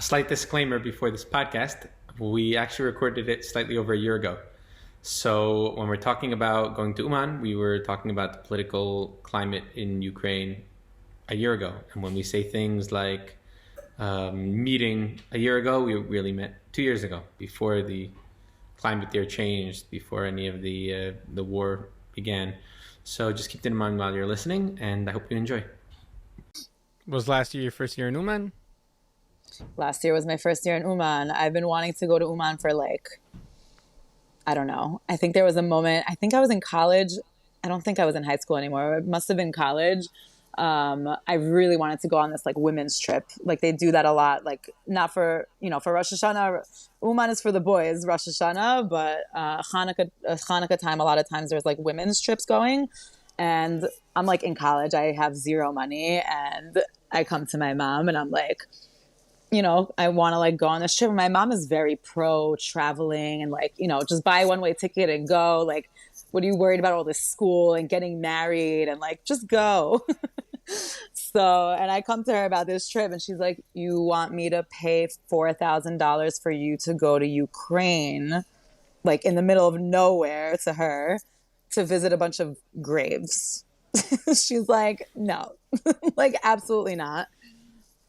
Slight disclaimer before this podcast. We actually recorded it slightly over a year ago. So when we're talking about going to Uman, we were talking about the political climate in Ukraine a year ago. And when we say things like meeting a year ago, we really meant 2 years ago, before the climate there changed, before any of the war began. So just keep that in mind while you're listening, and I hope you enjoy. Was last year your first year in Uman? Last year was my first year in Uman. I've been wanting to go to Uman for I don't know. I think there was a moment, I think I was in college. I don't think I was in high school anymore. It must have been college. I really wanted to go on this women's trip. They do that a lot. Not for, for Rosh Hashanah. Uman is for the boys, Rosh Hashanah, but Hanukkah time, a lot of times there's women's trips going. And I'm in college. I have zero money, and I come to my mom and I'm I want to go on this trip. My mom is very pro traveling and just buy a one-way ticket and go. What are you worried about all this school and getting married and just go. So, and I come to her about this trip and she's like, you want me to pay $4,000 for you to go to Ukraine, in the middle of nowhere to her, to visit a bunch of graves. She's like, no, absolutely not.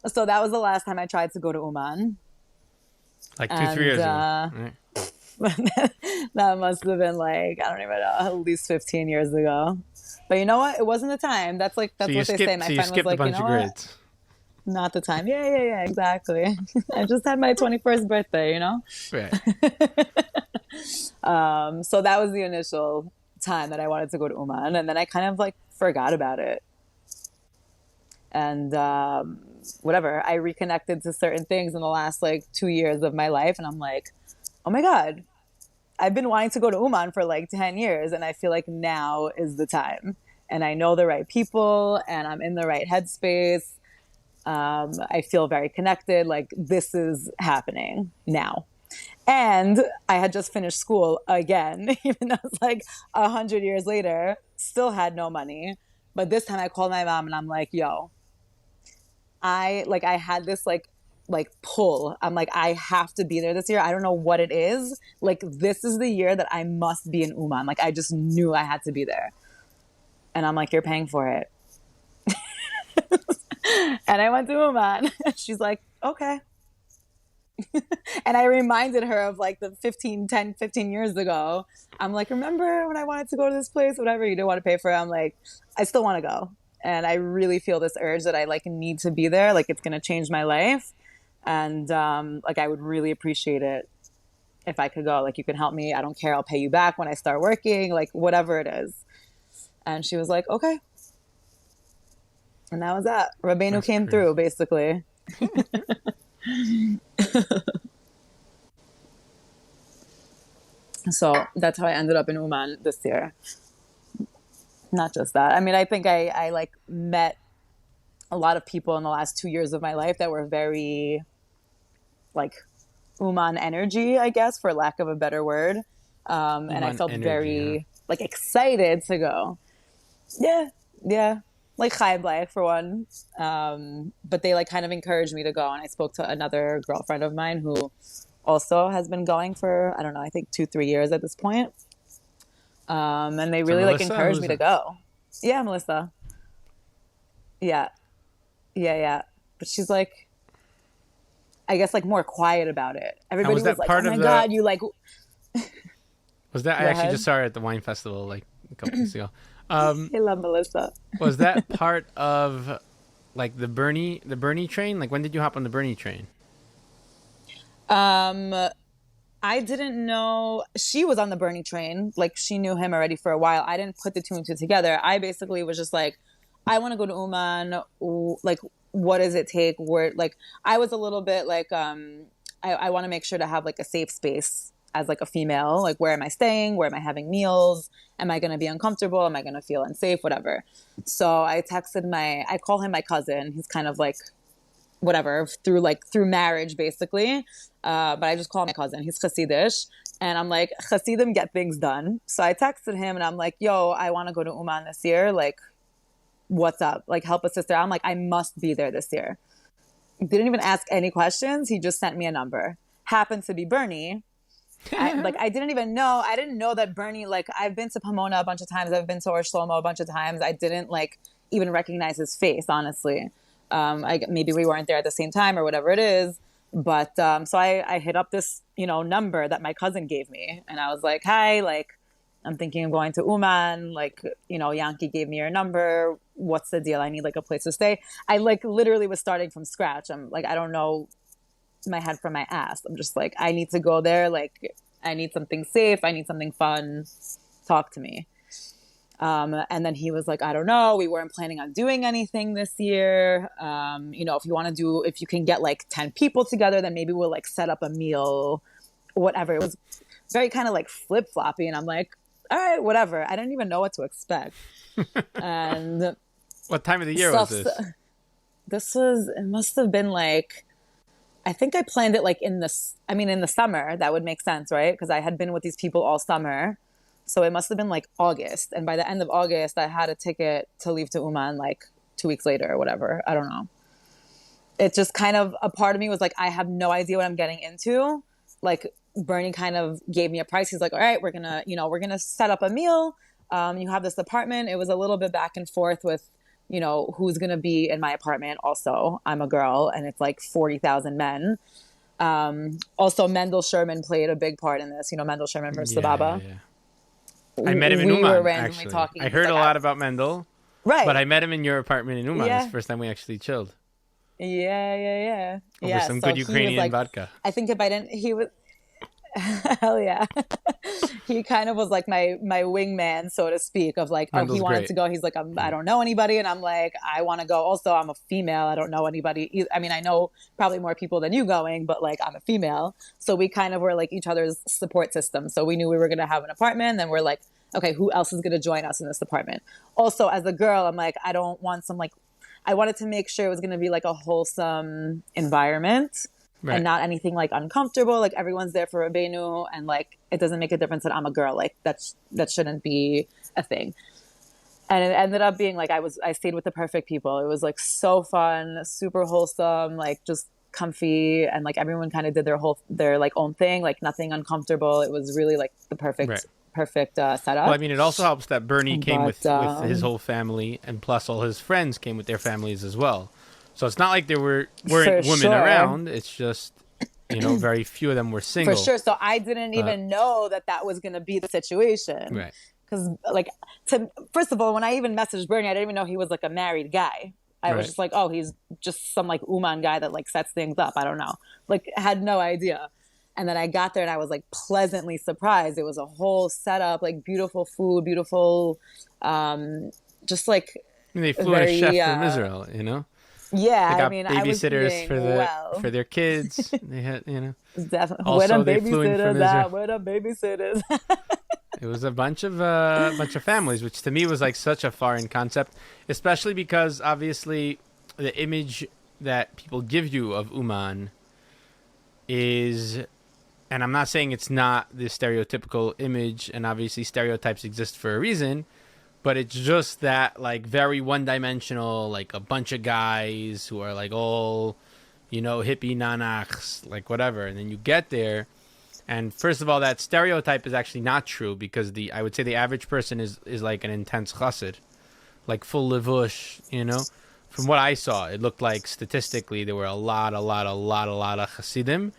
So that was the last time I tried to go to Uman. 2-3 years ago. Right. That must have been I don't even know, at least 15 years ago. But you know what? It wasn't the time. That's so what they say. My friend was like, you know what? Not the time. Yeah, exactly. I just had my 21st birthday, Right. So that was the initial time that I wanted to go to Uman. And then I kind of forgot about it. And whatever, I reconnected to certain things in the last 2 years of my life. And I'm like, oh my God, I've been wanting to go to Uman for 10 years. And I feel like now is the time. And I know the right people and I'm in the right headspace. I feel very connected. This is happening now. And I had just finished school again, even though it's 100 years later, still had no money. But this time I called my mom and I'm like, yo, I had this pull. I'm like, I have to be there this year. I don't know what it is. This is the year that I must be in Uman. I just knew I had to be there. And I'm like, you're paying for it. And I went to Uman. She's like, okay. And I reminded her of the 15 years ago. I'm like, remember when I wanted to go to this place, whatever, you didn't want to pay for it. I'm like, I still want to go. And I really feel this urge that I need to be there. It's going to change my life. And I would really appreciate it if I could go. You can help me. I don't care. I'll pay you back when I start working, whatever it is. And she was like, okay. And that was that. Rabbeinu came through, basically. So that's how I ended up in Uman this year. Not just that. I mean, I think I met a lot of people in the last 2 years of my life that were very Uman energy, I guess, for lack of a better word. And I felt energy, very excited to go. Yeah. Chaim Bleich for one. But they kind of encouraged me to go. And I spoke to another girlfriend of mine who also has been going for, I don't know, I think 2-3 years at this point. And they really Melissa, encouraged me to go. Yeah, Melissa. Yeah. But she's I guess more quiet about it. Everybody was like, oh my God, you Was that, I actually just saw her at the wine festival a couple weeks ago. I love Melissa. Was that part of the Bernie train? When did you hop on the Bernie train? I didn't know she was on the Bernie train. She knew him already for a while. I didn't put the two and two together. I basically was just I want to go to Uman. What does it take? Where I was a little bit I want to make sure to have a safe space as a female. Where am I staying? Where am I having meals? Am I going to be uncomfortable? Am I going to feel unsafe? Whatever. So I texted I call him my cousin. He's kind of whatever, through marriage, basically. But I just call him my cousin. He's Chassidus. And I'm like, Chassidim get things done. So I texted him and I'm like, yo, I want to go to Uman this year. What's up? Help a sister. I'm like, I must be there this year. didn't even ask any questions. He just sent me a number. Happened to be Bernie. I didn't even know. I didn't know that Bernie, like, I've been to Pomona a bunch of times. I've been to Or Shlomo a bunch of times. I didn't, like, even recognize his face, honestly. Maybe we weren't there at the same time or whatever it is. But so I hit up this, number that my cousin gave me. And I was like, hi, like, I'm thinking of going to Uman. Like, Yankee gave me your number. What's the deal? I need, like, a place to stay. I, like, literally was starting from scratch. I'm like, I don't know my head from my ass. I'm just like, I need to go there. Like, I need something safe. I need something fun. Talk to me. And then he was like, I don't know. We weren't planning on doing anything this year. If you can get like 10 people together, then maybe we'll like set up a meal, whatever. It was very kind of like flip floppy. And I'm like, all right, whatever. I didn't even know what to expect. And what time of the year was this? It must have been like, I think I planned it like in the summer. That would make sense, right? Because I had been with these people all summer. So it must have been like August. And by the end of August, I had a ticket to leave to Uman like 2 weeks later or whatever. I don't know. It just kind of, a part of me was like, I have no idea what I'm getting into. Like Bernie kind of gave me a price. He's like, all right, we're going to set up a meal. You have this apartment. It was a little bit back and forth with, who's going to be in my apartment. Also, I'm a girl and it's like 40,000 men. Also, Mendel Sherman played a big part in this. Mendel Sherman from Sababa. I met him in Uman, actually. I heard a lot about Mendel. Right. But I met him in your apartment in Uman. Yeah. It's the first time we actually chilled. Yeah. Over some good Ukrainian vodka. I think if I didn't, he was... Hell yeah. He kind of was like my wingman, so to speak, of like, Mendel's he wanted great. to go. He's like, I don't know anybody. And I'm like, I want to go. Also, I'm a female. I don't know anybody. I mean, I know probably more people than you going, but like, I'm a female. So we kind of were like each other's support system. So we knew we were going to have an apartment. And then we're like, okay, who else is going to join us in this apartment? Also, as a girl, I'm like, I don't want some like, I wanted to make sure it was going to be like a wholesome environment. Right. And not anything like uncomfortable. Like everyone's there for Rabbeinu, and like it doesn't make a difference that I'm a girl. Like that shouldn't be a thing. And it ended up being like I stayed with the perfect people. It was like so fun, super wholesome, like just comfy, and like everyone kind of did their like own thing, like nothing uncomfortable. It was really like the perfect setup. Well, I mean, it also helps that Bernie came with his whole family, and plus all his friends came with their families as well. So it's not like there weren't women around. It's just, very few of them were single. For sure. So I didn't even know that was going to be the situation. Right. Because, like, first of all, when I even messaged Bernie, I didn't even know he was, like, a married guy. I was just like, oh, he's just some, like, Uman guy that, like, sets things up. I don't know. Like, had no idea. And then I got there and I was, like, pleasantly surprised. It was a whole setup, like, beautiful food, beautiful, just, like... I mean, they flew in a chef from Israel, Yeah, they got babysitters for their kids. They had, Definitely. Also, they flew in from Israel. Where the babysitters? It was a bunch of families, which to me was like such a foreign concept, especially because obviously the image that people give you of Uman is, and I'm not saying it's not the stereotypical image, and obviously stereotypes exist for a reason. But it's just that, like, very one-dimensional, like, a bunch of guys who are, like, all, hippie nanachs, like, whatever. And then you get there, and first of all, that stereotype is actually not true, because I would say the average person is like an intense chassid, like, full levush, From what I saw, it looked like, statistically, there were a lot of chassidim.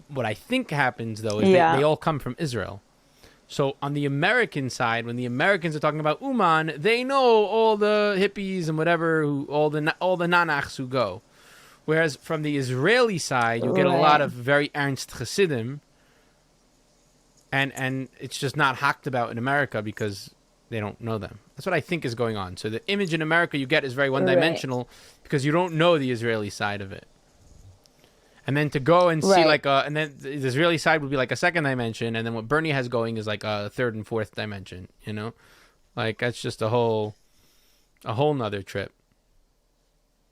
What I think happens, though, is they all come from Israel. So on the American side, when the Americans are talking about Uman, they know all the hippies and whatever, all the nanachs who go. Whereas from the Israeli side, you get a lot of very ernst chassidim, and it's just not hacked about in America because they don't know them. That's what I think is going on. So the image in America you get is very one-dimensional because you don't know the Israeli side of it. And then to go and see and then the Israeli side would be like a second dimension, and then what Bernie has going is like a third and fourth dimension, Like that's just a whole nother trip.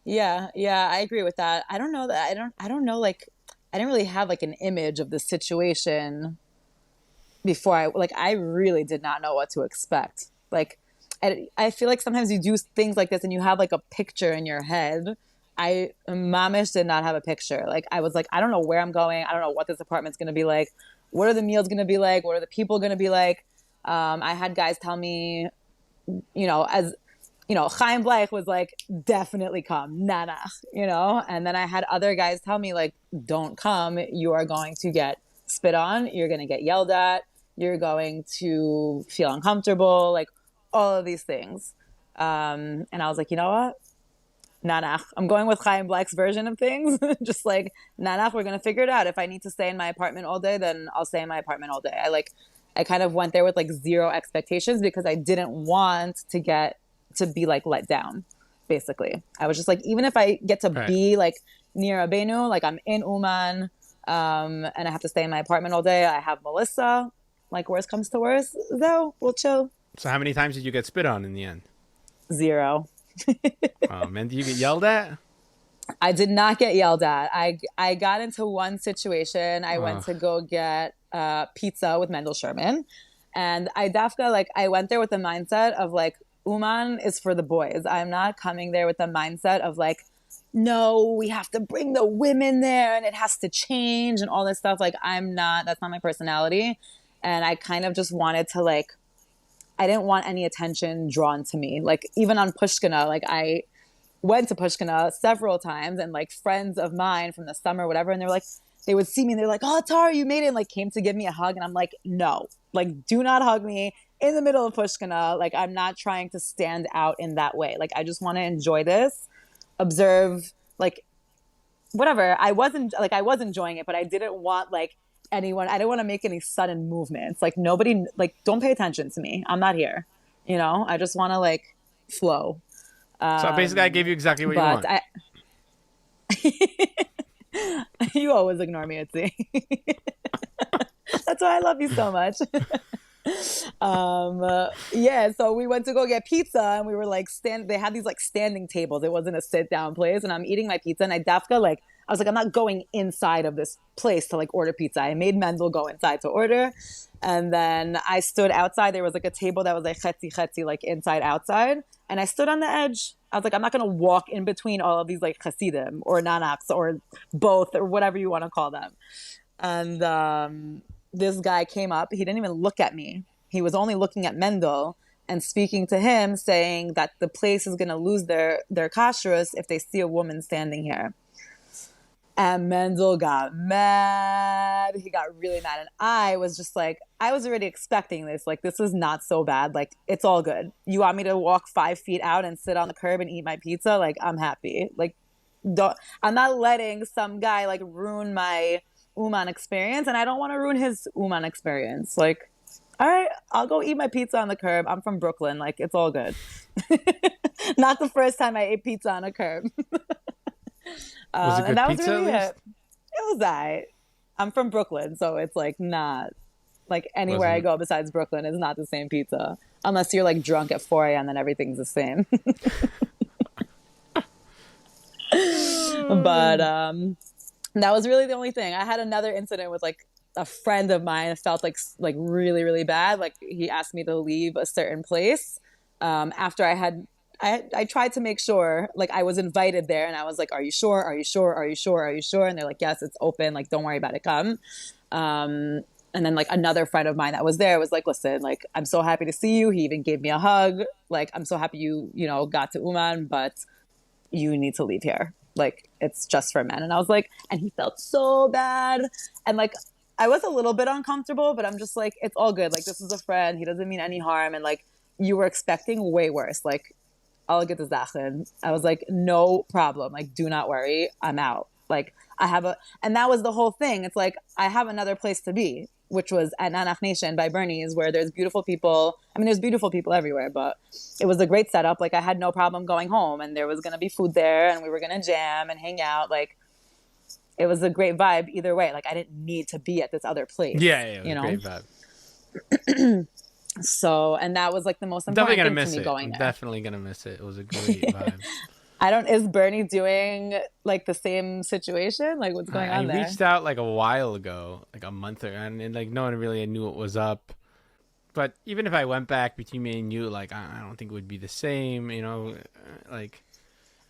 Yeah, I agree with that. I don't know that I don't know, like I didn't really have like an image of the situation before I really did not know what to expect. Like I feel like sometimes you do things like this and you have like a picture in your head. I mamish did not have a picture. Like I was like, I don't know where I'm going. I don't know what this apartment's gonna be like. What are the meals gonna be like? What are the people gonna be like? I had guys tell me, as Chaim Bleich was like, definitely come, nanach, and then I had other guys tell me like, don't come. You are going to get spit on. You're going to get yelled at. You're going to feel uncomfortable. Like all of these things. And I was like, you know what? Nanach. I'm going with Chaim Bleich's version of things. Just like, nanach, we're going to figure it out. If I need to stay in my apartment all day, then I'll stay in my apartment all day. I kind of went there with like zero expectations because I didn't want to be like let down, basically. I was just like, even if I get to be like near Abenu, like I'm in Uman, and I have to stay in my apartment all day. I have Melissa, like worst comes to worst, though, we'll chill. So how many times did you get spit on in the end? 0. Oh man, did you get yelled at? I did not get yelled at. I got into one situation. I went to go get pizza with Mendel Sherman, and I went there with the mindset of like, Uman is for the boys. I'm not coming there with the mindset of like, no, we have to bring the women there and it has to change and all this stuff. Like that's not my personality. And I kind of just wanted to like, I didn't want any attention drawn to me. Like even on Pushkina, like I went to Pushkina several times and like friends of mine from the summer, whatever. And they would see me and they're like, oh, Tara, you made it, and like came to give me a hug. And I'm like, no, like do not hug me in the middle of Pushkina. Like I'm not trying to stand out in that way. Like I just want to enjoy this, observe, like whatever. I was enjoying it, but I didn't want like I didn't want to make any sudden movements. Like nobody, like don't pay attention to me. I'm not here. I just want to like flow. So basically I gave you exactly what you want. You always ignore me, Yitzy. That's why I love you so much. So we went to go get pizza and we were like they had these like standing tables. It wasn't a sit down place, and I'm eating my pizza and I was like, I'm not going inside of this place to like order pizza. I made Mendel go inside to order, and then I stood outside. There was like a table that was like chetzi like inside outside, and I stood on the edge. I was like, I'm not gonna walk in between all of these like chassidim or nanaks or both or whatever you want to call them. And this guy came up. He didn't even look at me. He was only looking at Mendel and speaking to him, saying that the place is going to lose their kashrus if they see a woman standing here. And Mendel got mad. He got really mad. And I was just like, I was already expecting this. Like, this is not so bad. Like, it's all good. You want me to walk 5 feet out and sit on the curb and eat my pizza? Like, I'm happy. Like, I'm not letting some guy, like, ruin my Uman experience. And I don't want to ruin his Uman experience. Like, all right, I'll go eat my pizza on the curb. I'm from Brooklyn. Like, it's all good. Not the first time I ate pizza on a curb. Was it good pizza really at least? It was alright. I'm from Brooklyn, so it's like not like anywhere I go besides Brooklyn is not the same pizza. Unless you're like drunk at 4 a.m. then everything's the same. But that was really the only thing. I had another incident with like a friend of mine. It felt like really, really bad. Like he asked me to leave a certain place after I tried to make sure, like I was invited there and I was like, are you sure? Are you sure? Are you sure? Are you sure? And they're like, yes, it's open. Like, don't worry about it. Come. And then like another friend of mine that was there was like, listen, like, I'm so happy to see you. He even gave me a hug. Like, I'm so happy you got to Uman, but you need to leave here. Like, it's just for men. And I was like, and he felt so bad. And like, I was a little bit uncomfortable, but I'm just like, it's all good. Like, this is a friend. He doesn't mean any harm. And like, you were expecting way worse. Like, I'll get the Zachen. I was like, no problem. Like, do not worry. I'm out. Like, and that was the whole thing. It's like, I have another place to be, which was at Nanach Nation by Bernie's, where there's beautiful people. I mean, there's beautiful people everywhere, but it was a great setup. Like, I had no problem going home, and there was going to be food there, and we were going to jam and hang out. Like, it was a great vibe either way. Like, I didn't need to be at this other place. Yeah, it was a great vibe. So, and that was like the most important thing to me going there. Definitely gonna miss it. It was a great vibe. Is Bernie doing like the same situation? Like, what's going on there? I reached out like a while ago, like a month ago, and like no one really knew what was up. But even if I went back between me and you, like I don't think it would be the same, like.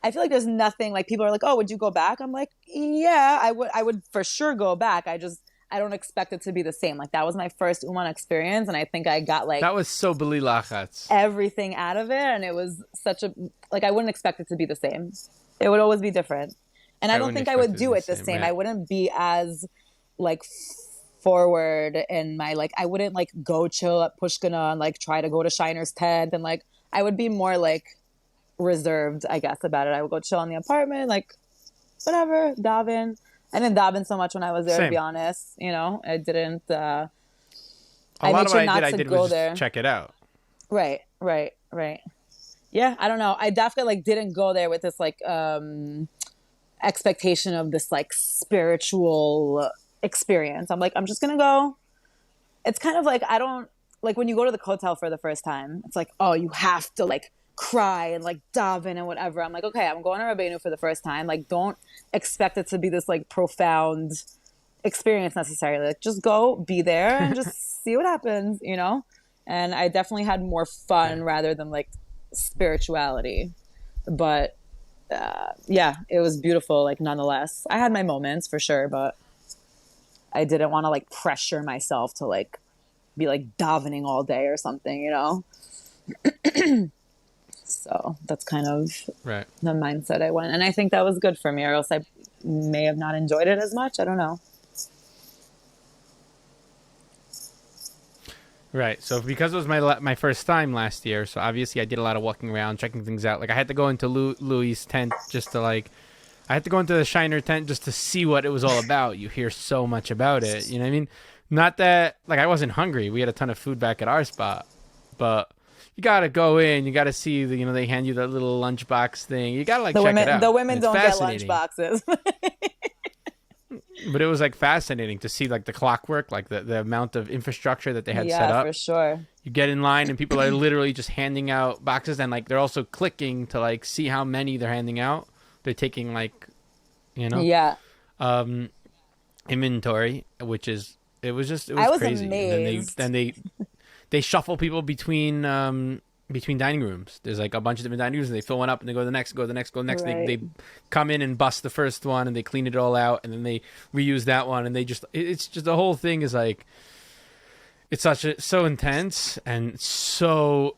I feel like there's nothing like people are like, oh, would you go back? I'm like, yeah, I would for sure go back. I don't expect it to be the same. Like that was my first Uman experience, and I think I got like That was so beli lachatz. everything out of it, and it was such a like I wouldn't expect it to be the same. It would always be different, and I don't think I would do it the same. Right. I wouldn't be as like forward in my like I wouldn't like go chill at Pushkina and like try to go to Shiner's tent, and like I would be more like reserved, I guess, about it. I would go chill in the apartment, like whatever, daven. I didn't daven so much when I was there, Same. to be honest. You know, I didn't. A I lot made of sure what not I to did go was there. just check it out. Right. Yeah, I don't know. I definitely like didn't go there with this like expectation of this like spiritual experience. I'm like, I'm just gonna go. It's kind of like I don't like when you go to the hotel for the first time. It's like, oh, you have to like cry and like daven and whatever. I'm like, okay, I'm going to Rabbeinu for the first time. Like, don't expect it to be this like profound experience necessarily. Like, just go, be there, and just see what happens, you know. And I definitely had more fun rather than like spirituality. But yeah, it was beautiful. Like, nonetheless, I had my moments for sure, but I didn't want to like pressure myself to like be like davening all day or something, you know. So that's kind of Right. the mindset I went. And I think that was good for me, or else I may have not enjoyed it as much. I don't know. Right. So because it was my first time last year, so obviously I did a lot of walking around, checking things out. Like I had to go into Louis' tent just to like, I had to go into the Shiner tent just to see what it was all about. You hear so much about it. You know what I mean? Not that, like I wasn't hungry. We had a ton of food back at our spot. But you got to go in. You got to see, the, you know, they hand you that little lunchbox thing. You got to like check it out. The women And don't it's get fascinating. lunchboxes. But it was like fascinating to see like the clockwork, like the amount of infrastructure that they had set up. Yeah, for sure. You get in line and people are literally just handing out boxes, and like they're also clicking to like see how many they're handing out. They're taking like, you know, Yeah. Inventory, which is it was I was crazy. amazed. And then they shuffle people between dining rooms. There's like a bunch of different dining rooms, and they fill one up and they go to the next, go to the next, go to the next. Right. They come in and bust the first one, and they clean it all out, and then they reuse that one, and it's just the whole thing is like, it's so intense and so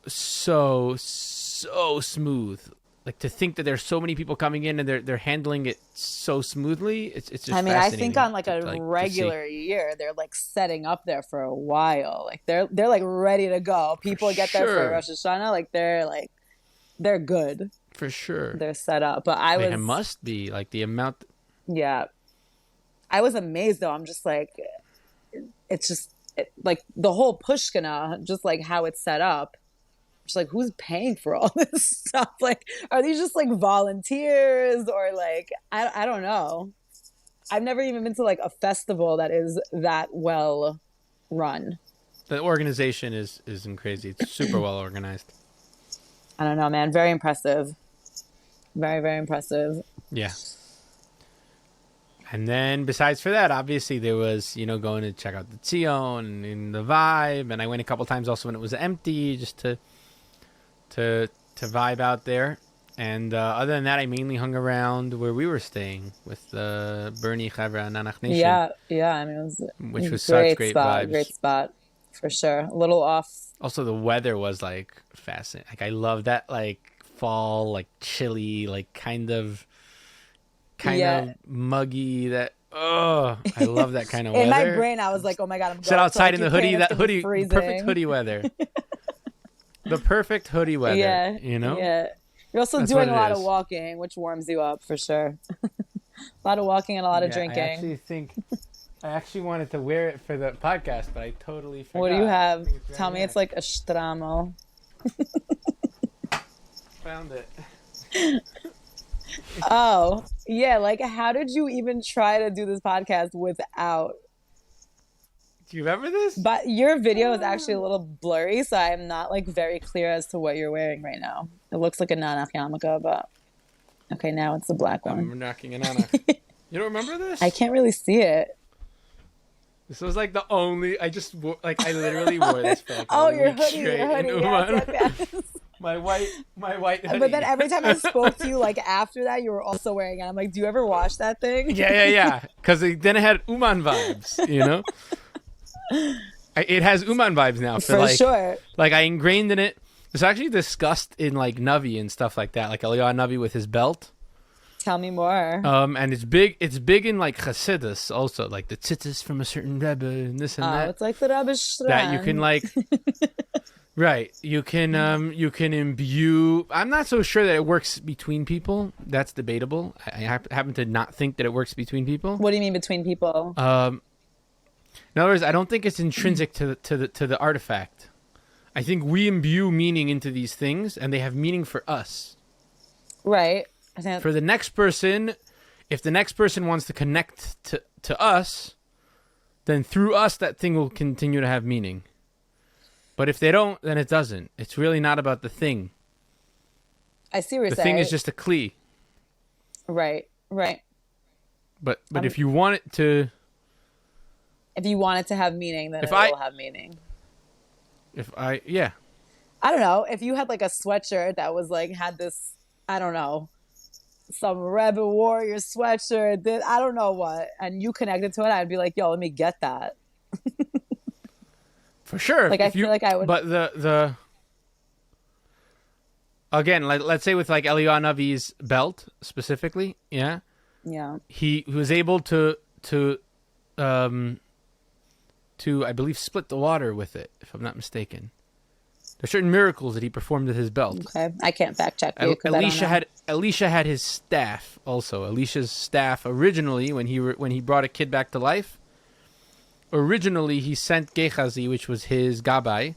smooth. Like to think that there's so many people coming in and they're handling it so smoothly. It's just. I mean, I think on like to, a regular year, they're like setting up there for a while. Like they're like ready to go. People get there for Rosh Hashanah. Like they're good. For sure. They're set up. But It must be like the amount. Yeah. I was amazed though. I'm just like, it's just like the whole Pushkina, just like how it's set up. Just like, who's paying for all this stuff? Like, are these just like volunteers or like, I don't know. I've never even been to like a festival that is that well run. The organization is crazy. It's super well organized. I don't know, man. Very impressive. Very, very impressive. Yeah. And then besides for that, obviously there was, you know, going to check out the Tzion and the vibe. And I went a couple times also when it was empty just to vibe out there. And other than that, I mainly hung around where we were staying with the Bernie, Chavra, and Nanach Nation. Yeah. I mean, which was such great vibes. Great spot, for sure. A little off. Also, the weather was like fascinating. Like I love that like fall, like chilly, like kind of muggy. That I love that kind of weather. In my brain, I was like, oh my god, I'm sit outside in the hoodie. That hoodie, freezing. Perfect hoodie weather. The perfect hoodie weather. Yeah, you know. Yeah, you're also That's doing a what it lot is. of walking, which warms you up for sure. A lot of walking and a lot of drinking. I actually wanted to wear it for the podcast, but I totally forgot. What do you have? Tell me it's like a stramo. Found it. Oh, yeah. Like, how did you even try to do this podcast without? Do you remember this? But your video is actually a little blurry, so I'm not like very clear as to what you're wearing right now. It looks like a nanach yarmulke, but okay, now it's the black one. I'm knocking it on. You don't remember this? I can't really see it. This was like the only. I literally wore this for like Oh, a your week hoodie, straight your hoodie. in Uman. Yes. my white hoodie. But then every time I spoke to you, like after that, you were also wearing it. I'm like, do you ever wash that thing? Yeah. Because then it had Uman vibes, you know? It has Uman vibes now. For sure. Like I ingrained in it. It's actually discussed in like Navi and stuff like that. Like Eliyahu Navi with his belt. Tell me more. And it's big in like Chassidus also. Like the tzitzis from a certain Rebbe and this and that. It's like the Rebbe Shrem. That you can like... Right. You can imbue... I'm not so sure that it works between people. That's debatable. I happen to not think that it works between people. What do you mean between people? In other words, I don't think it's intrinsic to the artifact. I think we imbue meaning into these things, and they have meaning for us. Right. For the next person, if the next person wants to connect to us, then through us, that thing will continue to have meaning. But if they don't, then it doesn't. It's really not about the thing. I see what you're saying. The thing is just a kli. Right. But if you want it to... If you want it to have meaning, then it will have meaning. Yeah. I don't know. If you had like a sweatshirt that was like, had this, I don't know, some Rebel Warrior sweatshirt, I don't know what, and you connected to it, I'd be like, yo, let me get that. For sure. Like, I feel like I would. But the again, like, let's say with like Eliyahu Navi's belt specifically, yeah. Yeah. He was able to I believe split the water with it, if I'm not mistaken. There's certain miracles that he performed with his belt. Okay, I can't fact check you. Elisha had his staff also. Elisha's staff originally, when he brought a kid back to life. Originally, he sent Gehazi, which was his Gabbai,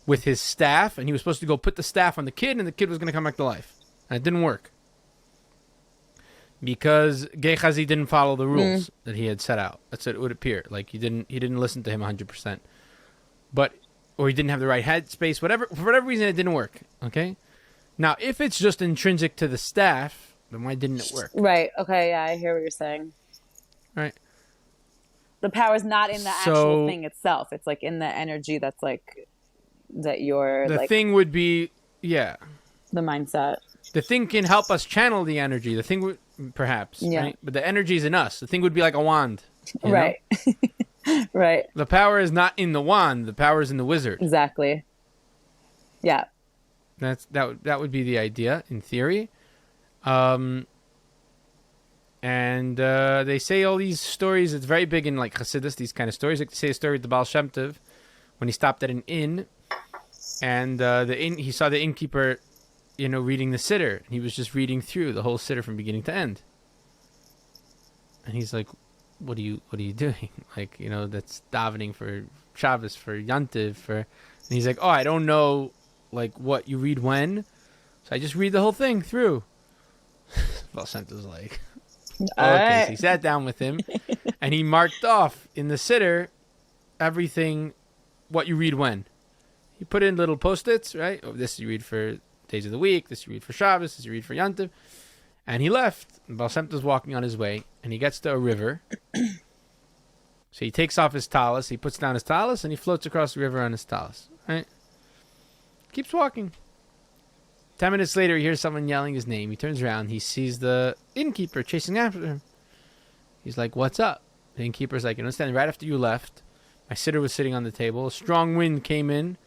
with his staff, and he was supposed to go put the staff on the kid, and the kid was going to come back to life. And it didn't work. Because Gehazi didn't follow the rules that he had set out. That's what it would appear. Like he didn't listen to him 100%. Or he didn't have the right head space, whatever. For whatever reason, it didn't work. Okay? Now, if it's just intrinsic to the staff, then why didn't it work? Right. Okay, yeah, I hear what you're saying. Right. The power's not in the actual thing itself. It's like in the energy that's like, that you're the like... thing would be, yeah. The mindset. The thing can help us channel the energy. The thing would, perhaps, right? But the energy is in us. The thing would be like a wand. Right. Right. The power is not in the wand. The power is in the wizard. Exactly. Yeah. That would be the idea in theory. And they say all these stories. It's very big in like Chassidus, these kind of stories. Like they say a story with the Baal Shem Tov when he stopped at an inn, and he saw the innkeeper, reading the siddur. He was just reading through the whole siddur from beginning to end. And he's like, "What are you doing? Like, that's davening for Shabbos, for Yantiv, for." And he's like, "Oh, I don't know, like what you read when, so I just read the whole thing through." Baal Shem Tov was like, "Okay." Right. So he sat down with him, and he marked off in the siddur everything, what you read when. He put in little post-its, right? Oh, this you read for days of the week, this you read for Shabbos, this you read for Yantiv. And he left. And Baal Shem Tov was walking on his way, and he gets to a river. So he takes off his talus, he puts down his talus, and he floats across the river on his talus, right? Keeps walking. 10 minutes later, he hears someone yelling his name. He turns around, he sees the innkeeper chasing after him. He's like, "What's up?" The innkeeper's like, "Standing right after you left. My siddur was sitting on the table. A strong wind came in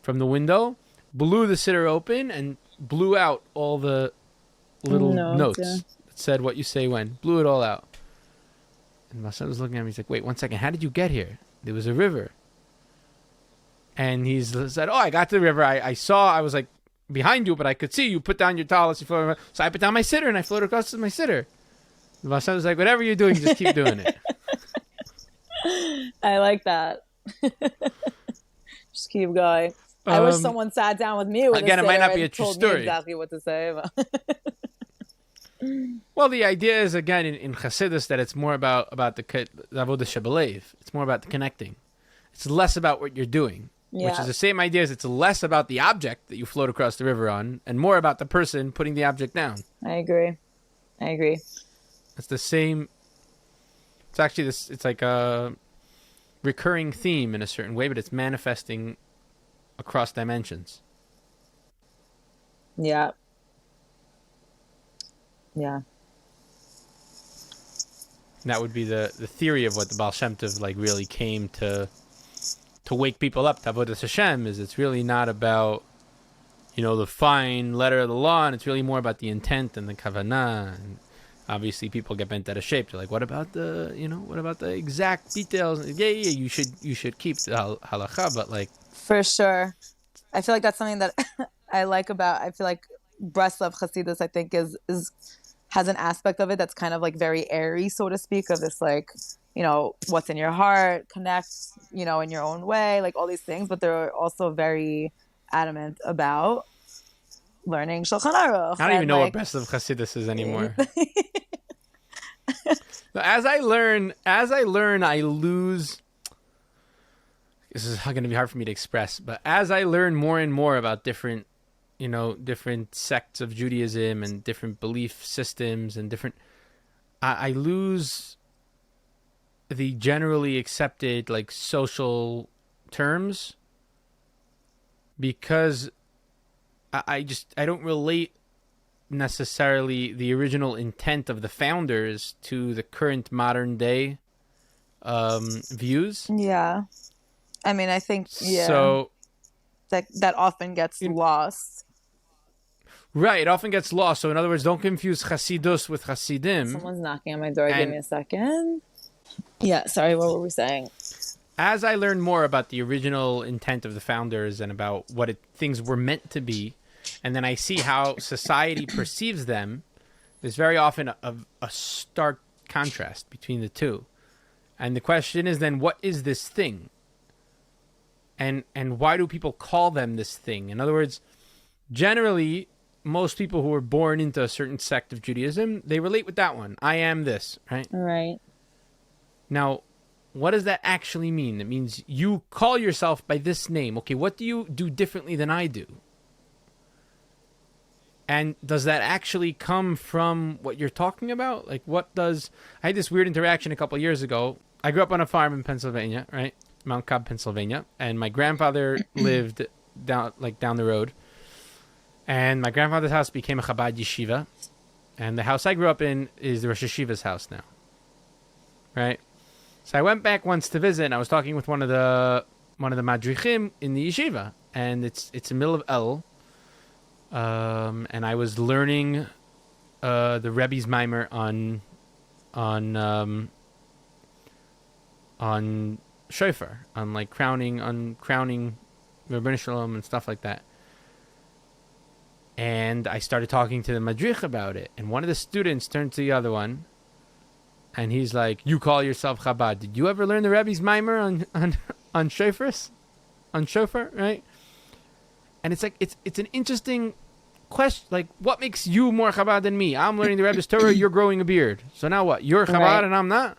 from the window, blew the siddur open, and blew out all the little notes that said what you say when. Blew it all out." And my son was looking at me. He's like, "Wait 1 second. How did you get here? There was a river." And he said, "Oh, I got to the river. I saw. I was like behind you, but I could see you put down your talus. You floated. So I put down my siddur and I floated across to my siddur." And my son was like, "Whatever you're doing, just keep doing it." I like that. Just keep going. I wish someone sat down with me. Again, it might not be a true story. Exactly what to say. Well, the idea is again in Chassidus that it's more about the avodah shebelev. It's more about the connecting. It's less about what you're doing, which is the same idea as it's less about the object that you float across the river on, and more about the person putting the object down. I agree. It's the same. It's actually this. It's like a recurring theme in a certain way, but it's manifesting across dimensions. Yeah. Yeah. And that would be the theory of what the Baal Shem Tov like really came to wake people up to Avodas Hashem. Is it's really not about, you know, the fine letter of the law, and it's really more about the intent and the kavanah. And obviously, people get bent out of shape. They're like, "What about the exact details?" Yeah, you should keep the halacha, but like For sure. I feel like that's something that I feel like Breslov Chassidus, I think, is has an aspect of it that's kind of like very airy, so to speak, of this like, you know, what's in your heart, connect, you know, in your own way, like all these things, but they're also very adamant about learning Shulchan Aruch. I don't even know like, what best of Chassidus is anymore. As I learn, I lose. This is going to be hard for me to express, but as I learn more and more about different sects of Judaism and different belief systems and different, I lose the generally accepted like social terms because I don't relate necessarily the original intent of the founders to the current modern day views. Yeah. I mean, I think, yeah. So that often gets lost. Right, it often gets lost. So in other words, don't confuse Chassidus with Hasidim. Someone's knocking on my door. Give me a second. Yeah, sorry, what were we saying? As I learn more about the original intent of the founders and about what things were meant to be, and then I see how society perceives them, there's very often a stark contrast between the two. And the question is then, what is this thing? And why do people call them this thing? In other words, generally, most people who are born into a certain sect of Judaism, they relate with that one. I am this, right? Right. Now, what does that actually mean? It means you call yourself by this name. Okay, what do you do differently than I do? And does that actually come from what you're talking about? Like, I had this weird interaction a couple of years ago. I grew up on a farm in Pennsylvania, right? Mount Cobb, Pennsylvania. And my grandfather lived down the road. And my grandfather's house became a Chabad yeshiva. And the house I grew up in is the Rosh Yeshiva's house now. Right? So I went back once to visit, and I was talking with one of the madrichim in the yeshiva. And it's in the middle of El. And I was learning the Rebbe's mimer on shofar, on like crowning Rebbeinu Shalom and stuff like that. And I started talking to the madrich about it, and one of the students turned to the other one, and he's like, "You call yourself Chabad? Did you ever learn the Rebbe's mimer on shofars, on shofar, right?" And it's like it's an interesting question. Like, what makes you more Chabad than me? I'm learning the Rebbe's Torah. You're growing a beard. So now what? You're Chabad right, and I'm not.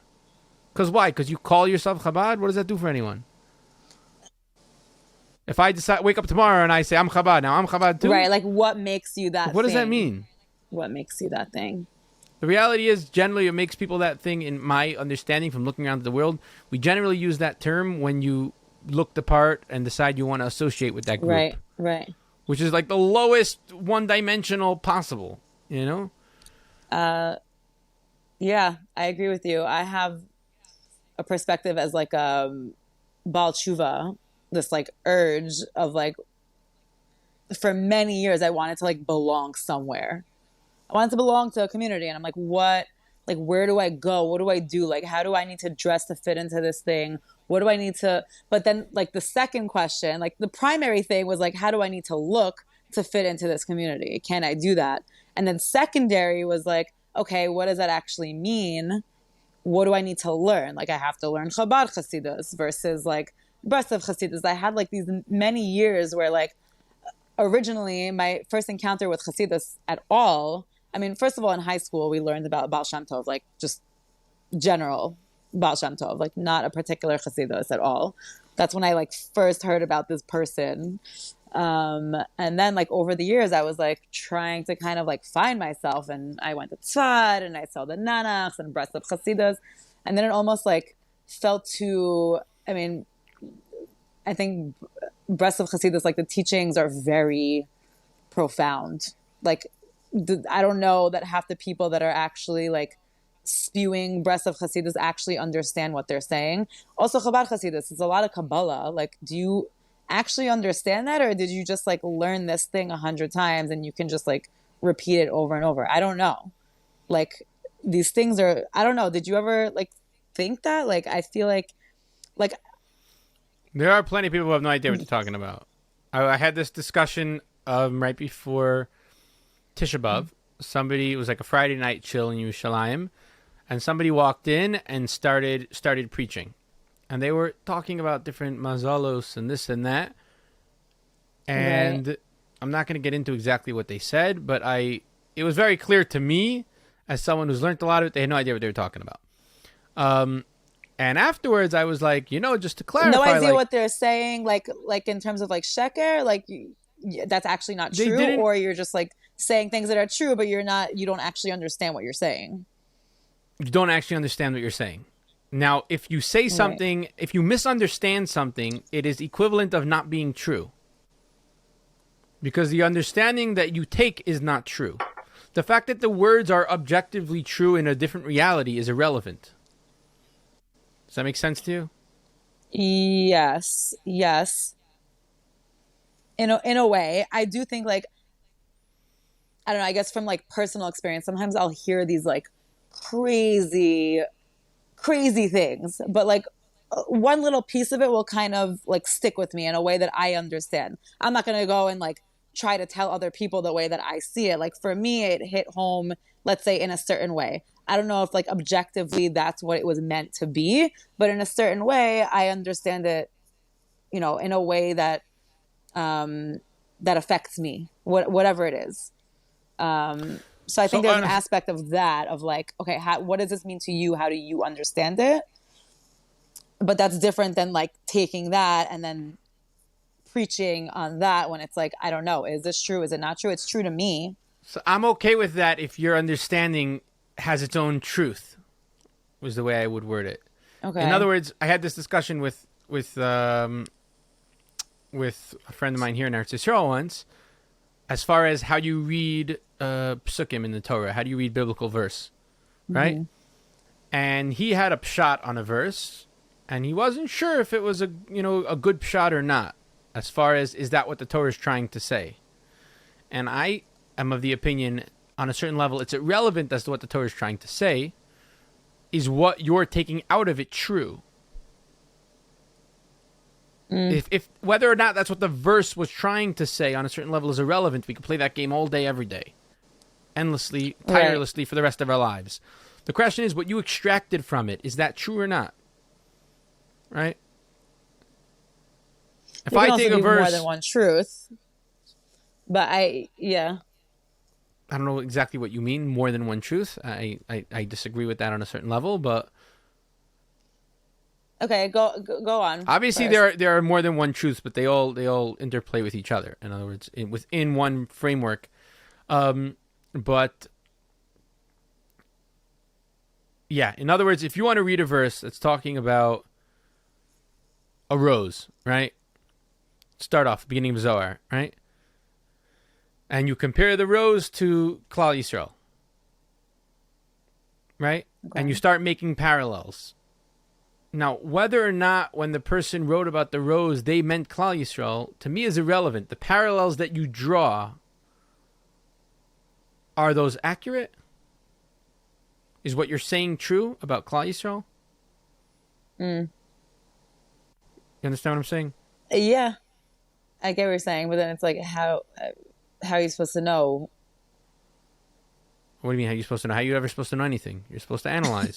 Because why? Because you call yourself Chabad? What does that do for anyone? If I wake up tomorrow and I say I'm Chabad, now I'm Chabad too? Right, like what makes you that What thing? Does that mean? What makes you that thing? The reality is, generally, it makes people that thing, in my understanding from looking around the world, we generally use that term when you look the part and decide you want to associate with that group. Right. Which is like the lowest one-dimensional possible, you know? Yeah, I agree with you. I have a perspective as like a Baal Tshuva, this like urge of like, for many years I wanted to like belong somewhere. I wanted to belong to a community, and I'm like, what, like, where do I go? What do I do? Like, how do I need to dress to fit into this thing? What do I need to, but then like the second question, like the primary thing was like, how do I need to look to fit into this community? Can I do that? And then secondary was like, okay, what does that actually mean? What do I need to learn? Like, I have to learn Chabad Chassidus versus like Breslov Chassidus. I had like these many years where like originally my first encounter with Chassidus at all, I mean, first of all, in high school, we learned about Baal Shem Tov, like just general Baal Shem Tov, like not a particular Chassidus at all. That's when I like first heard about this person. And then like over the years, I was like trying to kind of like find myself, and I went to Tzfad and I saw the Nanachs and Breslov Chassidus. And then it almost like felt too, I mean, I think Breslov Chassidus, like the teachings are very profound. Like, I don't know that half the people that are actually like spewing breath of Chassidus actually understand what they're saying. Also, Chabad Chassidus, it's a lot of Kabbalah. Like, do you actually understand that, or did you just like learn this thing 100 times and you can just like repeat it over and over? I don't know. Like, these things are, I don't know. Did you ever like think that? Like, I feel like there are plenty of people who have no idea what you're talking about. I had this discussion right before Tisha B'Av. Somebody, it was like a Friday night chill in Yerushalayim, and somebody walked in and started preaching, and they were talking about different mazalos and this and that. And right. I'm not going to get into exactly what they said, but it was very clear to me, as someone who's learned a lot of it, they had no idea what they were talking about. And afterwards, I was like, just to clarify, no idea like, what they're saying, like in terms of like sheker, like that's actually not true, or you're just like saying things that are true, but you don't actually understand what you're saying. You don't actually understand what you're saying. Now, if you say something, right. If you misunderstand something, it is equivalent of not being true. Because the understanding that you take is not true. The fact that the words are objectively true in a different reality is irrelevant. Does that make sense to you? Yes. In a way, I do think, like, I don't know, I guess from like personal experience, sometimes I'll hear these like crazy things, but like one little piece of it will kind of like stick with me in a way that I understand. I'm not going to go and like try to tell other people the way that I see it. Like, for me, it hit home, let's say, in a certain way. I don't know if like objectively that's what it was meant to be, but in a certain way, I understand it, in a way that that affects me, whatever it is. So I think there's an aspect of that, of like, okay, what does this mean to you? How do you understand it? But that's different than like taking that and then preaching on that when it's like, I don't know, is this true? Is it not true? It's true to me. So I'm okay with that if your understanding has its own truth, was the way I would word it. Okay. In other words, I had this discussion with a friend of mine here in Eretz Yisrael once, as far as how you read psukim in the Torah. How do you read biblical verse, right? Mm-hmm. And he had a pshat on a verse, and he wasn't sure if it was a good pshat or not, as far as, is that what the Torah is trying to say? And I am of the opinion, on a certain level, it's irrelevant as to what the Torah is trying to say. Is what you're taking out of it true? If whether or not that's what the verse was trying to say on a certain level is irrelevant, we can play that game all day, every day, endlessly, tirelessly, right, for the rest of our lives. The question is what you extracted from it. Is that true or not? Right? If I take a verse, more than one truth, but I don't know exactly what you mean, more than one truth. I disagree with that on a certain level, but okay, go on. Obviously, there are more than one truth, but they all interplay with each other. In other words, within one framework. But yeah, in other words, if you want to read a verse that's talking about a rose, right? Start off beginning of Zohar, right? And you compare the rose to Klal Yisrael, right? Okay. And you start making parallels. Now, whether or not when the person wrote about the rose, they meant Klal Yisrael, to me is irrelevant. The parallels that you draw, are those accurate? Is what you're saying true about Klal Yisrael? You understand what I'm saying? Yeah. I get what you're saying, but then it's like, how are you supposed to know? What do you mean? How are you supposed to know? How are you ever supposed to know anything? You're supposed to analyze.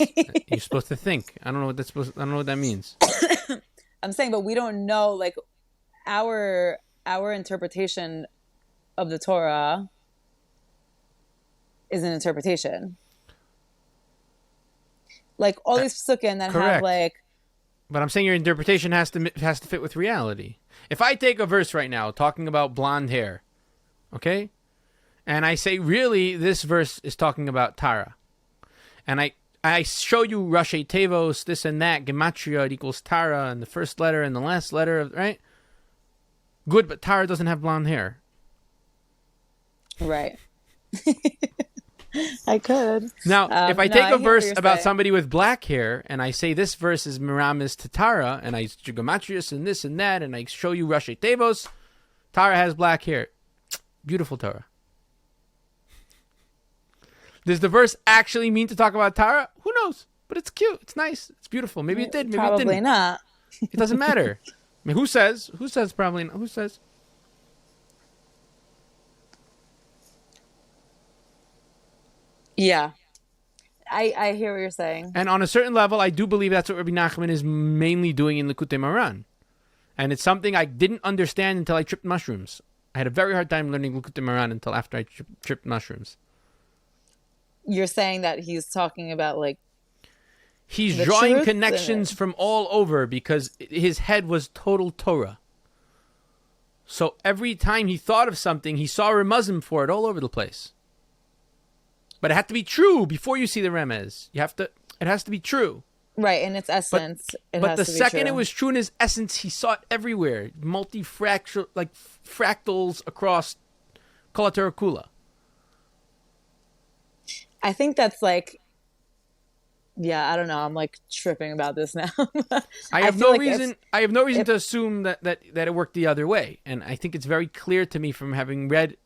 You're supposed to think. I don't know what that means. I'm saying, but we don't know, like, our interpretation of the Torah is an interpretation. Like all these psukim that correct. have like. But I'm saying your interpretation has to fit with reality. If I take a verse right now talking about blonde hair, okay, and I say really this verse is talking about Tara, and I show you Rashi Tevos, this and that, Gematria, it equals Tara, and the first letter and the last letter, right? Good, but Tara doesn't have blonde hair. Right. I could. Now, if I no, take I a hear what verse you're about saying. somebody with black hair and I say this verse is Miramis to Tara, and I Gematria and this and that, and I show you Rashi Tevos, Tara has black hair. Beautiful Torah. Does the verse actually mean to talk about Tara? Who knows? But it's cute. It's nice. It's beautiful. Maybe it did. Maybe it Probably didn't. not. It doesn't matter. I mean, who says? Who says probably not? Who says? Yeah. I hear what you're saying. And on a certain level, I do believe that's what Rabbi Nachman is mainly doing in Likutei Moharan. And it's something I didn't understand until I tripped mushrooms. I had a very hard time learning Likutei Moharan until after I tripped mushrooms. You're saying that he's talking about like He's the drawing truth connections from all over because his head was total Torah. So every time he thought of something, he saw a remuzim for it all over the place. But it had to be true before you see the remez. It has to be true. right in its essence. But the has to be second true. it was true in his essence, he saw it everywhere. Multi-fractal, like fractals across Kol HaTorah Kula. I think that's like, yeah, I don't know. I'm like tripping about this now. I have feel no like reason. I have no reason to assume that it worked the other way, and I think it's very clear to me from having read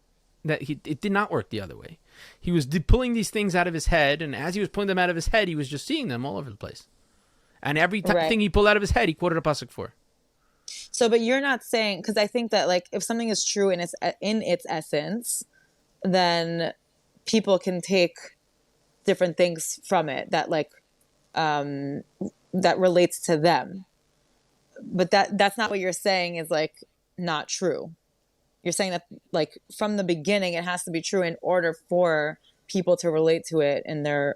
that it did not work the other way. He was pulling these things out of his head, and as he was pulling them out of his head, he was just seeing them all over the place. And every Right. thing he pulled out of his head, he quoted a pasuk for. So, but you're not saying, because I think that like if something is true in its essence, then people can take different things from it that like that relates to them. But that's not what you're saying is like not true. You're saying that like from the beginning it has to be true in order for people to relate to it in their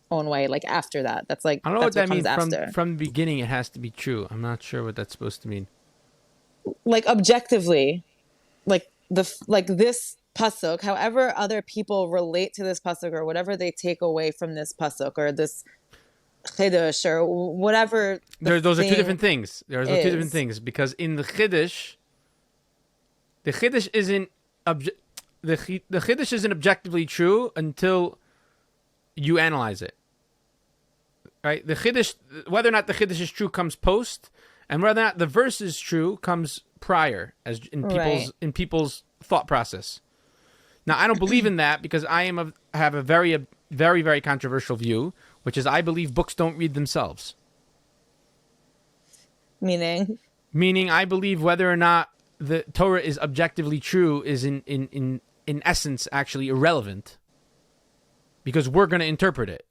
own way. Like after that, that's like I don't know what that's that means. after. From the beginning, it has to be true. I'm not sure what that's supposed to mean. Like objectively, like this pasuk, however other people relate to this pasuk or whatever they take away from this pasuk or this chiddush or whatever. Those are two thing different things. There's two different is. things because in the chiddush isn't the chiddush isn't objectively true until you analyze it. Right? The chiddush, whether or not the chiddush is true, comes post, and whether or not the verse is true comes prior, as in people's thought process. Now, I don't believe in that because I have a very, very, very controversial view, which is I believe books don't read themselves. Meaning, I believe whether or not the Torah is objectively true is in essence actually irrelevant because we're going to interpret it.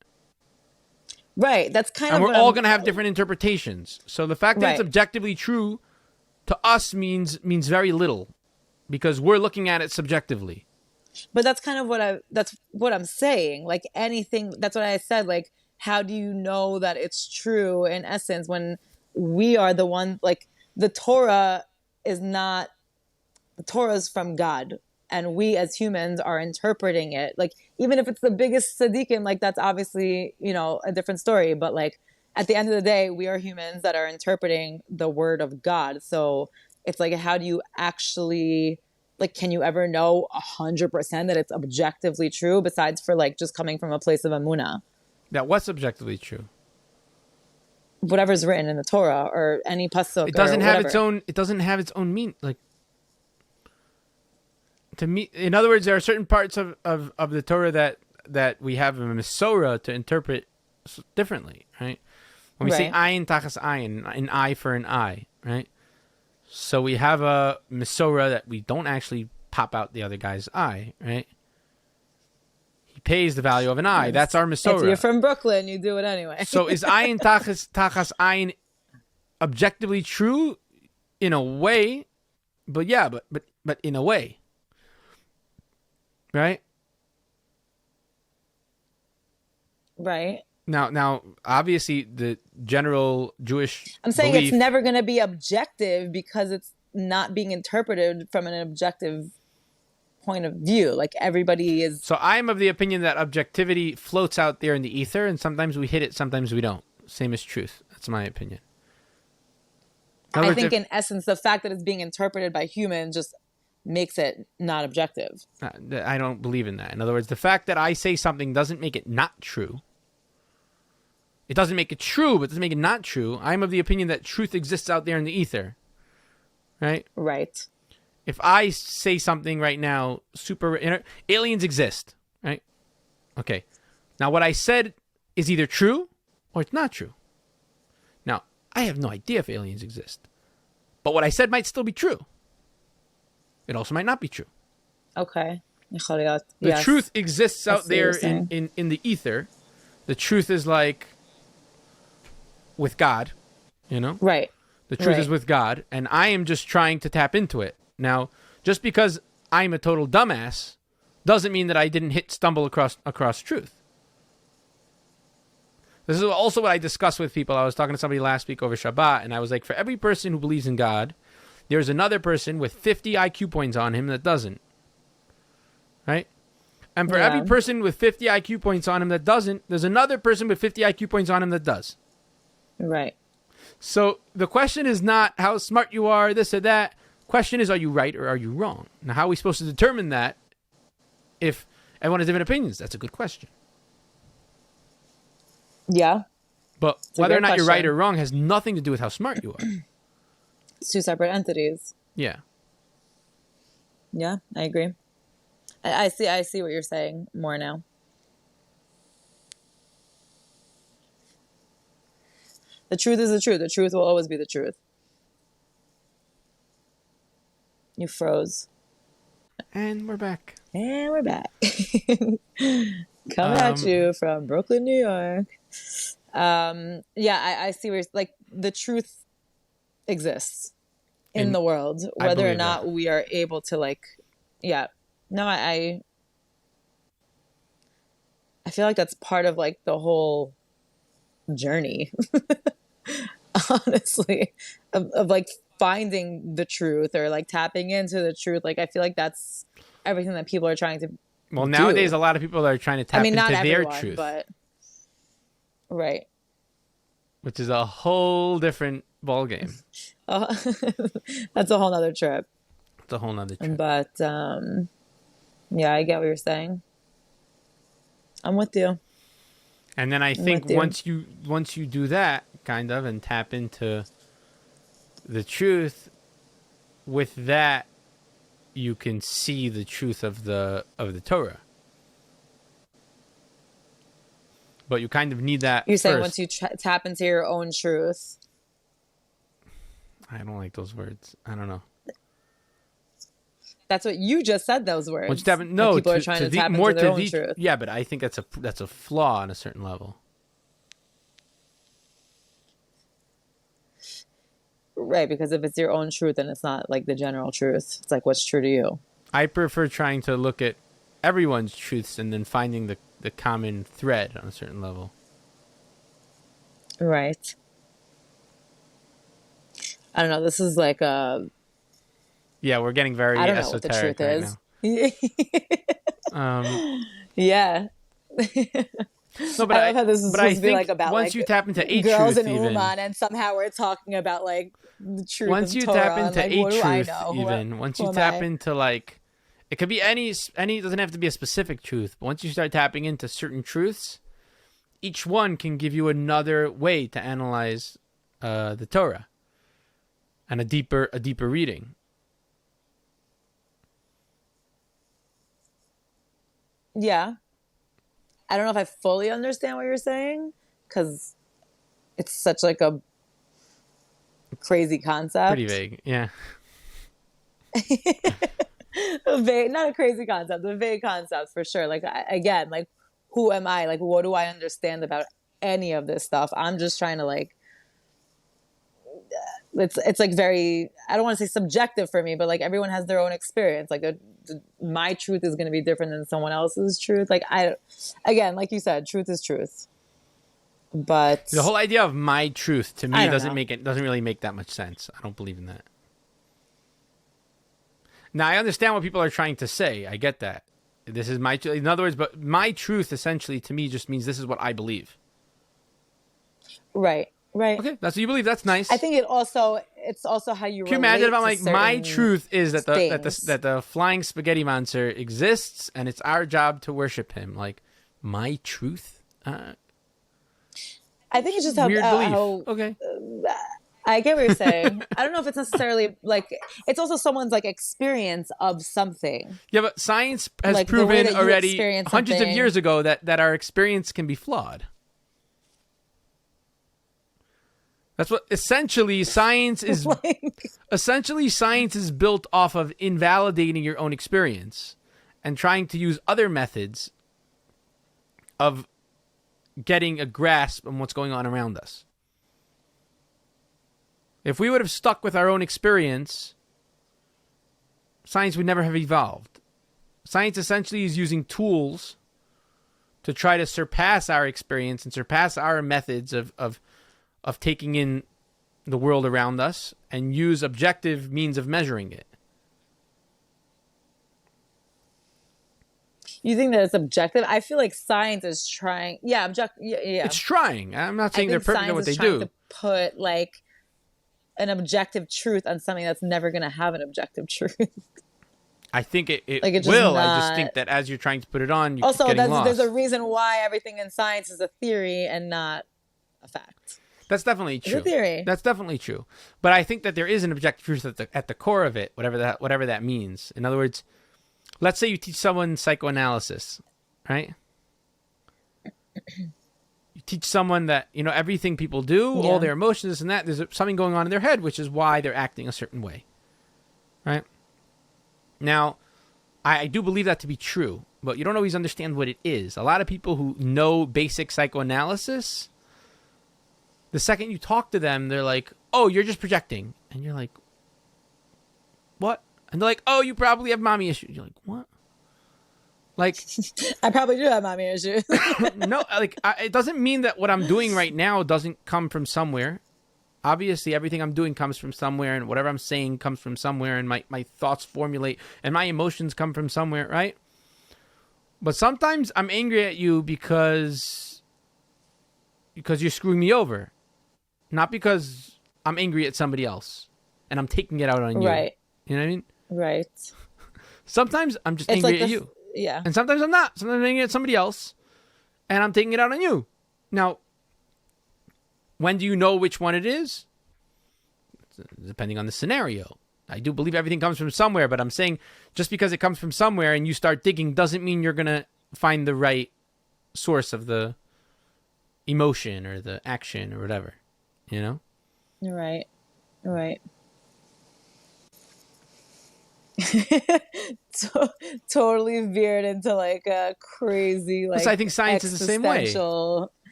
right? That's kind And of we're all going to have different interpretations. So the fact that it's Right. objectively true to us means very little because we're looking at it subjectively. But that's kind of what I'm saying. Like anything, that's what I said. Like, how do you know that it's true in essence when we are the one, like the Torah is not, the Torah is from God and we as humans are interpreting it. Like, even if it's the biggest tzaddikim, like that's obviously, a different story. But like at the end of the day, we are humans that are interpreting the word of God. So it's like, how do you actually, like, can you ever know 100% that it's objectively true besides for like just coming from a place of emunah? That what's objectively true? Whatever's written in the Torah or any pasuk. It doesn't or have whatever. its own. It doesn't have its own meaning. Like to me, in other words, there are certain parts of the Torah that we have a Masorah to interpret differently, right? When we say ayin tachas ayin, an eye for an eye, right? So we have a Masorah that we don't actually pop out the other guy's eye, right? He pays the value of an eye. That's our Masorah. If you're from Brooklyn, you do it anyway. So is ayin tachas ayin objectively true in a way? But yeah, but in a way, right? Right. Now, obviously, the general Jewish I'm saying belief, it's never going to be objective because it's not being interpreted from an objective point of view. Like everybody is. So I am of the opinion that objectivity floats out there in the ether, and sometimes we hit it, sometimes we don't. Same as truth. That's my opinion. I think in essence, the fact that it's being interpreted by humans just makes it not objective. I don't believe in that. In other words, the fact that I say something doesn't make it not true. It doesn't make it true, but it doesn't make it not true. I'm of the opinion that truth exists out there in the ether. Right? Right. If I say something right now, aliens exist, right? Okay. Now, what I said is either true or it's not true. Now, I have no idea if aliens exist. But what I said might still be true. It also might not be true. Okay. The truth exists out there in the ether. The truth is like with God, you know? Right. The truth is with God, and I am just trying to tap into it. Now, just because I'm a total dumbass doesn't mean that I didn't stumble across truth. This is also what I discussed with people. I was talking to somebody last week over Shabbat, and I was like, for every person who believes in God, there's another person with 50 IQ points on him that doesn't. Right? And for every person with 50 IQ points on him that doesn't, there's another person with 50 IQ points on him that does. Right. So the question is not how smart you are, this or that. Question is, are you right or are you wrong? Now, how are we supposed to determine that if everyone has different opinions? That's a good question. Yeah. But whether or not you're right or wrong has nothing to do with how smart you are. It's two separate entities. Yeah. Yeah, I agree. I see what you're saying more now. The truth is the truth. The truth will always be the truth. You froze. And we're back. And we're back. Coming at you from Brooklyn, New York. Yeah, I see where like the truth exists in the world, whether or not we are able to like, yeah. No, I feel like that's part of like the whole journey, honestly, of like finding the truth or like tapping into the truth. Like I feel like that's everything that people are trying to Well, nowadays, a lot of people are trying to tap into their truth. But right. Which is a whole different ballgame. That's a whole nother trip. It's a whole nother trip. But yeah, I get what you're saying. I'm with you. And then I think once you do that kind of and tap into the truth, with that you can see the truth of the Torah. But you kind of need that. You're saying once you tap into your own truth. I don't like those words. I don't know. That's what you just said. Those words. Once you tap, no, people are trying to tap into their own truth. Yeah, but I think that's a flaw on a certain level. Right, because if it's your own truth, then it's not like the general truth. It's like what's true to you. I prefer trying to look at everyone's truths and then finding the common thread on a certain level. Right. I don't know. This is like a... Yeah, we're getting very esoteric right now. Yeah. No, but I this is supposed to be like about once you tap into a girls truth, in Uman, and somehow we're talking about like the truth. Once you Torah, tap into like, a truth, even once you tap into like, it could be any. It doesn't have to be a specific truth. But once you start tapping into certain truths, each one can give you another way to analyze the Torah and a deeper reading. Yeah. I don't know if I fully understand what you're saying because it's such like a crazy concept. Pretty vague, yeah. Not a crazy concept, a vague concept for sure. Like again, like who am I? Like what do I understand about any of this stuff? I'm just trying to like. It's like very, I don't want to say subjective for me, but like everyone has their own experience. Like my truth is going to be different than someone else's truth. Like again, like you said, truth is truth. But the whole idea of my truth to me doesn't really make that much sense. I don't believe in that. Now I understand what people are trying to say. I get that. This is my, in other words, but my truth essentially to me just means this is what I believe. Right. Right. Okay, that's what you believe. That's nice. I think it it's also how you Can you relate imagine if I'm to like, my certain truth is that things. the flying spaghetti monster exists and it's our job to worship him? Like, my truth? I think it's just how, Weird belief. how Okay. I get what you're saying. I don't know if it's necessarily like, it's also someone's like experience of something. Yeah, but science has Like, the way proven that you already experience hundreds of something- years ago that our experience can be flawed. That's what essentially science is. Essentially, science is built off of invalidating your own experience and trying to use other methods of getting a grasp on what's going on around us. If we would have stuck with our own experience, science would never have evolved. Science essentially is using tools to try to surpass our experience and surpass our methods of taking in the world around us and use objective means of measuring it. You think that it's objective? I feel like science is trying. Yeah, yeah. It's trying. I'm not I saying they're think perfect at what science they is trying do. to put like an objective truth on something that's never going to have an objective truth. I think it Like, it's just will. I just not- think that as you're trying to put it on, you're Also, getting lost. there's a reason why everything in science is a theory and not a fact. That's definitely It's true. a theory. That's definitely true. But I think that there is an objective truth at the core of it, whatever that means. In other words, let's say you teach someone psychoanalysis, right? You teach someone that, everything people do, all Yeah. their emotions, this and that, there's something going on in their head, which is why they're acting a certain way, right? Now, I do believe that to be true, but you don't always understand what it is. A lot of people who know basic psychoanalysis, the second you talk to them, they're like, oh, you're just projecting. And you're like, what? And they're like, oh, you probably have mommy issues. You're like, what? Like, I probably do have mommy issues. no, it doesn't mean that what I'm doing right now doesn't come from somewhere. Obviously, everything I'm doing comes from somewhere, and whatever I'm saying comes from somewhere, and my thoughts formulate, and my emotions come from somewhere, right? But sometimes I'm angry at you because you're screwing me over. Not because I'm angry at somebody else, and I'm taking it out on you. Right. You know what I mean? Right. Sometimes I'm just It's angry like at you. Yeah. And sometimes I'm not. Sometimes I'm angry at somebody else, and I'm taking it out on you. Now, when do you know which one it is? Depending on the scenario. I do believe everything comes from somewhere, but I'm saying just because it comes from somewhere and you start digging doesn't mean you're going to find the right source of the emotion or the action or whatever, you know? Right. Right. Totally veered into like a crazy like. So I think science is the same way. existential-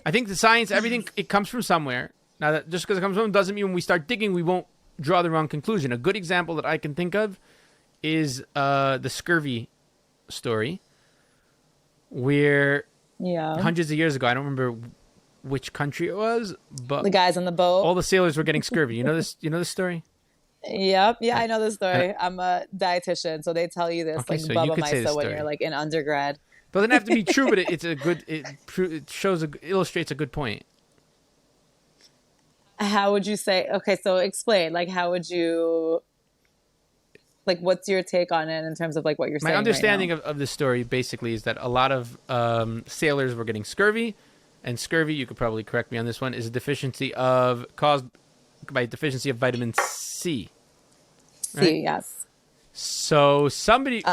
I think the science, everything, it comes from somewhere. Now, that just because it comes from doesn't mean when we start digging, we won't draw the wrong conclusion. A good example that I can think of is the scurvy story, where Yeah. hundreds of years ago, I don't remember which country it was, but The guys on the boat. all the sailors were getting scurvy. You know this? You know this story? Yep. Yeah, I know the story. I'm a dietitian, so they tell you this Okay, like so you Bubba could say the Misa when story. you're like in undergrad. Doesn't have to be true, but it's a good. It illustrates a good point. How would you say? Okay, so explain. Like, how would you? Like, what's your take on it in terms of like what you're saying? My understanding right now? of the story basically is that a lot of sailors were getting scurvy, and scurvy, you could probably correct me on this one, is a deficiency caused by deficiency of vitamin C. C, right? yes. So somebody,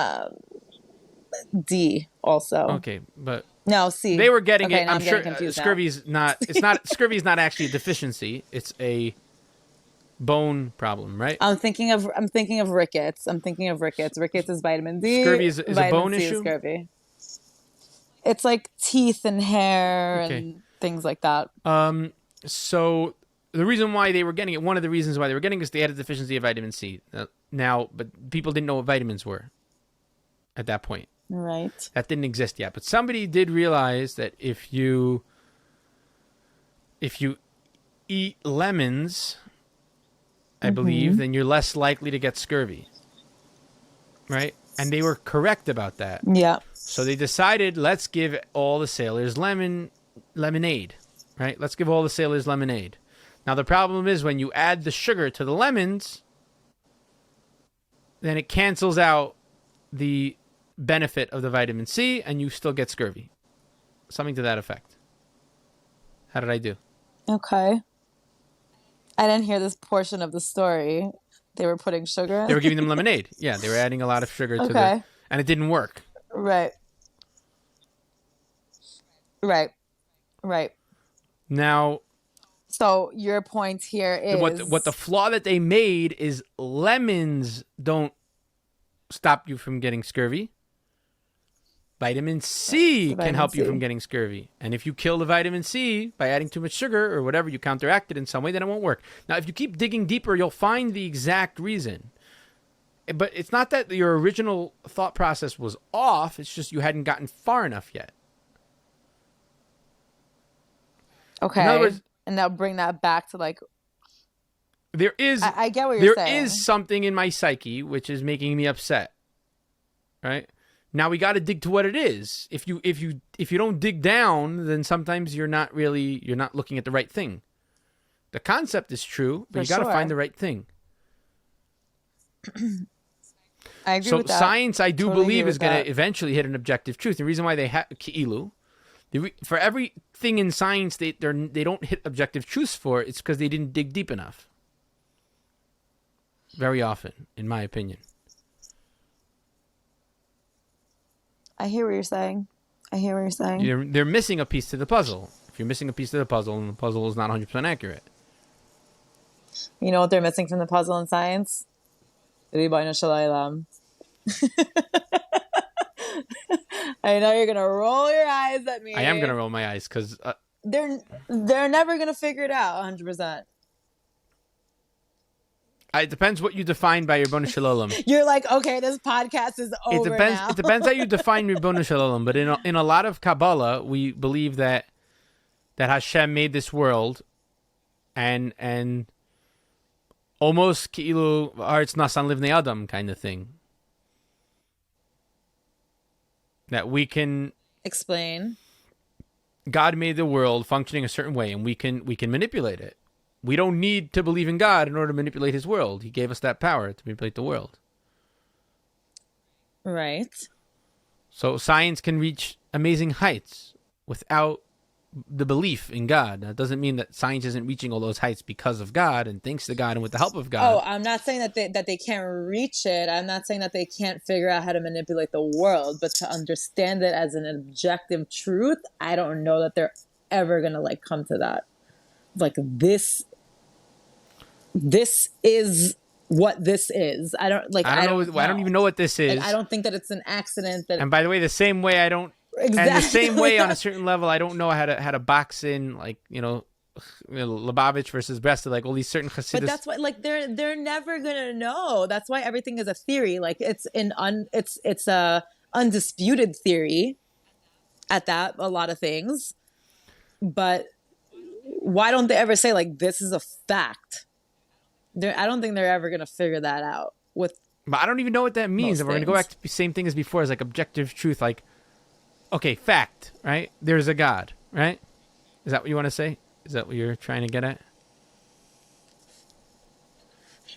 D also. okay, but No, C. they were getting Okay, it. now I'm sure getting confused now. scurvy's not. It's not. Scurvy is not actually a deficiency. It's a bone problem, right? I'm thinking of rickets. Rickets is vitamin D. Scurvy is a vitamin bone C issue? Is scurvy. It's like teeth and hair Okay. and things like that. So the reason why they were getting it, one of the reasons why they were getting it is they had a deficiency of vitamin C. Now, but people didn't know what vitamins were at that point. Right. That didn't exist yet. But somebody did realize that if you eat lemons, I believe, then you're less likely to get scurvy. Right? And they were correct about that. Yeah. So they decided, let's give all the sailors lemonade. Right? Let's give all the sailors lemonade. Now, the problem is when you add the sugar to the lemons, then it cancels out the benefit of the vitamin C and you still get scurvy. Something to that effect. How did I do? Okay. I didn't hear this portion of the story. They were putting sugar in? They were giving them lemonade. Yeah, they were adding a lot of sugar to the... And it didn't work. Right. Now... So your point here is... What the flaw that they made is lemons don't stop you from getting scurvy. Vitamin C can help you from getting scurvy. And if you kill the vitamin C by adding too much sugar or whatever, you counteract it in some way, then it won't work. Now, if you keep digging deeper, you'll find the exact reason. But it's not that your original thought process was off. It's just you hadn't gotten far enough yet. Okay. In other words, and now bring that back to like... There is... I get what you're saying. There is something in my psyche which is making me upset. Right? Now we got to dig to what it is. If you don't dig down, then sometimes you're not looking at the right thing. The concept is true, but you got to find the right thing. I agree with that. So science, I do believe, is going to eventually hit an objective truth. The reason why they have Ki'ilu, for everything in science they don't hit objective truths for, it's because they didn't dig deep enough. Very often, in my opinion. I hear what you're saying. They're missing a piece to the puzzle. If you're missing a piece to the puzzle, and the puzzle is not 100% accurate. You know what they're missing from the puzzle in science? Ribono Shalaylam. I know you're gonna roll your eyes at me. I am gonna roll my eyes because they're never gonna figure it out 100%. It depends what you define by Ribono Shalom. You're like, okay, this podcast is over now. It depends how you define Ribono Shalom. But in a lot of Kabbalah, we believe that Hashem made this world, and almost ki'ilu haaretz nasan livnei adam kind of thing. That we can explain. God made the world functioning a certain way, and we can manipulate it. We don't need to believe in God in order to manipulate his world. He gave us that power to manipulate the world. Right. So science can reach amazing heights without the belief in God. That doesn't mean that science isn't reaching all those heights because of God and thanks to God and with the help of God. Oh, I'm not saying that they can't reach it. I'm not saying that they can't figure out how to manipulate the world, but to understand it as an objective truth, I don't know that they're ever going to come to that. Like this is what this is. I don't know. I don't even know what this is. I don't think that it's an accident. And by the way, the same way I don't. Exactly. And the same way, on a certain level, I don't know how to box in, Lubavitch versus Breslov, all these certain Chassidus. But that's why, they're never gonna know. That's why everything is a theory. It's a undisputed theory. At that, a lot of things. But why don't they ever say this is a fact? I don't think they're ever gonna figure that out. But I don't even know what that means. And we're gonna go back to the same thing as before, as objective truth, Okay, fact, right? There's a God, right? Is that what you want to say? Is that what you're trying to get at?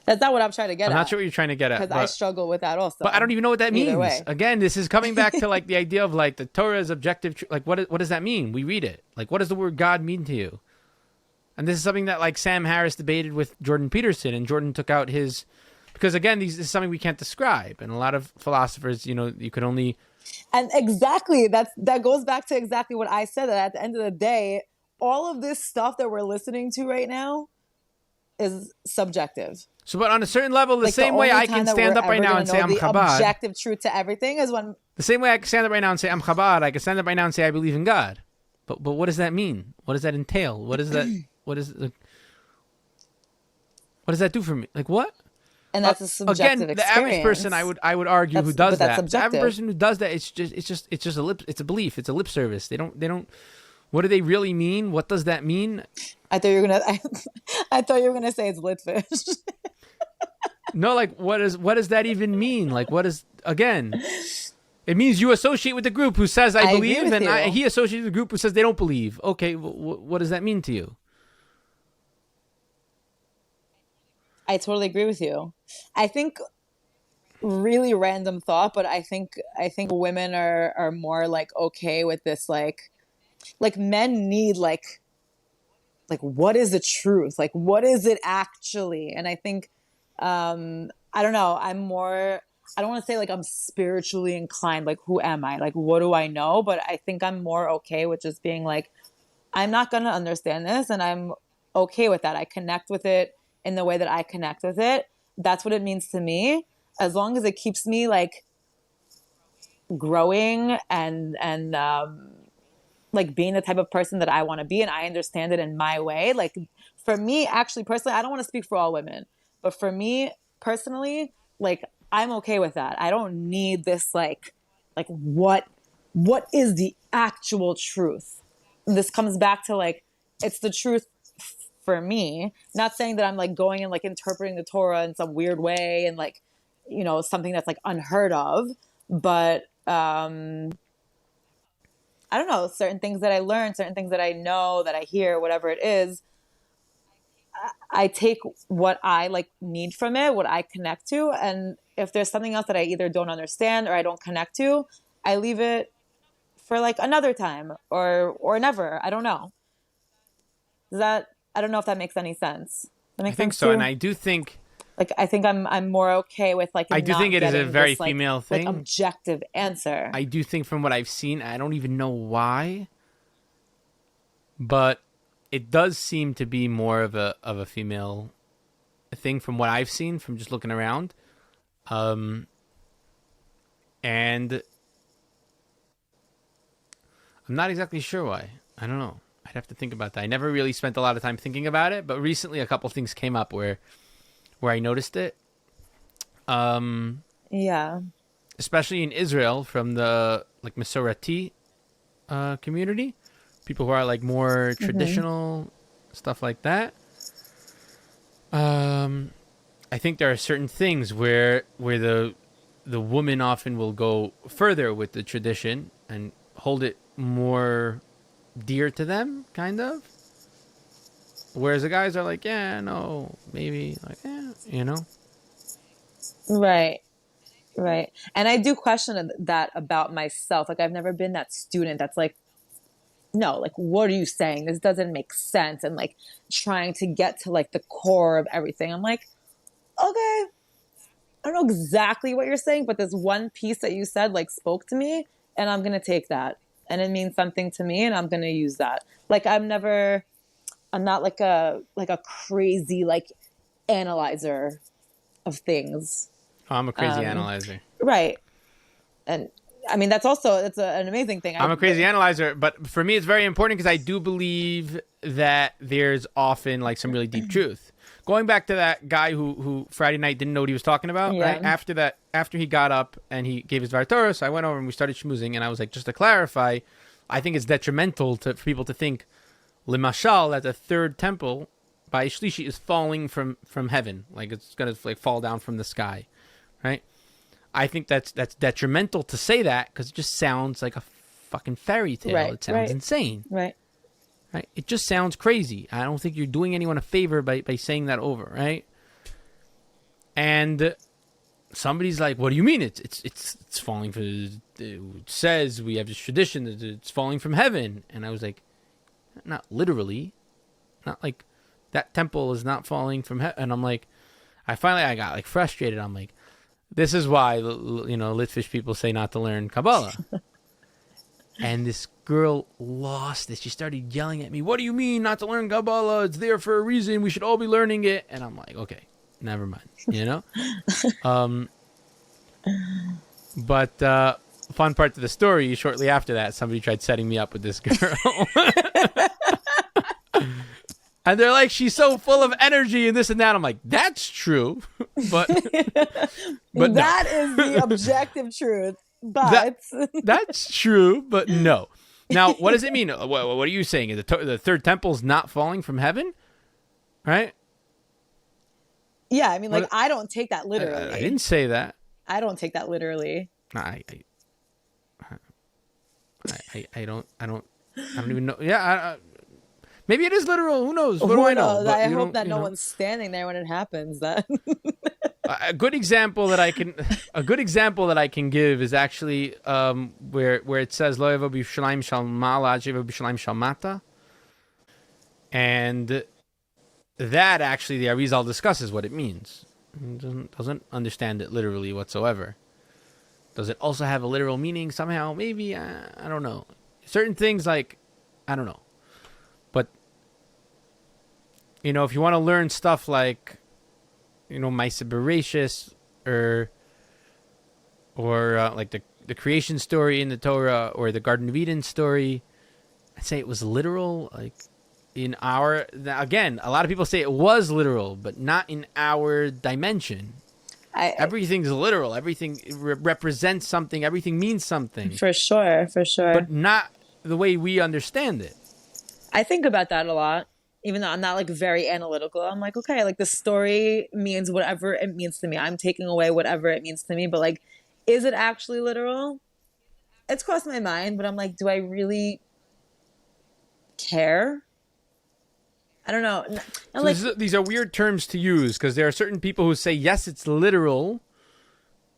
That's not what I'm trying to get at. I'm not sure what you're trying to get at. Because I struggle with that also. But I don't even know what that means. Way. Again, this is coming back to the idea of the Torah is objective truth. What does that mean? We read it. What does the word God mean to you? And this is something that Sam Harris debated with Jordan Peterson, and Jordan took out his... Because again, this is something we can't describe. And a lot of philosophers, you could only... And exactly, that goes back to exactly what I said, that at the end of the day, all of this stuff that we're listening to right now is subjective. So, but on a certain level, the same way I can stand up right now and say I'm Chabad. Objective truth to everything is when... The same way I can stand up right now and say I'm Chabad, I can stand up right now and say I believe in God. But what does that mean? What does that entail? What does that... What does that do for me? What? And that's a subjective experience. The average person, I would argue, who does that. The average person who does that, it's just a belief. It's a lip service. They don't. What do they really mean? What does that mean? I thought you were gonna say it's lit fish. No, what does that even mean? What is, again? It means you associate with the group who says I believe, and he associates with the group who says they don't believe. Okay, what does that mean to you? I totally agree with you. I think really random thought, but I think women are more like okay with this like men need like what is the truth? Like what is it actually? And I think I don't know, I'm more, I don't want to say like I'm spiritually inclined, like who am I? Like what do I know? But I think I'm more okay with just being like I'm not going to understand this and I'm okay with that. I connect with it in the way that I connect with it. That's what it means to me. As long as it keeps me like growing and like being the type of person that I want to be and I understand it in my way. Like for me, actually personally, I don't want to speak for all women, but for me personally, like I'm okay with that. I don't need this like what is the actual truth? This comes back to like it's the truth for me. Not saying that I'm like going and like interpreting the Torah in some weird way and like something that's like unheard of, but I don't know, certain things that I learn, certain things that I know, that I hear, whatever it is, I take what I like need from it, what I connect to, and if there's something else that I either don't understand or I don't connect to, I leave it for like another time or never. I don't know. Does that I don't know if that makes any sense. That I makes think sense so, and too? I do think Like I think I'm more okay with like I do think not it is a getting very this female like thing. objective answer. I do think from what I've seen, I don't even know why, but it does seem to be more of a female thing from what I've seen from just looking around. And I'm not exactly sure why. I don't know. I'd have to think about that. I never really spent a lot of time thinking about it, but recently a couple things came up where I noticed it. Yeah. Especially in Israel from the like Masorati community, people who are like more Hmm. traditional, stuff like that. I think there are certain things where the woman often will go further with the tradition and hold it more dear to them, kind of. Whereas the guys are like, yeah, no, maybe, like, yeah, you know. Right. Right. And I do question that about myself. Like I've never been that student that's like, no, like what are you saying? This doesn't make sense. And like trying to get to like the core of everything. I'm like, okay, I don't know exactly what you're saying, but this one piece that you said like spoke to me and I'm gonna take that. And it means something to me and I'm gonna use that. Like I'm not like a crazy like analyzer of things. Oh, I'm a crazy Um, analyzer. right. And I mean that's an amazing thing. I'm a crazy analyzer, but for me, it's very important because I do believe that there's often like some really deep truth. Going back to that guy who Friday night didn't know what he was talking about, right? Yeah. After he got up and he gave his Dvar Torah, so I went over and we started schmoozing, and I was like, just to clarify, I think it's detrimental for people to think, limashal, that the third temple by Shlishi is falling from heaven, like it's gonna like fall down from the sky, right? I think that's detrimental to say that because it just sounds like a fucking fairy tale. Right. It sounds Right. insane, Right. right? It just sounds crazy. I don't think you're doing anyone a favor by saying that over, right? And somebody's like, "What do you mean? It's falling from? It says we have this tradition that it's falling from heaven." And I was like, "Not literally, not like that temple is not falling from heaven." And I'm like, I got like frustrated. I'm like, this is why, Litvish people say not to learn Kabbalah. And this girl lost it. She started yelling at me, "What do you mean not to learn Kabbalah? It's there for a reason. We should all be learning it." And I'm like, okay, never mind, But fun part to the story, shortly after that, somebody tried setting me up with this girl. And they're like, she's so full of energy and this and that. I'm like, that's true. but no. That is the objective truth. But That's true, but no. Now, what does it mean? What are you saying? The third temple's not falling from heaven? Right? yeah, I mean, like I don't take that literally. I didn't say that. I don't take that literally. I don't even know. Yeah, Maybe it is literal. Who knows? What do Who I know? knows? But I you hope don't, that you no know. one's standing there when it happens. That A good example that I can give is actually where it says Lo yavo b'Yerushalayim shal ma'ala ad yavo b'Yerushalayim shal mata, and that actually the Arizal discusses what it means. He doesn't understand it literally whatsoever. Does it also have a literal meaning somehow? Maybe I don't know. Certain things like I don't know, but if you want to learn stuff like Maaseh Bereshis or like the creation story in the Torah or the Garden of Eden story, I'd say it was literal. Like again, a lot of people say it was literal, but not in our dimension. Everything's literal. Everything represents something. Everything means something. for sure, But not the way we understand it. I think about that a lot, even though I'm not like very analytical. I'm like, okay, like the story means whatever it means to me. I'm taking away whatever it means to me, but like, is it actually literal? It's crossed my mind, but I'm like, do I really care? I don't know. So these are weird terms to use because there are certain people who say, yes, it's literal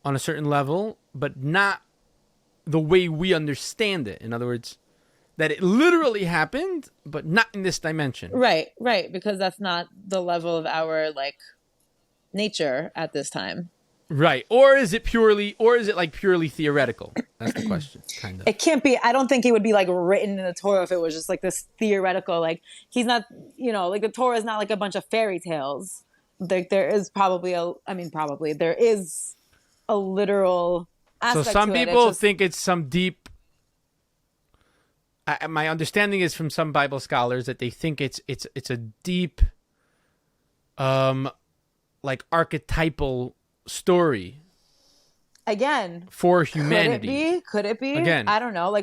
on a certain level, but not the way we understand it. In other words, that it literally happened, but not in this dimension. Right, because that's not the level of our like nature at this time. Right. Or is it purely theoretical? That's the question, kind of. It can't be. I don't think it would be like written in the Torah if it was just like this theoretical, like he's not, like the Torah is not like a bunch of fairy tales. Like there is there is a literal aspect So some to it. people think it's some deep. My understanding is from some Bible scholars that they think it's a deep, like archetypal story. Again, for humanity. Could it be? Again, I don't know.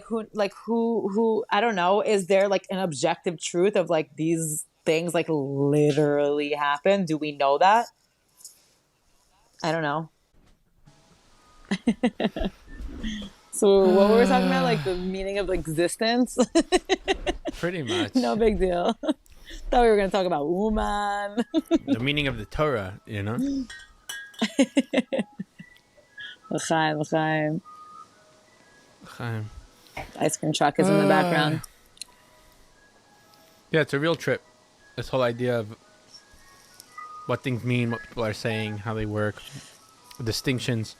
Who I don't know. Is there like an objective truth of like these things like literally happen? Do we know that? I don't know. So what were we talking about? Like the meaning of existence? Pretty much. No big deal. Thought we were going to talk about Uman. The meaning of the Torah, L'chaim, l'chaim. L'chaim. Ice cream truck is in the background. Yeah, it's a real trip. This whole idea of what things mean, what people are saying, how they work, distinctions.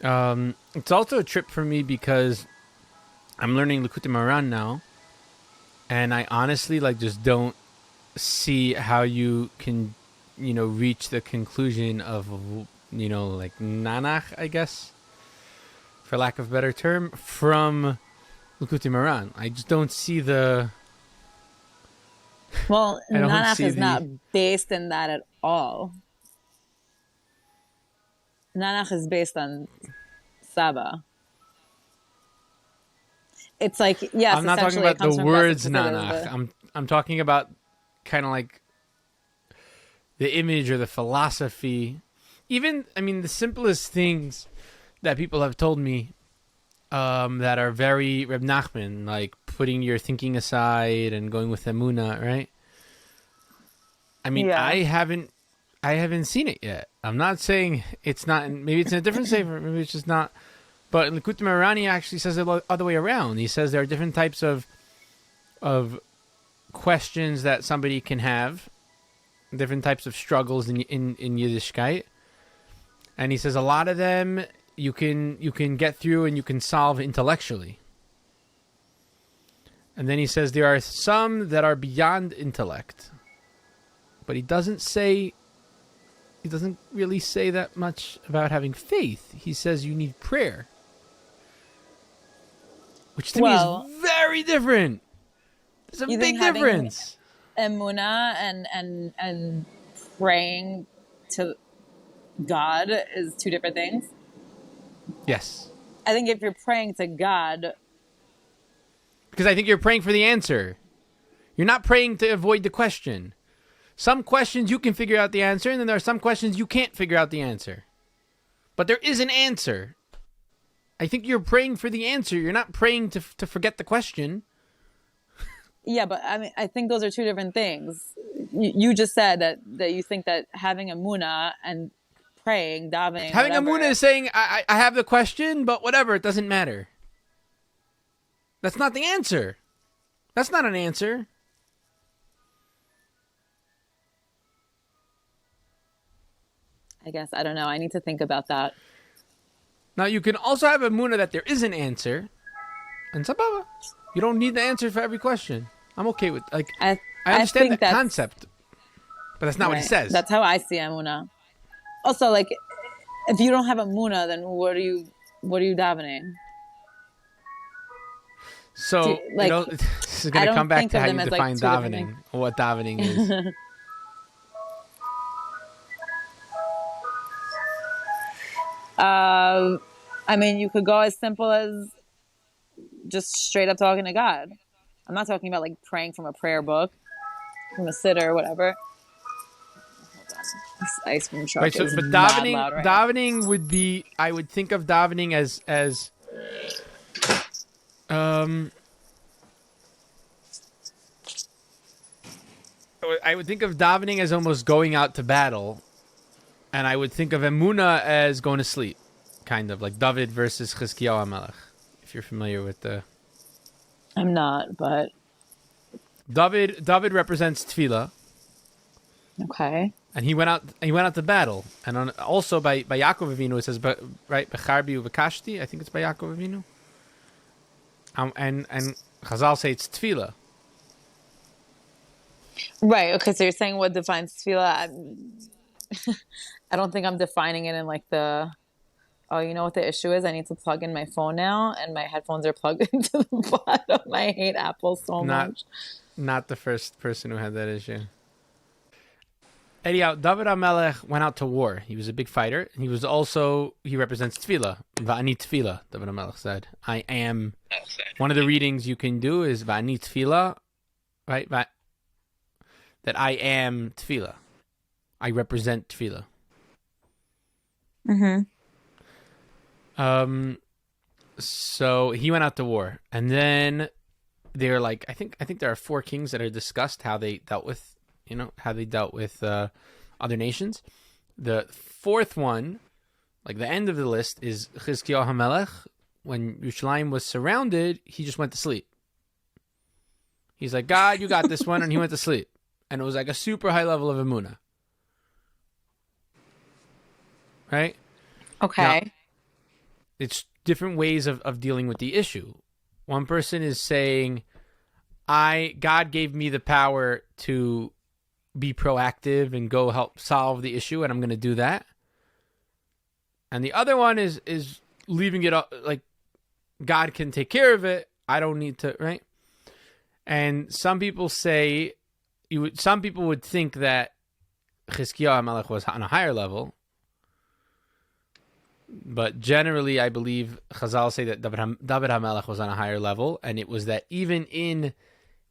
It's also a trip for me because I'm learning Likutei Moharan now, and I honestly just don't see how you can, reach the conclusion of, like Nanach, I guess, for lack of a better term, from Likutei Moharan. I just don't see the. Well, Nanach is not based in that at all. Nanach is based on Saba. It's like, yes, I'm not talking about the words Nanach. I'm talking about kind of like the image or the philosophy. Even, the simplest things that people have told me that are very Reb Nachman, like putting your thinking aside and going with Emunah, right? Yeah. I haven't seen it yet. I'm not saying it's not. Maybe it's in a different sefer. Maybe it's just not. But in Likutei Moharan, he actually says it the other way around. He says there are different types of questions that somebody can have, different types of struggles in Yiddishkeit, and he says a lot of them you can get through and you can solve intellectually. And then he says there are some that are beyond intellect, but he doesn't really say that much about having faith. He says you need prayer, which to me is very different. There's a big difference. Emunah and praying to God is two different things. Yes. I think if you're praying to God, because I think you're praying for the answer. You're not praying to avoid the question. Some questions you can figure out the answer, and then there are some questions you can't figure out the answer. But there is an answer. I think you're praying for the answer. You're not praying to forget the question. Yeah, but I mean, I think those are two different things. You just said that you think that having a muna and praying, davening, Having a muna whatever. is saying, I have the question, but whatever, it doesn't matter. That's not the answer. That's not an answer. I guess I don't know. I need to think about that. Now, you can also have a muna that there is an answer, and sababa. You don't need the answer for every question. I'm okay with, like, I understand think that concept, but that's not what he says. That's how I see Amuna. Also, like, if you don't have a Muna, then what are you davening? So, like, this is going to come back to how you define davening, or what davening is. I mean, you could go as simple as just straight up talking to God. I'm not talking about like praying from a prayer book, from a sitter or whatever. Hold on. This ice cream truck Right, so, is but mad loud right now. davening would be, I would think of davening as I would think of davening as almost going out to battle, and I would think of emuna as going to sleep, kind of like David versus Chizkiyahu HaMelech, if you're familiar with the. I'm not, but David represents tefillah, okay. and he went out to battle, and also by Yaakov Avinu it says, right, Becharbi uvekashti, I think it's by Yaakov Avinu, and Chazal say it's tefillah. Right. Okay. So you're saying what defines tefillah? I don't think I'm defining it in like the. Oh, you know what the issue is? I need to plug in my phone now, and my headphones are plugged into the bottom. I hate Apple so much. Not the first person who had that issue. Anyhow, David HaMelech went out to war. He was a big fighter. He represents tefillah. Va'ani tefillah, David HaMelech said. I am. One of the readings you can do is Va'ani tefillah, right? That I am tefillah. I represent tefillah. Mm-hmm. So he went out to war, and then they're like, I think there are 4 kings that are discussed how they dealt with, other nations. The 4th one, like the end of the list, is Chizkiyahu HaMelech. When Yerushalayim was surrounded, he just went to sleep. He's like, God, you got this one, and he went to sleep, and it was like a super high level of emunah, right? Okay. Now, it's different ways of dealing with the issue. One person is saying, God gave me the power to be proactive and go help solve the issue, and I'm going to do that. And the other one is leaving it up, like, God can take care of it. I don't need to, right? And some people say, some people would think that Chizkiyahu HaMelech was on a higher level. But generally, I believe Chazal say that David HaMelech was on a higher level, and it was that even in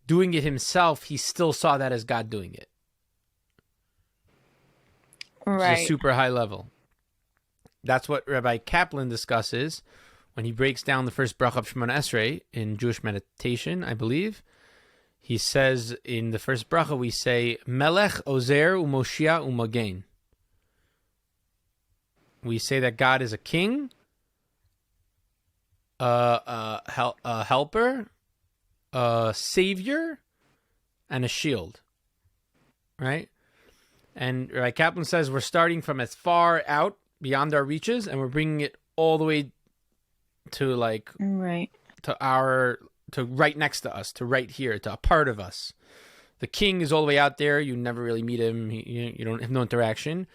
doing it himself, he still saw that as God doing it. Right. It's a super high level. That's what Rabbi Kaplan discusses when he breaks down the first bracha of Shemona Esrei in Jewish meditation, I believe. He says in the first bracha, we say, Melech, Ozer, Umoshia, Umagen. We say that God is a king, a helper, a savior, and a shield, right? And Rabbi Kaplan says we're starting from as far out beyond our reaches, and we're bringing it all the way to to right next to us, to right here, to a part of us. The king is all the way out there. You never really meet him. You don't have no interaction.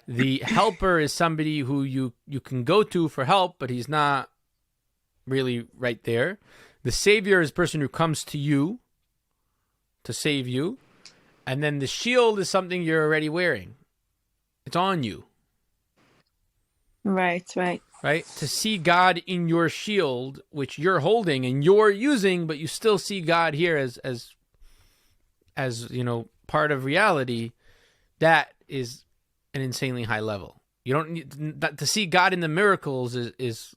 The helper is somebody who you can go to for help, but he's not really right there. The savior is a person who comes to you to save you. And then the shield is something you're already wearing. It's on you. Right. Right? To see God in your shield, which you're holding and you're using, but you still see God here as part of reality, that is an insanely high level. You don't need to see God in the miracles is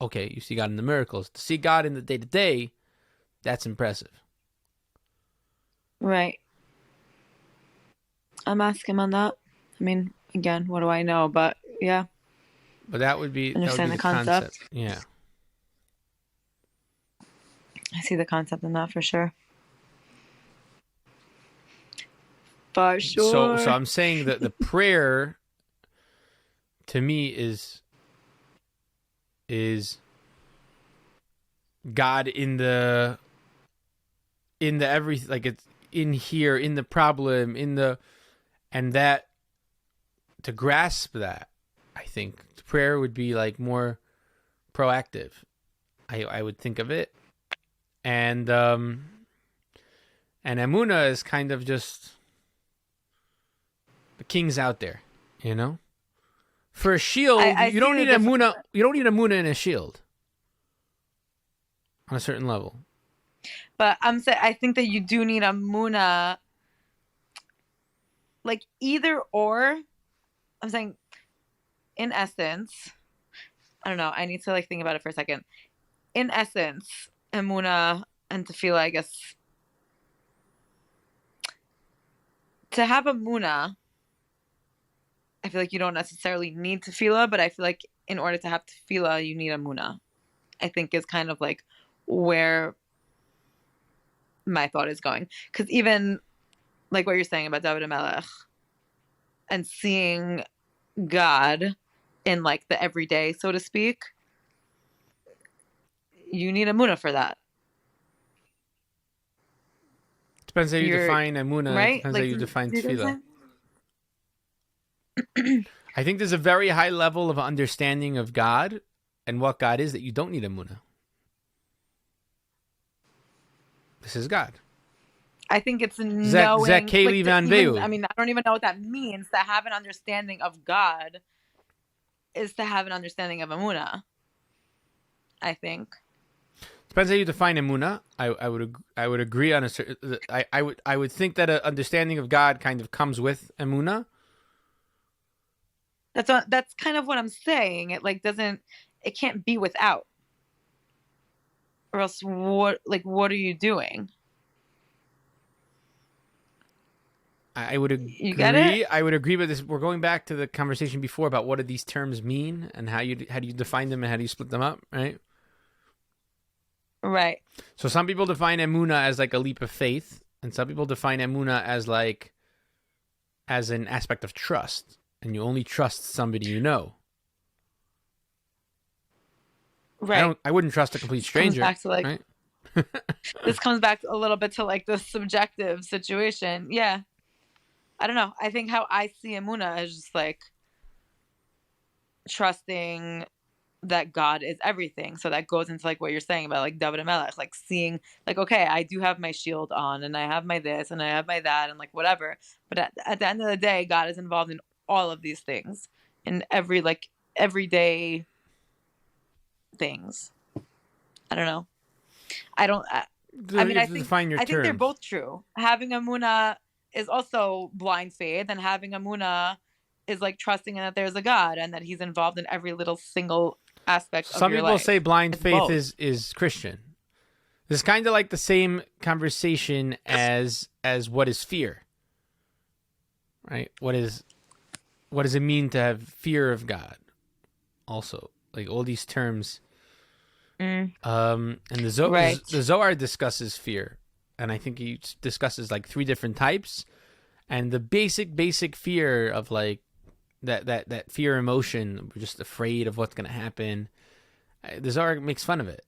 okay. You see God in the miracles. To see God in the day-to-day, that's impressive. Right. I'm asking on that. I mean, again, what do I know? But yeah, But that would be understand the the concept. concept. Yeah. I see the concept in that for sure. For So sure. I'm saying that the prayer to me is God in the everything, like it's in here, in the problem, in the, and that, to grasp that, I think prayer would be like more proactive. I would think of it. And Emunah is kind of just the king's out there, you know? For a shield, I you don't see the need difference. Emunah. You don't need Emunah in a shield on a certain level. But I'm saying I think that you do need a muna, like either or. I'm saying, in essence, I don't know. I need to like think about it for a second. In essence, emuna and tefillah, I guess, to have a muna, I feel like you don't necessarily need tefillah, but I feel like in order to have tefillah, you need a muna. I think is kind of like where my thought is going. Because even like what you're saying about David Melech and seeing God in like the everyday, so to speak, you need a muna for that. Depends how you You're define Emunah. It right. depends how Like, you define do you get what Tefillah. I'm I think there's a very high level of understanding of God and what God is that you don't need Emunah. This is God. I think it's Zach knowing, like, Kaylee Van even, Beu. I mean, I don't even know what that means. To have an understanding of God is to have an understanding of Amuna, I think. Depends how you define Emunah. I would agree on a certain. I would think that an understanding of God kind of comes with Emunah. That's kind of what I'm saying. It like doesn't, it can't be without, or else what are you doing? I would You get it? agree. I would agree with this. We're going back to the conversation before about what do these terms mean and how do you define them and how do you split them up, right? Right. So some people define Emunah as like a leap of faith, and some people define Emunah as like as an aspect of trust, and you only trust somebody you know. Right. I wouldn't trust a complete stranger. Comes back to like right? this comes back a little bit to like the subjective situation. Yeah. I don't know. I think how I see Amuna is just like trusting that God is everything. So that goes into like what you're saying about like David and Melech, like seeing like, okay, I do have my shield on and I have my this and I have my that and like whatever. But at the end of the day, God is involved in all of these things, in every like everyday things. I don't know. I don't. I mean, You have to define your I think they're terms. both true. Having a muna is also blind faith, and having a muna is like trusting that there's a God and that He's involved in every little single aspect of Some your people life. say blind It's faith both. is Christian. It's kind of like the same conversation as what is fear, right? What does it mean to have fear of God? Also, like all these terms. And Right. the Zohar discusses fear, and I think he discusses like 3 different types, and the basic fear of like that fear emotion, we're just afraid of what's gonna happen. The Zohar makes fun of it.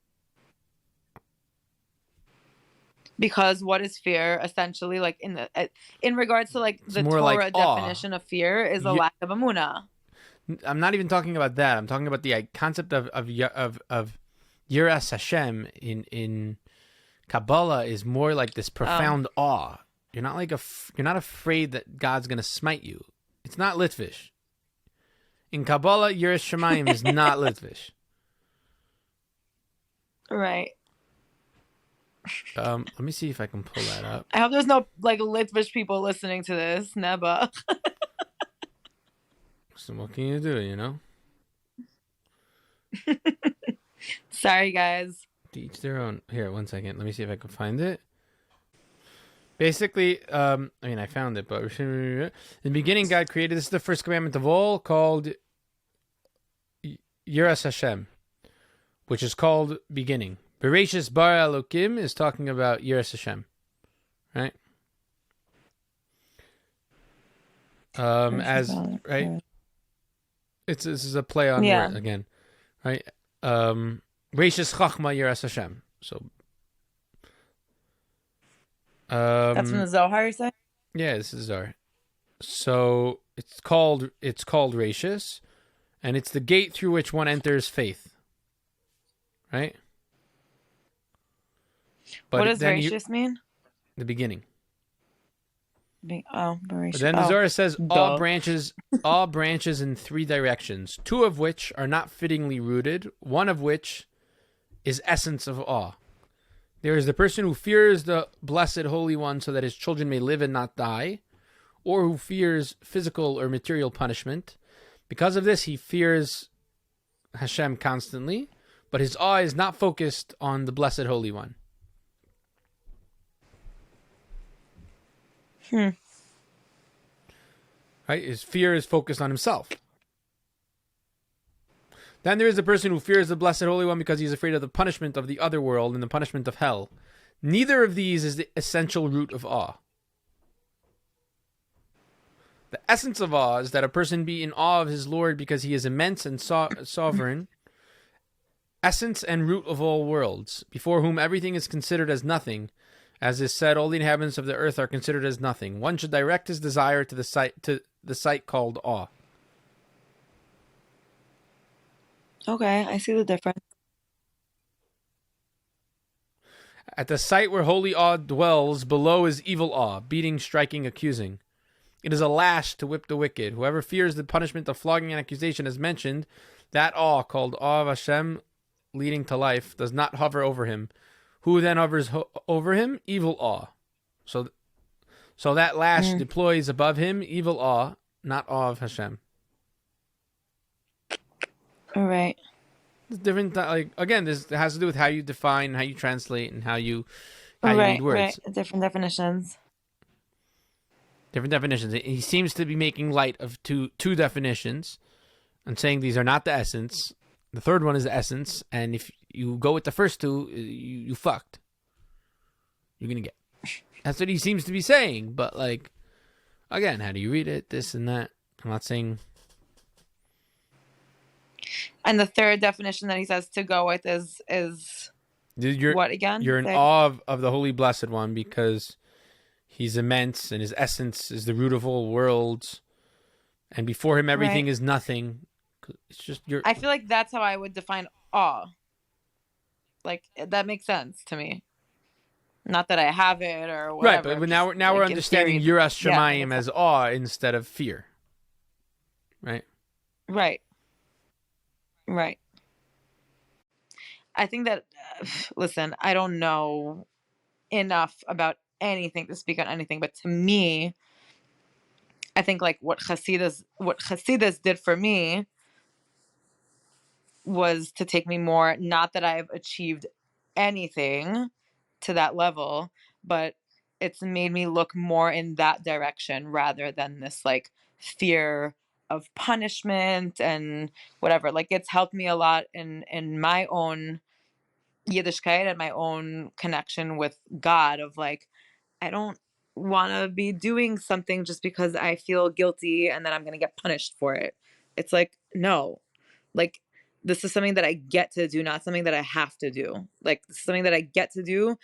Because what is fear? Essentially, like in regards to like the more like Torah awe. definition of fear is a lack of amuna. I'm not even talking about that. I'm talking about the concept of Yiras Hashem in Kabbalah is more like this profound awe. You're not like you're not afraid that God's gonna smite you. It's not Litvish. In Kabbalah, Yiras Shemayim is not Litvish. Right. Let me see if I can pull that up. I hope there's no like Litvish people listening to this. Neba. So what can you do? You know. Sorry, guys. To each their own. Here, one second. Let me see if I can find it. Basically, I found it, but in the beginning, God created. This is the first commandment of all, called Yiras Hashem, which is called beginning. Bereshis bara Elokim is talking about Yiras Hashem, right? Right. This is a play on word again, right? Bereshis Chachma Yiras Hashem. So. That's from the Zohar, you say? Yeah, this is Zohar. So it's called Rashis, and it's the gate through which one enters faith. Right? But what does Rashis mean? The beginning. Rashis. But then the Zohar says all branches in three directions, two of which are not fittingly rooted, one of which is essence of awe. There is the person who fears the Blessed Holy One so that his children may live and not die, or who fears physical or material punishment. Because of this, he fears Hashem constantly, but his awe is not focused on the Blessed Holy One. Right? His fear is focused on himself. Then there is the person who fears the Blessed Holy One because he is afraid of the punishment of the other world and the punishment of hell. Neither of these is the essential root of awe. The essence of awe is that a person be in awe of his Lord because he is immense and sovereign, essence and root of all worlds, before whom everything is considered as nothing. As is said, all the inhabitants of the earth are considered as nothing. One should direct his desire to the site called awe. Okay, I see the difference. At the site where holy awe dwells, below is evil awe, beating, striking, accusing. It is a lash to whip the wicked. Whoever fears the punishment of flogging and accusation as mentioned, that awe, called awe of Hashem, leading to life, does not hover over him. Who then hovers over him? Evil awe. So that lash deploys above him evil awe, not awe of Hashem. All right. It's different. Again, this has to do with how you define, how you translate, and how you read words. Right. Different definitions. Different definitions. He seems to be making light of two definitions and saying these are not the essence. The third one is the essence, and if you go with the first two, you fucked. You're gonna get. That's what he seems to be saying. But again, how do you read it? This and that. I'm not saying. And the third definition that he says to go with is what again? You're in awe of the Holy Blessed One because he's immense and his essence is the root of all worlds, and before him everything is nothing. It's just I feel like that's how I would define awe. That makes sense to me. Not that I have it or whatever. Right, but now we're understanding Yiras Shamayim as awe instead of fear. Right. I think that, listen, I don't know enough about anything to speak on anything, but to me, I think what Chassidus did for me was to take me more, not that I've achieved anything to that level, but it's made me look more in that direction rather than this fear of punishment and whatever. It's helped me a lot in my own Yiddishkeit and my own connection with God of I don't want to be doing something just because I feel guilty and then I'm going to get punished for it. It's no, this is something that I get to do, not something that I have to do. This is something that I get to do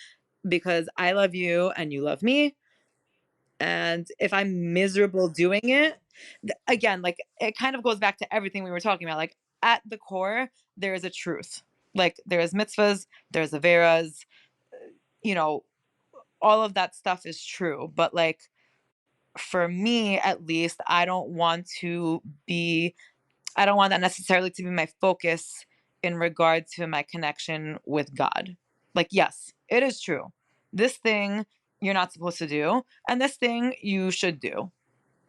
because I love you and you love me. And if I'm miserable doing it, again, it kind of goes back to everything we were talking about. At the core, there is a truth. There is mitzvahs, there's averas, all of that stuff is true. But for me, at least, I don't want that necessarily to be my focus in regard to my connection with God. Yes, it is true. This thing you're not supposed to do, and this thing you should do.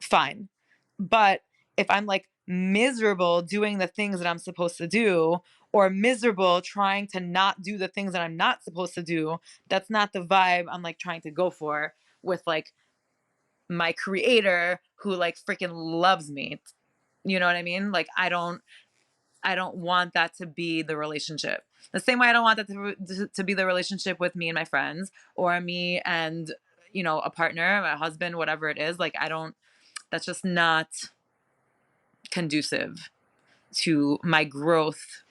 Fine. But if I'm miserable doing the things that I'm supposed to do, or miserable trying to not do the things that I'm not supposed to do, that's not the vibe I'm trying to go for. with like my creator who like freaking loves me. You know what I mean? Like I don't want that to be the relationship. The same way I don't want that to be the relationship with me and my friends, or me and, you know, a partner, a husband, whatever it is. Like that's just not conducive to my growth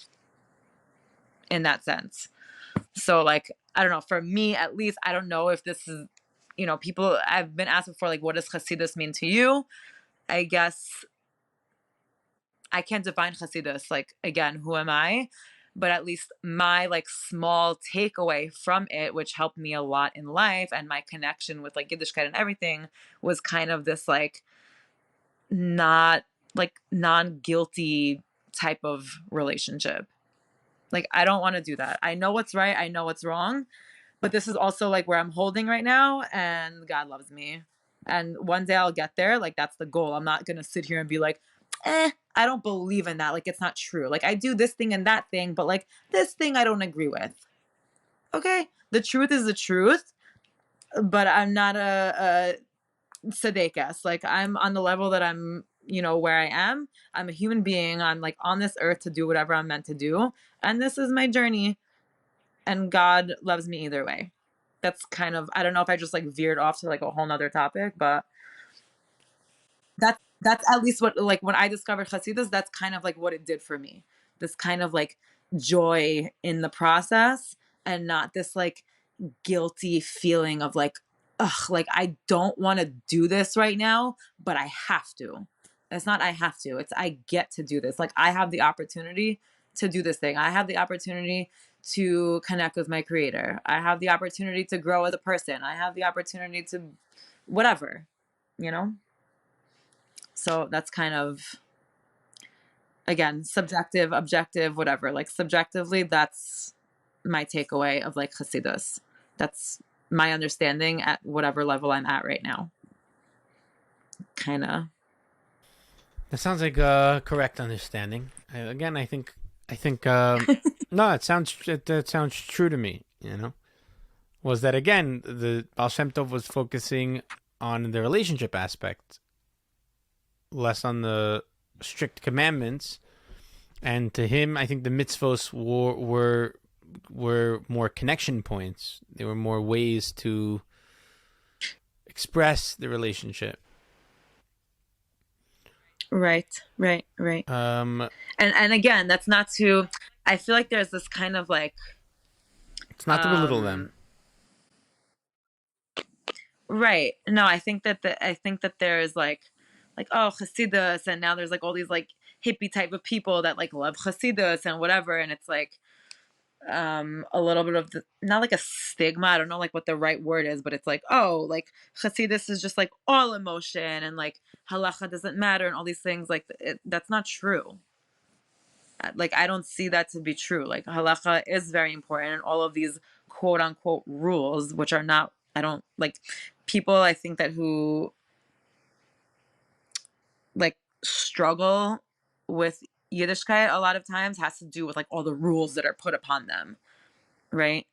in that sense. So like, I don't know, for me at least, I don't know if this is, you know, people, I've been asked before, like, what does Chassidus mean to you? I guess I can't define Chassidus. Like, again, who am I? But at least my like small takeaway from it, which helped me a lot in life and my connection with like Yiddishkeit and everything, was kind of this like not like non-guilty type of relationship. Like, I don't want to do that. I know what's right. I know what's wrong. But this is also like where I'm holding right now, and God loves me. And one day I'll get there. Like, that's the goal. I'm not going to sit here and be like, I don't believe in that. Like, it's not true. Like, I do this thing and that thing, but like this thing I don't agree with. Okay. The truth is the truth, but I'm not a Sadekas. Like, I'm on the level that I'm, you know, where I am. I'm a human being. I'm like on this earth to do whatever I'm meant to do. And this is my journey. And God loves me either way. That's kind of, I don't know if I just like veered off to like a whole nother topic, but that's at least what, like when I discovered Chassidus, that's kind of like what it did for me. This kind of like joy in the process, and not this like guilty feeling of like, ugh, like I don't want to do this right now, but I have to. It's not I have to, it's I get to do this. Like I have the opportunity to do this thing. I have the opportunity to connect with my creator. I have the opportunity to grow as a person. I have the opportunity to whatever, you know? So that's kind of, again, subjective, objective, whatever. Like subjectively, that's my takeaway of like Chassidus. That's my understanding at whatever level I'm at right now. Kind of. That sounds like a correct understanding. Again, I think no, it sounds true to me. You know, was that again the Baal Shem Tov was focusing on the relationship aspect, less on the strict commandments, and to him, I think the mitzvos were more connection points. They were more ways to express the relationship. Right. And again, that's not to. I feel like there's this kind of like. It's not to belittle them. Right. No, I think that there's like oh Chassidus, and now there's like all these like hippie type of people that like love Chassidus and whatever, and it's like a little bit of the, not like a stigma, I don't know like what the right word is, but it's like, oh, like Chassidus is just like all emotion and like halacha doesn't matter and all these things. Like that's not true. Like I don't see that to be true. Like halacha is very important, and all of these quote unquote rules, which are not, I don't like people, I think that who like struggle with Yiddishkeit a lot of times has to do with like all the rules that are put upon them, right?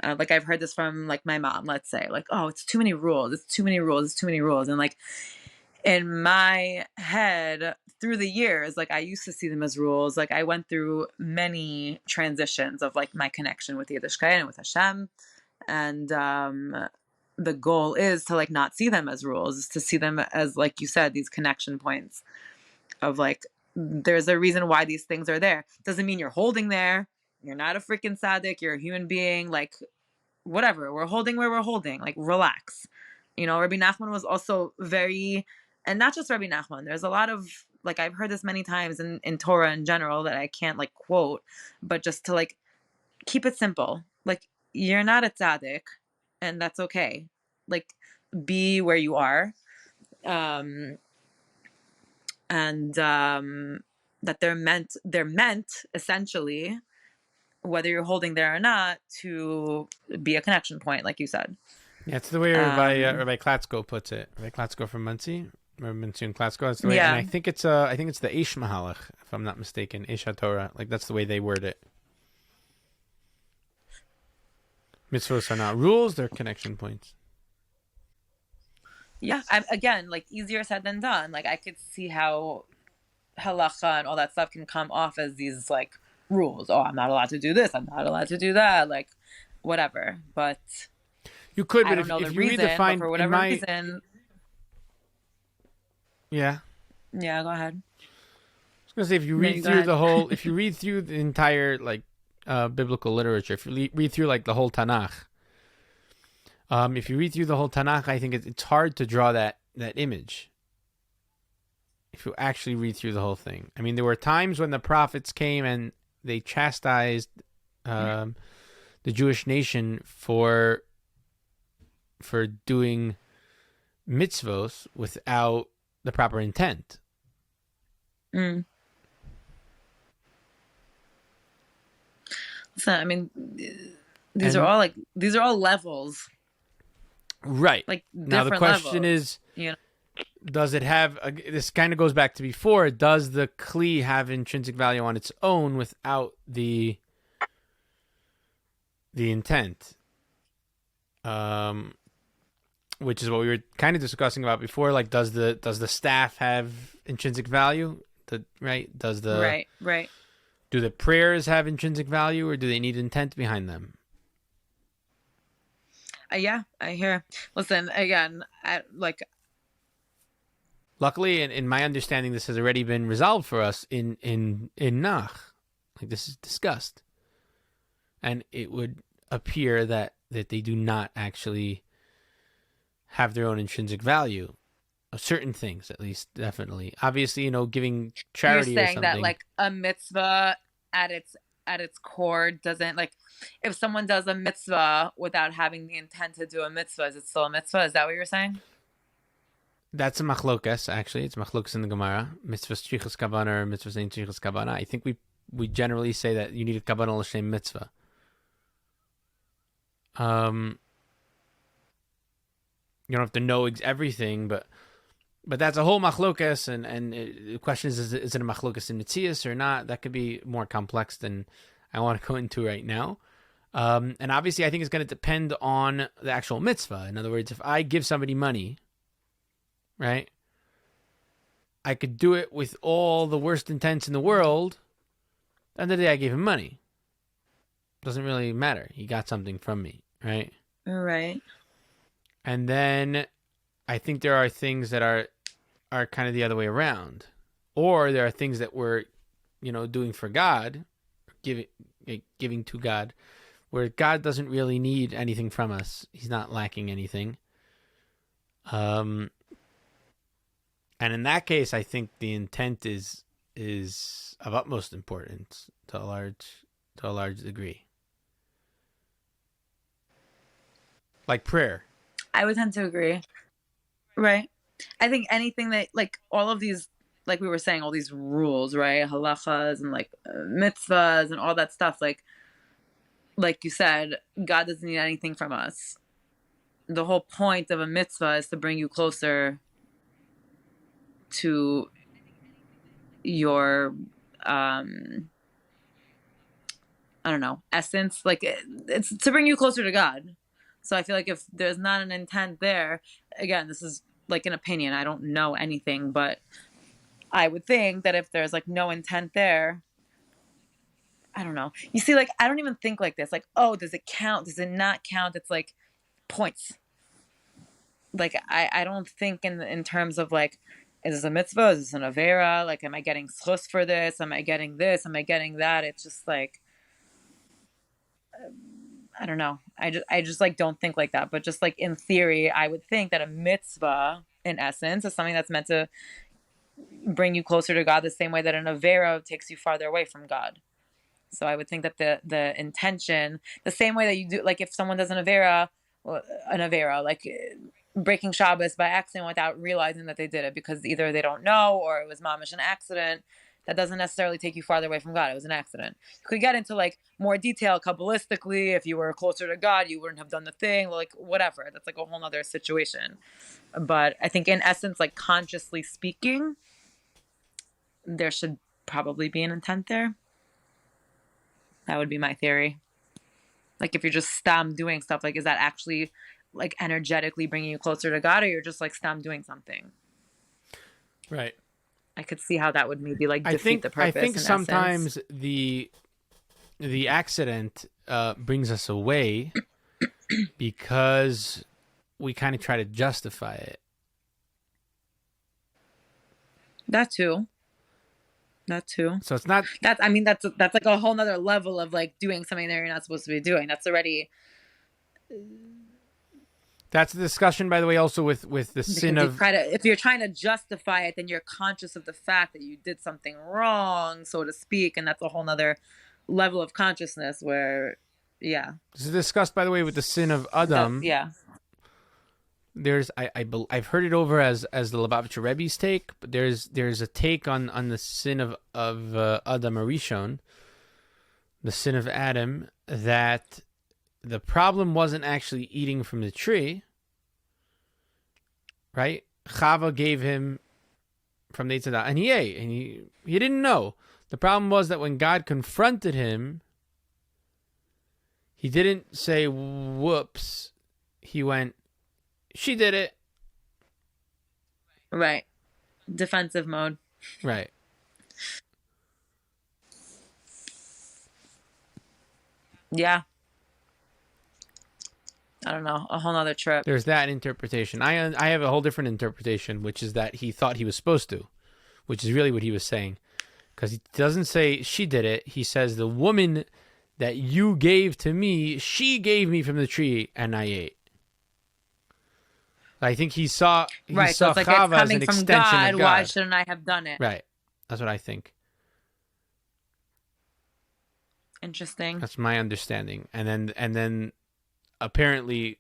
Like I've heard this from like my mom, let's say, like, oh, it's too many rules, it's too many rules, it's too many rules. And like in my head through the years, like I used to see them as rules. Like I went through many transitions of like my connection with Yiddishkeit and with Hashem. And the goal is to like not see them as rules, is to see them as, like you said, these connection points of like, there's a reason why these things are there. Doesn't mean you're holding there. You're not a freaking tzaddik. You're a human being. Like, whatever. We're holding where we're holding. Like, relax. You know, Rabbi Nachman was also very, and not just Rabbi Nachman. There's a lot of, like, I've heard this many times in Torah in general that I can't, like, quote, but just to, like, keep it simple. Like, you're not a tzaddik, and that's okay. Like, be where you are. And that they're meant essentially, whether you're holding there or not, to be a connection point, like you said. Yeah, it's the way Rabbi Klatsko puts it. Rabbi Klatsko from Muncie, Rabbi Muncie and Klatsko. That's the way, yeah. And I think it's the Eish Mahalach, if I'm not mistaken, Eish HaTorah. Like that's the way they word it. Mitzvahs are not rules; they're connection points. Yeah, again, like easier said than done. Like I could see how halacha and all that stuff can come off as these like rules. Oh, I'm not allowed to do this. I'm not allowed to do that. Like whatever. But You could, I but don't know if the you read reason. But for in whatever my reason, yeah. yeah, go ahead. I was gonna say No, you go ahead. if you read through the entire like biblical literature, if you read through like the whole Tanakh, if you read through the whole Tanakh, I think it's hard to draw that image. If you actually read through the whole thing, I mean, there were times when the prophets came and they chastised the Jewish nation for doing mitzvos without the proper intent. Mm. So, I mean, these are all levels. Right. Like now the question levels, is, does it have this kind of goes back to before, does the kli have intrinsic value on its own without the intent? Which is what we were kind of discussing about before, like does the staff have intrinsic value? Does the right. Do the prayers have intrinsic value, or do they need intent behind them? Yeah, I hear. Listen, again, Luckily, in my understanding, this has already been resolved for us in Nach. Like this is discussed, and it would appear that they do not actually have their own intrinsic value. Of certain things, at least, definitely. Obviously, giving charity you're or saying something. that like a mitzvah at its core doesn't, like, if someone does a mitzvah without having the intent to do a mitzvah, is it still a mitzvah? Is that what you're saying? That's a machlokas, actually. It's machlokas in the Gemara. Mitzvah strichas kavana or mitzvah ain't strichas kavana. I think we generally say that you need a kavana l'shem mitzvah. You don't have to know everything, but that's a whole machlokas, and the question is it a machlokas in Mitzias or not? That could be more complex than I want to go into right now. And obviously, I think it's going to depend on the actual mitzvah. In other words, if I give somebody money, right, I could do it with all the worst intents in the world. At the end of the day, I gave him money. Doesn't really matter. He got something from me, right? Right. And then I think there are things that are kind of the other way around. Or there are things that we're, doing for God, giving to God, where God doesn't really need anything from us. He's not lacking anything. And in that case, I think the intent is of utmost importance to a large degree. Like prayer. I would tend to agree. Right. I think anything that, like, all of these, like we were saying, all these rules, right? Halachas and like mitzvahs and all that stuff. Like you said, God doesn't need anything from us. The whole point of a mitzvah is to bring you closer to your, I don't know, essence. Like it's to bring you closer to God. So I feel like if there's not an intent there, again, this is like an opinion. I don't know anything, but I would think that if there's like no intent there, I don't know. You see, like, I don't even think like this. Like, oh, does it count? Does it not count? It's like points. Like, I don't think in terms of like, is this a mitzvah? Is this an avera? Like, am I getting schus for this? Am I getting this? Am I getting that? It's just like, I don't know. I just like don't think like that. But just like in theory, I would think that a mitzvah, in essence, is something that's meant to bring you closer to God the same way that an avera takes you farther away from God. So I would think that the intention, the same way that you do, like if someone does an avera, like breaking Shabbos by accident without realizing that they did it because either they don't know or it was mamish an accident, that doesn't necessarily take you farther away from God. It was an accident. You could get into like more detail Kabbalistically. If you were closer to God, you wouldn't have done the thing, like whatever. That's like a whole nother situation. But I think in essence, like consciously speaking, there should probably be an intent there. That would be my theory. Like if you're just doing stuff, like is that actually like energetically bringing you closer to God, or you're just like, stop doing something. Right. I could see how that would maybe like defeat the purpose. I think in sometimes essence. the accident brings us away because we kind of try to justify it. That too. So it's not. That's like a whole nother level of like doing something that you're not supposed to be doing. That's already. That's a discussion, by the way, also with the sin of. If you're trying to justify it, then you're conscious of the fact that you did something wrong, so to speak, and that's a whole nother level of consciousness where, yeah. This is discussed, by the way, with the sin of Adam. Yeah. There's I've heard it over as the Lubavitcher Rebbe's take, but there's a take on the sin of Adam Arishon, the sin of Adam, that the problem wasn't actually eating from the tree, right? Chava gave him from the Yitzhak, and he ate, and he didn't know. The problem was that when God confronted him, he didn't say, whoops. He went, she did it. Right. Defensive mode. Right. Yeah. I don't know. A whole nother trip. There's that interpretation. I have a whole different interpretation, which is that he thought he was supposed to, which is really what he was saying. Because he doesn't say she did it. He says the woman that you gave to me, she gave me from the tree and I ate. I think he saw right, saw so it's like Chava it's coming as an from extension God, of God. why shouldn't I have done it? Right. That's what I think. Interesting. That's my understanding. And then apparently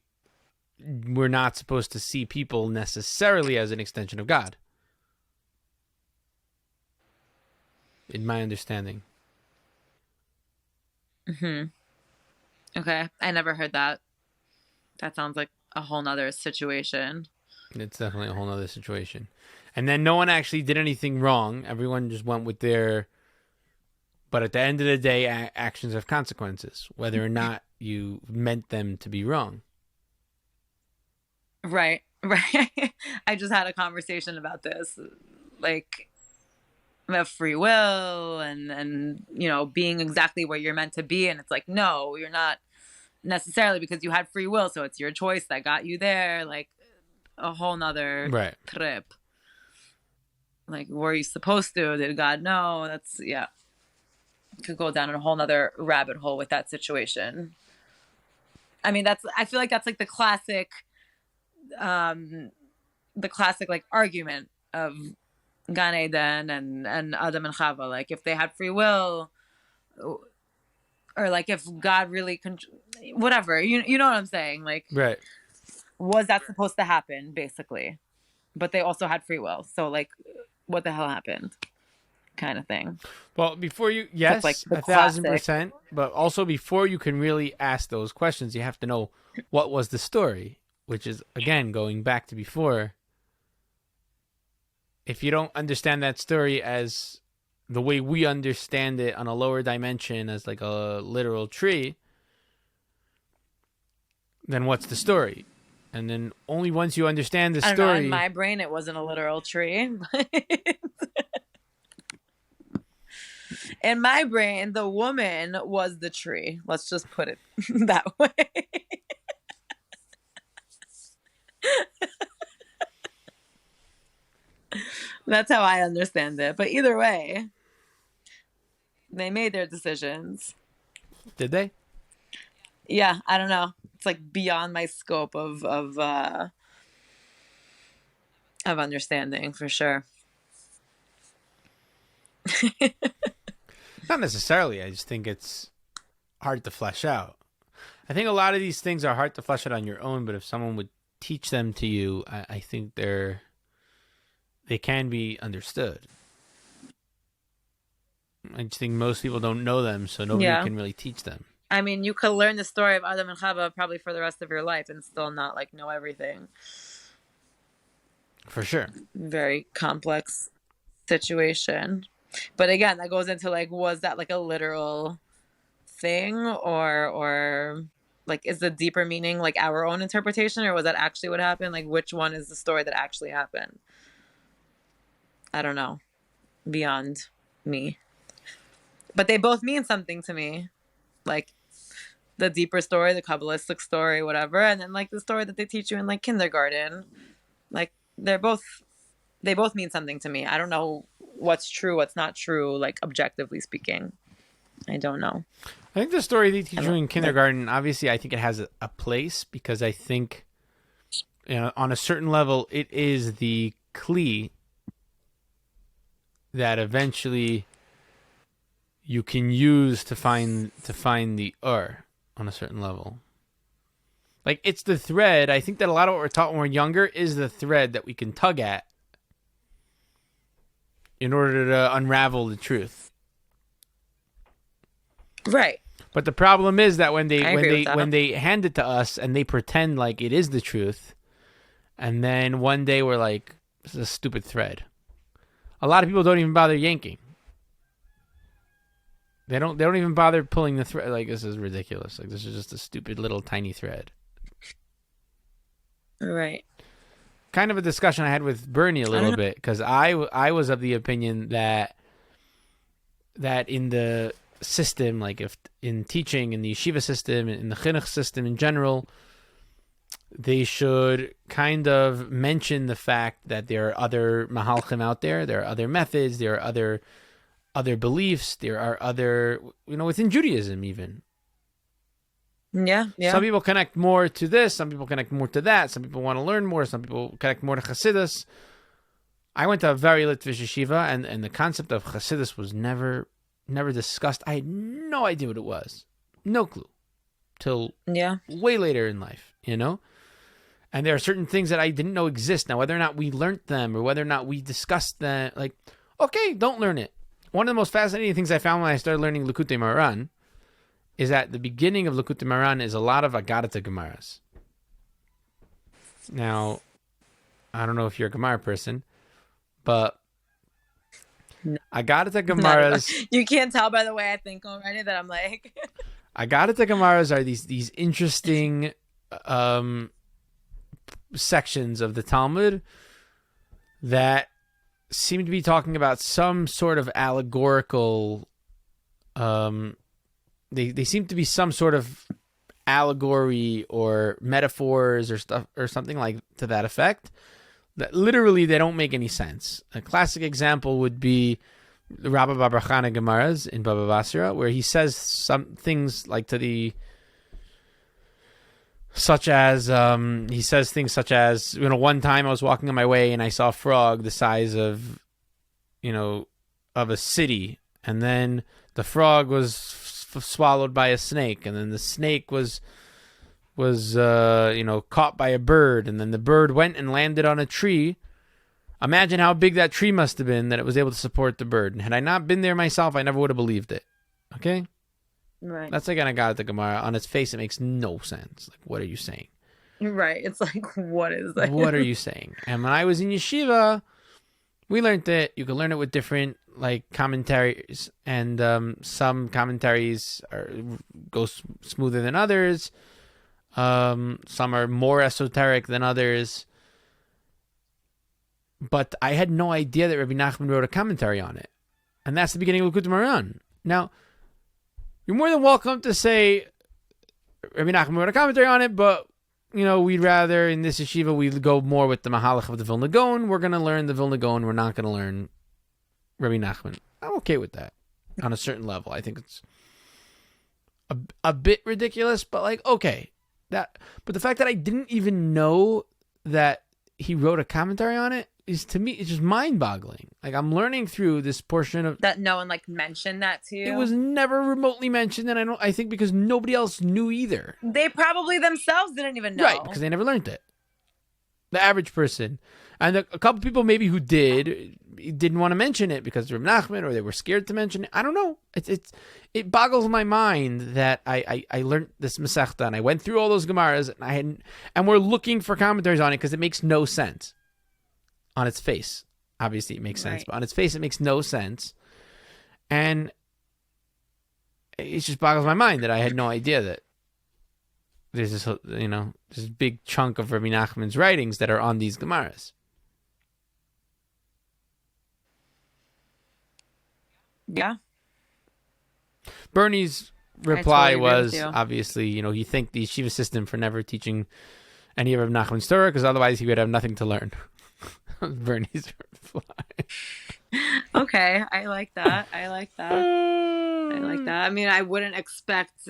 we're not supposed to see people necessarily as an extension of God. In my understanding. Okay. I never heard that. That sounds like a whole nother situation. It's definitely a whole nother situation. And then no one actually did anything wrong. Everyone just went with their... But at the end of the day, actions have consequences, whether or not you meant them to be wrong. Right. I just had a conversation about this. Like... of free will and being exactly where you're meant to be, and it's like, no, you're not necessarily, because you had free will, so it's your choice that got you there. Like a whole nother trip. Like, were you supposed to? Did God know? That's could go down a whole nother rabbit hole with that situation. I mean, I feel like that's like the classic like argument of Gan Eden and Adam and Chava, like if they had free will, or like if God really whatever, you know what I'm saying, like, right, was that supposed to happen, basically? But they also had free will, so like, what the hell happened, kind of thing. Well, before you, yes, like 1,000%, but also before you can really ask those questions, you have to know what was the story, which is, again, going back to before. If you don't understand that story as the way we understand it on a lower dimension, as like a literal tree, then what's the story? And then only once you understand the story... in my brain, it wasn't a literal tree. In my brain, the woman was the tree. Let's just put it that way. That's how I understand it. But either way, they made their decisions. Did they? Yeah, I don't know. It's like beyond my scope of understanding, for sure. Not necessarily. I just think it's hard to flesh out. I think a lot of these things are hard to flesh out on your own, but if someone would teach them to you, I think they can be understood. I just think most people don't know them, so nobody can really teach them. I mean, you could learn the story of Adam and Chava probably for the rest of your life and still not like know everything. For sure. Very complex situation. But again, that goes into like, was that like a literal thing, or like, is the deeper meaning like our own interpretation, or was that actually what happened? Like, which one is the story that actually happened? I don't know. Beyond me. But they both mean something to me. Like, the deeper story, the Kabbalistic story, whatever, and then like the story that they teach you in like kindergarten. Like, they both mean something to me. I don't know what's true, what's not true, like objectively speaking. I don't know. I think the story they teach you in kindergarten, obviously, I think it has a place, because I think, on a certain level, it is the kli that eventually you can use to find the on a certain level. Like, it's the thread. I think that a lot of what we're taught when we're younger is the thread that we can tug at in order to unravel the truth. Right. But the problem is that when they hand it to us and they pretend like it is the truth, and then one day we're like, this is a stupid thread. A lot of people don't even bother yanking. They don't even bother pulling the thread. Like, this is ridiculous. Like, this is just a stupid little tiny thread. Right. Kind of a discussion I had with Bernie a little bit, because I was of the opinion that in the system, like if in teaching, in the yeshiva system, in the chinuch system in general, they should kind of mention the fact that there are other mahalchim out there are other methods, there are other beliefs, there are other, within Judaism even. Yeah. Some people connect more to this, some people connect more to that, some people want to learn more, some people connect more to Chassidus. I went to a very Litvish yeshiva, and the concept of Chassidus was never discussed. I had no idea what it was. No clue. Till way later in life, And there are certain things that I didn't know exist. Now, whether or not we learned them or whether or not we discussed them, like, okay, don't learn it. One of the most fascinating things I found when I started learning Likutei Moharan is that the beginning of Likutei Moharan is a lot of Agadata Gemaras. Now, I don't know if you're a Gemara person, but Agadata Gemaras... You can't tell by the way I think already that I'm like... Agadata Gemaras are these interesting sections of the Talmud that seem to be talking about some sort of allegorical... They seem to be some sort of allegory or metaphors or stuff or something like to that effect. That literally they don't make any sense. A classic example would be the Rabbi Babrachana Gemaras in Baba Basra, where he says some things like such as one time I was walking on my way and I saw a frog the size of of a city, and then the frog was swallowed by a snake, and then the snake was caught by a bird, and then the bird went and landed on a tree. Imagine how big that tree must have been that it was able to support the bird. And had I not been there myself, I never would have believed it. Okay? Right. That's like an Agadata Gemara. On its face, it makes no sense. Like, what are you saying? Right. It's like, what is that? What are you saying? And when I was in yeshiva, we learned it. You can learn it with different commentaries, and some commentaries go smoother than others. Some are more esoteric than others. But I had no idea that Rabbi Nachman wrote a commentary on it. And that's the beginning of Likutei Moharan. Now, you're more than welcome to say Rabbi Nachman wrote a commentary on it, but, we'd rather, in this yeshiva, we'd go more with the Mahalach of the Vilna Gaon. We're going to learn the Vilna Gaon. We're not going to learn Rabbi Nachman. I'm okay with that on a certain level. I think it's a bit ridiculous, but okay. But the fact that I didn't even know that he wrote a commentary on it is, to me, it's just mind-boggling. Like, I'm learning through this portion of that no one mentioned that to you. It was never remotely mentioned, and I think because nobody else knew either. They probably themselves didn't even know. Right, because they never learned it. The average person. And a couple people maybe who didn't want to mention it because they're Nachman, or they were scared to mention it. I don't know. It boggles my mind that I learned this Masechta, and I went through all those Gemaras, and we're looking for commentaries on it because it makes no sense on its face. Obviously, it makes sense, but on its face, it makes no sense. And it just boggles my mind that I had no idea that there's this, this big chunk of Rabbi Nachman's writings that are on these Gemaras. Yeah. Bernie's reply totally agree with was, you. obviously, he thanked the yeshiva system for never teaching any of Rabbi Nachman's Torah, because otherwise he would have nothing to learn. Bernie's reply. Okay, I like that. I like that. I mean, I wouldn't expect,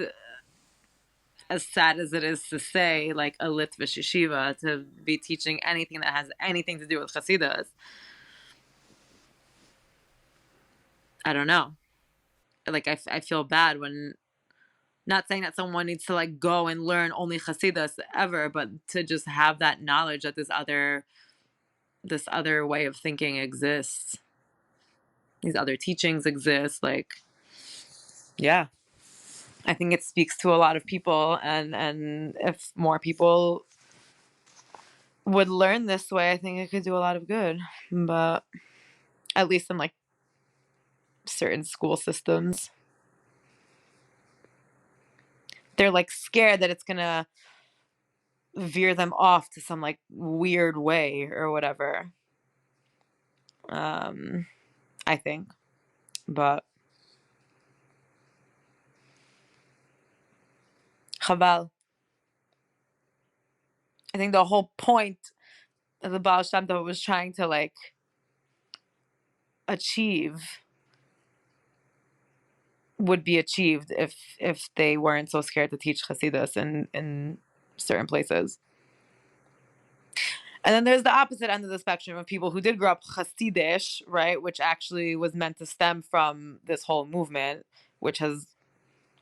as sad as it is to say, like a Litvish yeshiva to be teaching anything that has anything to do with Chassidus. I don't know. Like, I feel bad when, not saying that someone needs to like go and learn only Chassidus ever, but to just have that knowledge that this other way of thinking exists. These other teachings exist. Like, yeah. I think it speaks to a lot of people, and if more people would learn this way, I think it could do a lot of good. But at least in like certain school systems, they're like scared that it's gonna veer them off to some like weird way or whatever. I think, but Chaval. I think the whole point of the Baal Shem Tov was trying to like achieve would be achieved if they weren't so scared to teach Chassidus in certain places. And then there's the opposite end of the spectrum of people who did grow up Chassidish, right, which actually was meant to stem from this whole movement, which has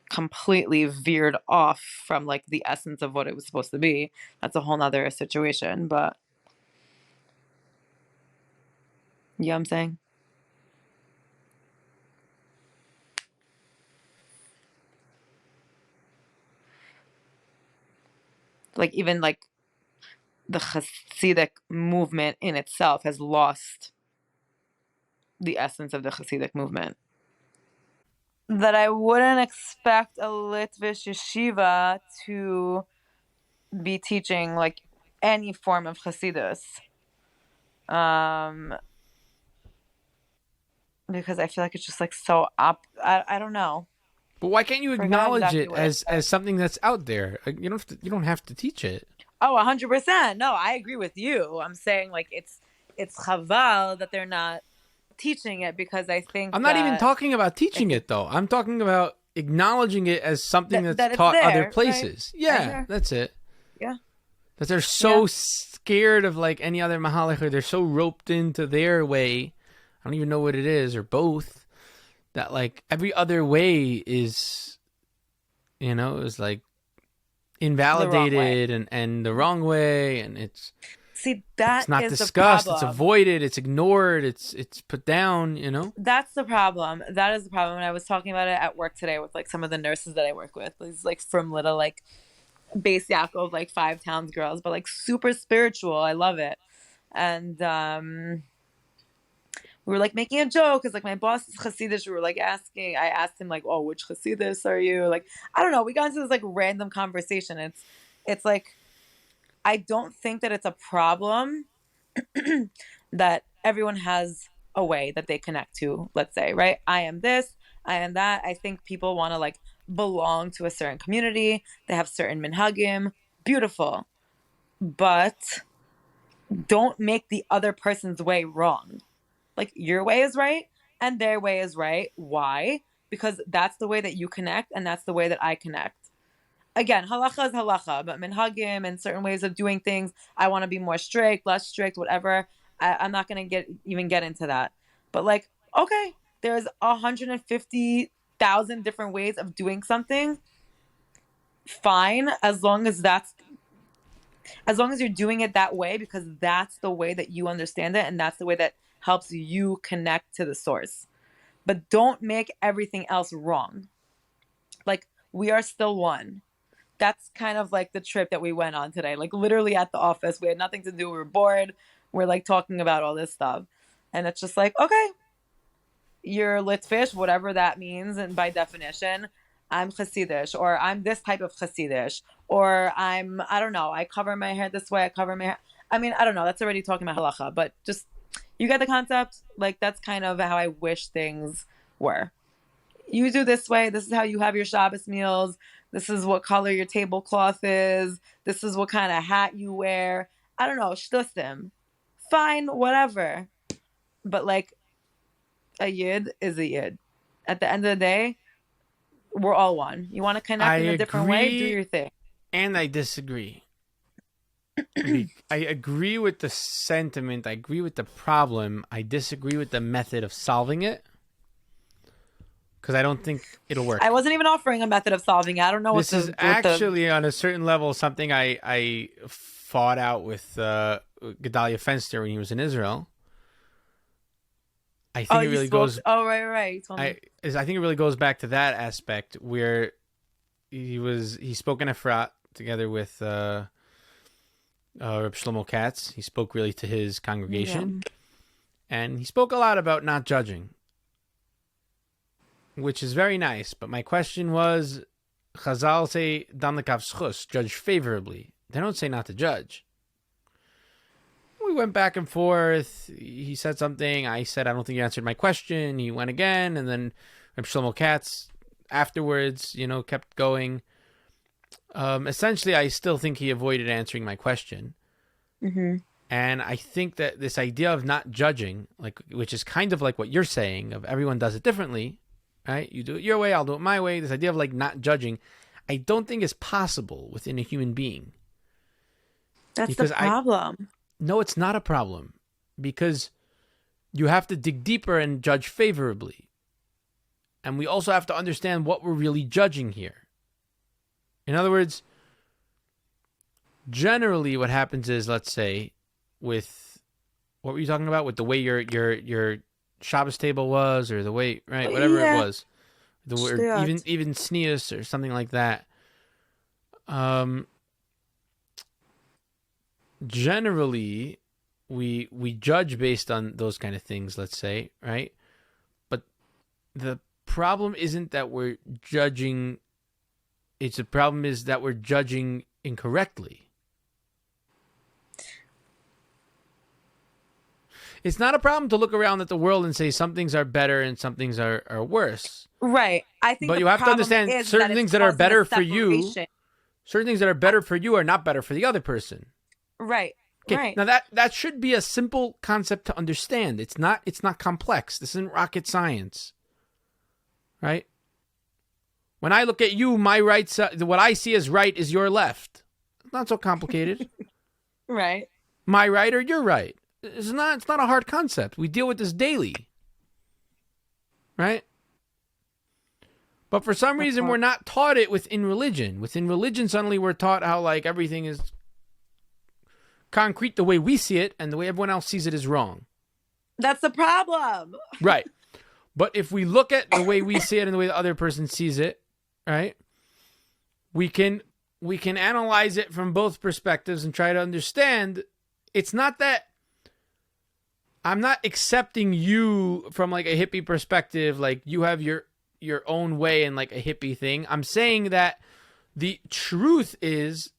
completely veered off from like the essence of what it was supposed to be. That's a whole nother situation, but you know what I'm saying? Like even like the Hasidic movement in itself has lost the essence of the Hasidic movement. That I wouldn't expect a Litvish yeshiva to be teaching like any form of Chassidus. Because I feel like it's just like so I don't know. But why can't you acknowledge exactly it as something that's out there? You don't have to teach it. Oh, 100%. No, I agree with you. I'm saying like it's chaval that they're not teaching it, because I think I'm not even talking about teaching it though. I'm talking about acknowledging it as something that's taught there, other places. Right? Yeah, that's it. Yeah. That they're so scared of like any other mahalach, or they're so roped into their way. I don't even know what it is, or both. That like every other way is, is like invalidated and the wrong way, and it's not discussed, it's avoided, it's ignored, it's put down. That's the problem. That is the problem. And I was talking about it at work today with like some of the nurses that I work with. It's like from little like Beis Yaakov, like 5 Towns girls, but like super spiritual. I love it. And we were like making a joke because like my boss is Chassidish. We were like I asked him like, oh, which Chassidus are you? Like, I don't know. We got into this like random conversation. It's like, I don't think that it's a problem that everyone has a way that they connect to, let's say, right? I am this, I am that. I think people want to like belong to a certain community. They have certain minhagim. Beautiful. But don't make the other person's way wrong. Like, your way is right and their way is right. Why? Because that's the way that you connect and that's the way that I connect. Again, halacha is halacha, but minhagim and certain ways of doing things, I want to be more strict, less strict, whatever. I'm not going to get into that. But like, okay, there's 150,000 different ways of doing something. Fine, as long as you're doing it that way, because that's the way that you understand it and that's the way that helps you connect to the source. But don't make everything else wrong. Like, we are still one. That's kind of like the trip that we went on today. Like, literally at the office, we had nothing to do. We were bored. We're like talking about all this stuff. And it's just like, okay, you're Litvish, whatever that means. And by definition, I'm Chassidish, or I'm this type of Chassidish, or I don't know, I cover my hair this way, I cover my hair. I mean, I don't know, that's already talking about halacha, but just, you get the concept? Like, that's kind of how I wish things were. You do this way, this is how you have your Shabbos meals, this is what color your tablecloth is, this is what kind of hat you wear. I don't know, shtusim. Fine, whatever. But like, a yid is a yid. At the end of the day, we're all one. You want to connect in a different way, do your thing. And I disagree. I agree with the sentiment. I agree with the problem. I disagree with the method of solving it. Because I don't think it'll work. I wasn't even offering a method of solving it. I don't know this is actually, on a certain level, something I fought out with Gedalia Fenster when he was in Israel. I think it really goes. Oh, right. I think it really goes back to that aspect where he spoke in Efrat together with Reb Shlomo Katz. He spoke really to his congregation, and he spoke a lot about not judging, which is very nice. But my question was, Chazal say dan lekav schus, judge favorably. They don't say not to judge. We went back and forth. He said something. I said, I don't think you answered my question. He went again. And then Shlomo Katz afterwards, kept going. Essentially, I still think he avoided answering my question. Mm-hmm. And I think that this idea of not judging, which is kind of like what you're saying, of everyone does it differently, right? You do it your way, I'll do it my way. This idea of not judging, I don't think is possible within a human being. That's the problem. No, it's not a problem, because you have to dig deeper and judge favorably. And we also have to understand what we're really judging here. In other words, generally what happens is, let's say, with what were you talking about? With the way your Shabbos table was, or the way, right, whatever it was. Or even sneus or something like that. Generally, we judge based on those kind of things, let's say, right? But the problem isn't that we're judging. The problem is that we're judging incorrectly. It's not a problem to look around at the world and say some things are better and some things are worse. Right. I think, but you have to understand certain things that are better for you. Certain things that are better for you are not better for the other person. Right. Okay. Right. Now that should be a simple concept to understand. It's not complex. This isn't rocket science. Right? When I look at you, my right side, what I see as right is your left. It's not so complicated. Right. My right or your right. It's not a hard concept. We deal with this daily. Right? But for some reason we're not taught it within religion. Within religion suddenly we're taught how everything is concrete the way we see it, and the way everyone else sees it is wrong. That's the problem. Right. But if we look at the way we see it and the way the other person sees it, right, we can analyze it from both perspectives and try to understand. It's not that I'm not accepting you from a hippie perspective, you have your own way and a hippie thing. I'm saying that the truth is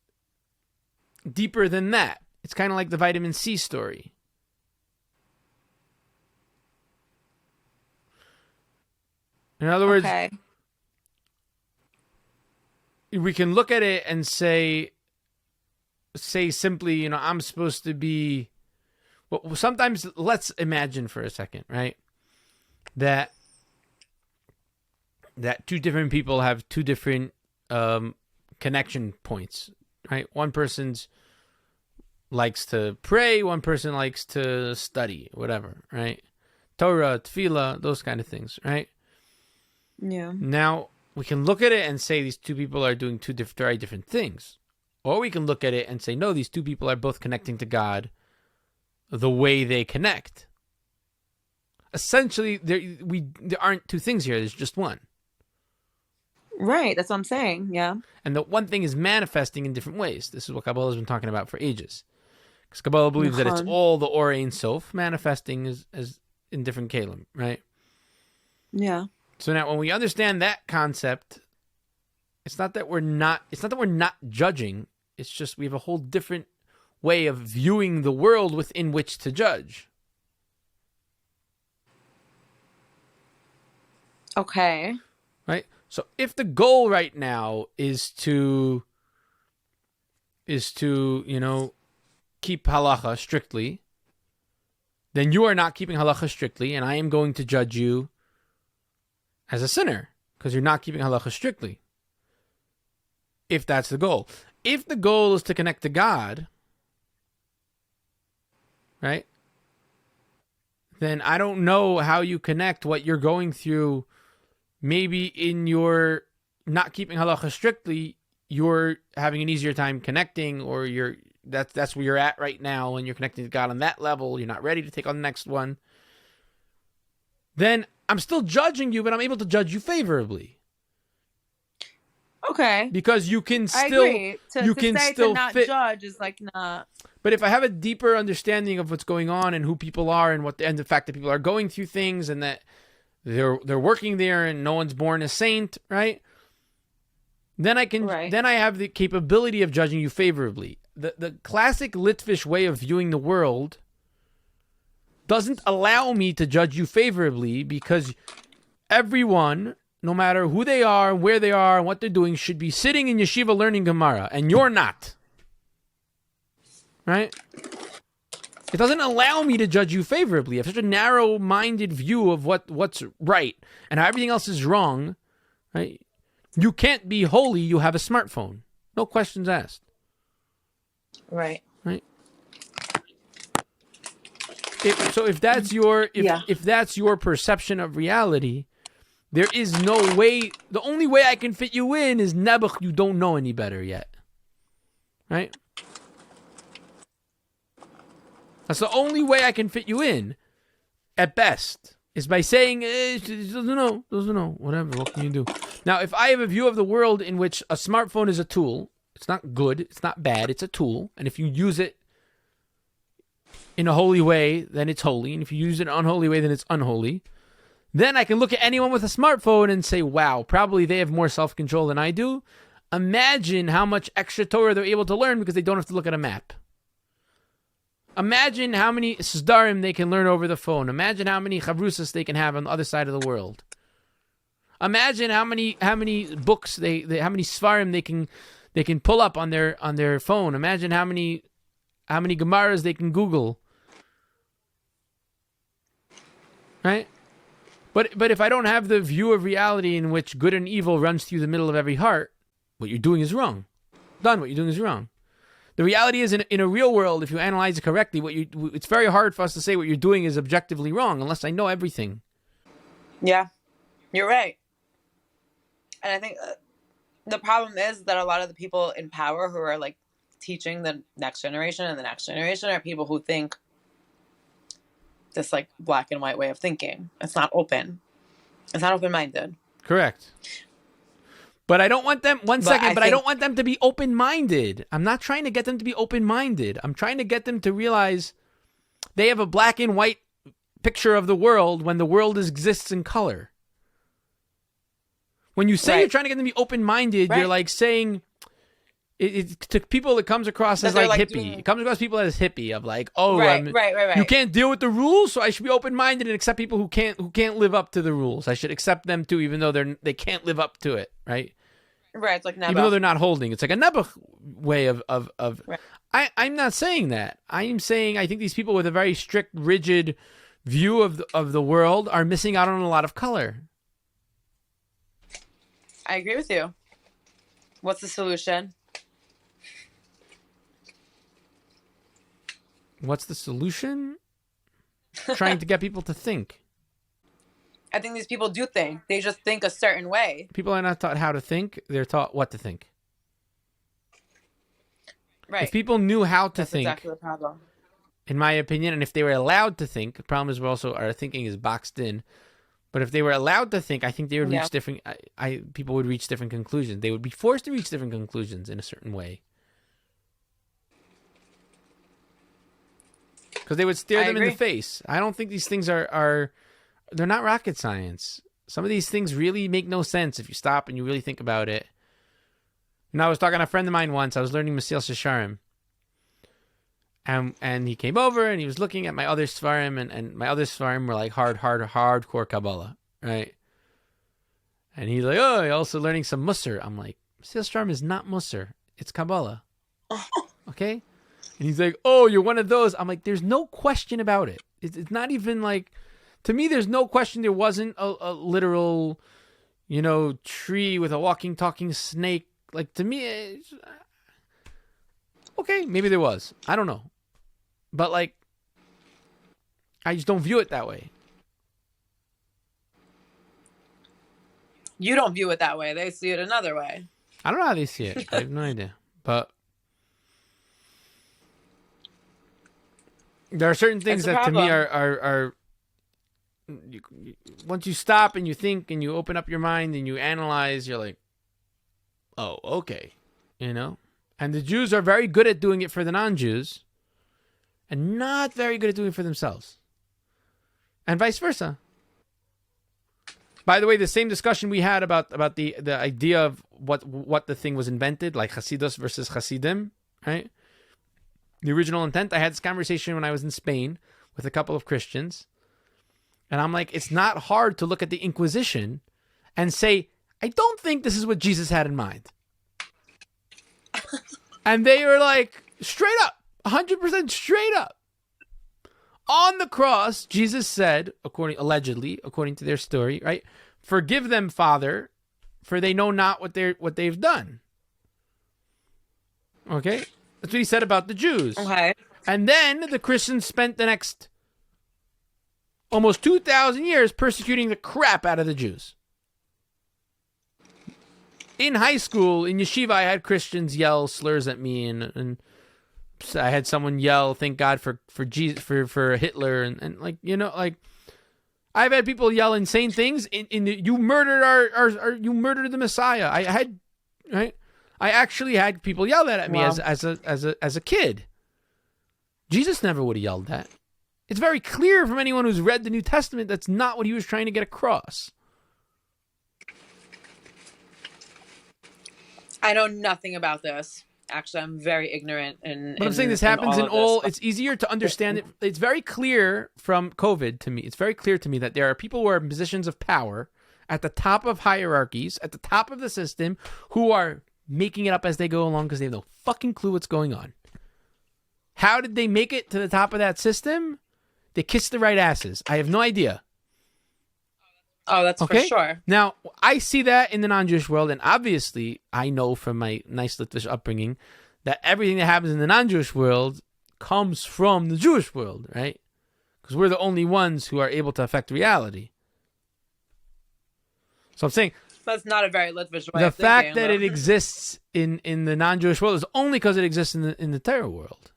deeper than that. It's kind of like the vitamin C story. In other words, we can look at it and say simply, I'm supposed to be. Well, sometimes let's imagine for a second, right, that two different people have two different connection points, right? One person's likes to pray, one person likes to study, whatever, right? Torah, tefillah, those kind of things, right? Yeah. Now, we can look at it and say these two people are doing two very different things. Or we can look at it and say, no, these two people are both connecting to God the way they connect. Essentially, there aren't two things here. There's just one. Right. That's what I'm saying. Yeah. And the one thing is manifesting in different ways. This is what Kabbalah has been talking about for ages. Because Kabbalah believes that it's all the Or Ein Sof manifesting as in different kalim, right? Yeah. So now when we understand that concept, It's not that we're not judging. It's just we have a whole different way of viewing the world within which to judge. Okay. Right? So if the goal right now is to keep halacha strictly, then you are not keeping halacha strictly, and I am going to judge you as a sinner because you're not keeping halacha strictly. If that's the goal. If the goal is to connect to God, right, then I don't know how you connect what you're going through. Maybe in your not keeping halacha strictly, you're having an easier time connecting, or that's where you're at right now, and you're connecting to God on that level. You're not ready to take on the next one. Then I'm still judging you, but I'm able to judge you favorably. Okay. Because you can still, I agree. To not judge is like not. But if I have a deeper understanding of what's going on and who people are and the fact that people are going through things and that they're working there and no one's born a saint, right? Then I have the capability of judging you favorably. The classic Litvish way of viewing the world doesn't allow me to judge you favorably because everyone, no matter who they are, where they are, and what they're doing, should be sitting in yeshiva learning Gemara, and you're not. Right? It doesn't allow me to judge you favorably. I have such a narrow-minded view of what's right, and how everything else is wrong. Right? You can't be holy. You have a smartphone. No questions asked. Right. Right. If that's your perception of reality, there is no way. The only way I can fit you in is Nebuch. You don't know any better yet. Right. That's the only way I can fit you in, at best, is by saying, doesn't know, whatever, what can you do? Now, if I have a view of the world in which a smartphone is a tool, it's not good, it's not bad, it's a tool, and if you use it in a holy way, then it's holy, and if you use it in an unholy way, then it's unholy, then I can look at anyone with a smartphone and say, wow, probably they have more self-control than I do. Imagine how much extra Torah they're able to learn because they don't have to look at a map. Imagine how many sdarim they can learn over the phone. Imagine how many chavrusas they can have on the other side of the world. Imagine how many books how many svarim they can pull up on their phone. Imagine how many gemaras they can Google. Right? But if I don't have the view of reality in which good and evil runs through the middle of every heart, what you're doing is wrong. What you're doing is wrong. The reality is, in a real world, if you analyze it correctly, it's very hard for us to say what you're doing is objectively wrong unless I know everything. Yeah, you're right. And I think the problem is that a lot of the people in power who are like teaching the next generation and the next generation are people who think this like black and white way of thinking. It's not open. It's not open-minded. Correct. But I don't want them, I don't want them to be open-minded. I'm not trying to get them to be open-minded. I'm trying to get them to realize they have a black and white picture of the world when the world exists in color. When you say you're trying to get them to be open-minded, you're like saying, to people it comes across as like hippie. It comes across people as hippie of like, you can't deal with the rules, so I should be open-minded and accept people who can't live up to the rules. I should accept them too, even though they can't live up to it, right? Right, it's like Nebuch. Even though they're not holding. It's like a Nebuch way of right. I'm not saying that. I am saying I think these people with a very strict, rigid view of the world are missing out on a lot of color. I agree with you. What's the solution? What's the solution? Trying to get people to think. I think these people do think. They just think a certain way. People are not taught how to think. They're taught what to think. Right. If people knew how to think, exactly the problem. In my opinion, and if they were allowed to think, the problem is our thinking is boxed in. But if they were allowed to think, I think they would reach different. People would reach different conclusions. They would be forced to reach different conclusions in a certain way. Because they would stare them in the face. I don't think these things are they're not rocket science. Some of these things really make no sense if you stop and you really think about it. And I was talking to a friend of mine once. I was learning Masil Shisharim. And he came over and he was looking at my other Svarim, and my other Svarim were like hardcore Kabbalah, right? And he's like, oh, you're also learning some Musar. I'm like, Masil Shisharim is not Musar. It's Kabbalah. Okay? And he's like, oh, you're one of those. I'm like, there's no question about it. It's not even like, to me, there's no question there wasn't a literal, tree with a walking, talking snake. Like, to me, okay, maybe there was. I don't know. But, like, I just don't view it that way. You don't view it that way. They see it another way. I don't know how they see it. I have no idea. But there are certain things that to me are once you stop and you think and you open up your mind and you analyze, you're like, oh, okay. And the Jews are very good at doing it for the non-Jews and not very good at doing it for themselves. And vice versa. By the way, the same discussion we had about the idea of what the thing was invented, like Chassidus versus Chassidim, right? The original intent. I had this conversation when I was in Spain with a couple of Christians. And I'm like, it's not hard to look at the Inquisition and say, I don't think this is what Jesus had in mind. And they were like, straight up, 100% straight up. On the cross, Jesus said, allegedly, according to their story, right? Forgive them, Father, for they know not what they've done. Okay? That's what he said about the Jews. Okay. And then the Christians spent the next almost 2,000 years persecuting the crap out of the Jews. In high school, in yeshiva, I had Christians yell slurs at me, and I had someone yell, "Thank God for Jesus, for Hitler," and I've had people yell insane things. You murdered you murdered the Messiah. I actually had people yell that at me as a kid. Jesus never would have yelled that. It's very clear from anyone who's read the New Testament that's not what he was trying to get across. I know nothing about this. Actually, I'm very ignorant. But I'm saying this happens in all. It's easier to understand it. It's very clear from COVID to me. It's very clear to me that there are people who are in positions of power at the top of hierarchies, at the top of the system, who are making it up as they go along because they have no fucking clue what's going on. How did they make it to the top of that system? They kissed the right asses. I have no idea. Oh, that's okay? For sure. Now, I see that in the non-Jewish world, and obviously, I know from my nice Litvish upbringing that everything that happens in the non-Jewish world comes from the Jewish world, right? Because we're the only ones who are able to affect reality. So I'm saying that's not a very Litvish way. The fact that it exists in the non-Jewish world is only because it exists in the Torah world,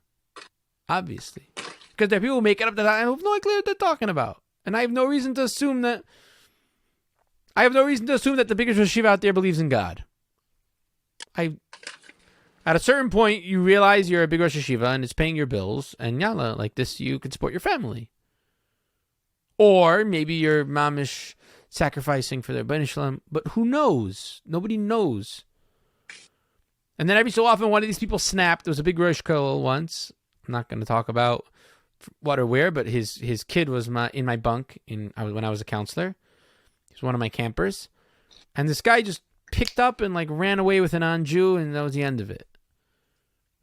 obviously. Because there are people who make it up that I have no idea what they're talking about, and I have no reason to assume that. I have no reason to assume that the biggest yeshiva out there believes in God. At a certain point, you realize you're a big Rosh Yeshiva and it's paying your bills, and yalla, like this, you can support your family. Or maybe you're mamish sacrificing for their Bnei Shalom, but who knows? Nobody knows. And then every so often, one of these people snapped. There was a big Rosh Kohl once. I'm not going to talk about what or where, but his kid was in my bunk when I was a counselor. He's one of my campers. And this guy just picked up and ran away with a non-Jew, and that was the end of it.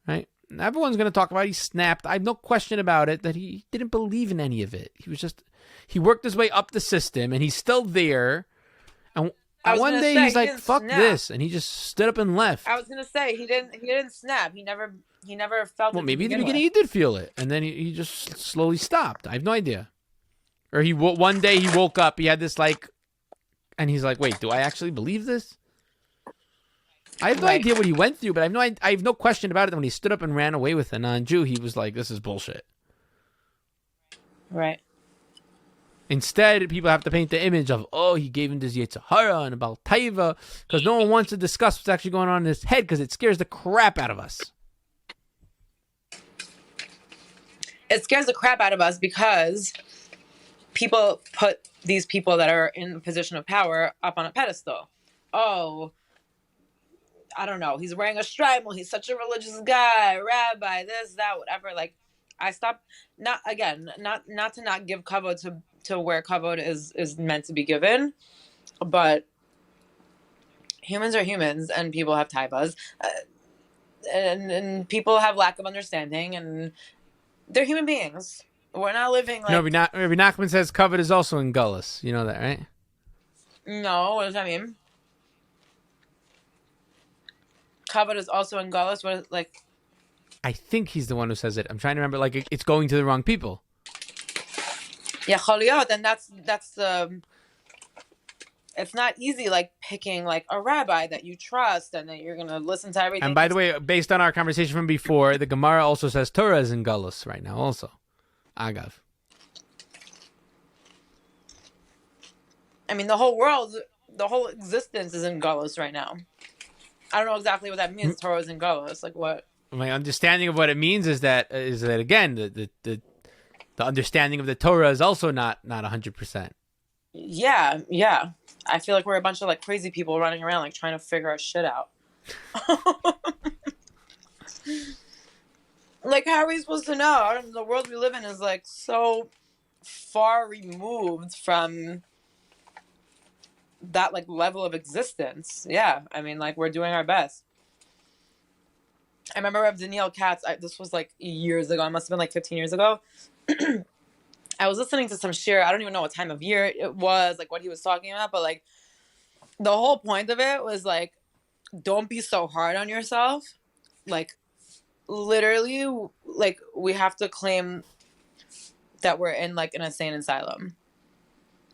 Right? And everyone's going to talk about he snapped. I have no question about it that he didn't believe in any of it. He worked his way up the system, and he's still there. And one day he's like, fuck this. And he just stood up and left. I was going to say, he didn't snap. He never felt it. Well, maybe in the beginning he did feel it. And then he just slowly stopped. I have no idea. Or one day he woke up, he had this and he's like, wait, do I actually believe this? I have no idea what he went through, but I have no question about it. When he stood up and ran away with a non-Jew, he was like, this is bullshit. Right. Instead, people have to paint the image of, he gave him this Yetzer Hara and about Taiva, because no one wants to discuss what's actually going on in his head, because it scares the crap out of us. It scares the crap out of us because people put these people that are in a position of power up on a pedestal. Oh, I don't know, he's wearing a shtreimel, he's such a religious guy, rabbi, this, that, whatever. Like, I stopped, not to not give kavod to where kavod is meant to be given, but humans are humans, and people have taibas, and people have lack of understanding, and they're human beings. We're not living like... No, Rabbi Nachman says kavod is also in gullus. You know that, right? No, what does that mean? Kavod is also in Galus. What is, like? I think he's the one who says it. I'm trying to remember. Like, it's going to the wrong people. Yeah, choliyot, and that's it's not easy, like picking like a rabbi that you trust and that you're gonna listen to everything. And by the way, based on our conversation from before, the Gemara also says Torah is in gullus right now. Also, agav. I mean, the whole existence is in Galus right now. I don't know exactly what that means. Torah is in Galus. Like what? My understanding of what it means is that again the understanding of the Torah is also not 100%. Yeah. I feel like we're a bunch of like crazy people running around like trying to figure our shit out. Like, how are we supposed to know? The world we live in is like so far removed from that like level of existence. Yeah, I mean, like, we're doing our best. I remember Rev Daniel Katz, this was like years ago, it must have been like 15 years ago. I was listening to some shir, I don't even know what time of year it was, like what he was talking about, but like the whole point of it was like, don't be so hard on yourself. Like, literally, like, we have to claim that we're in like an insane asylum.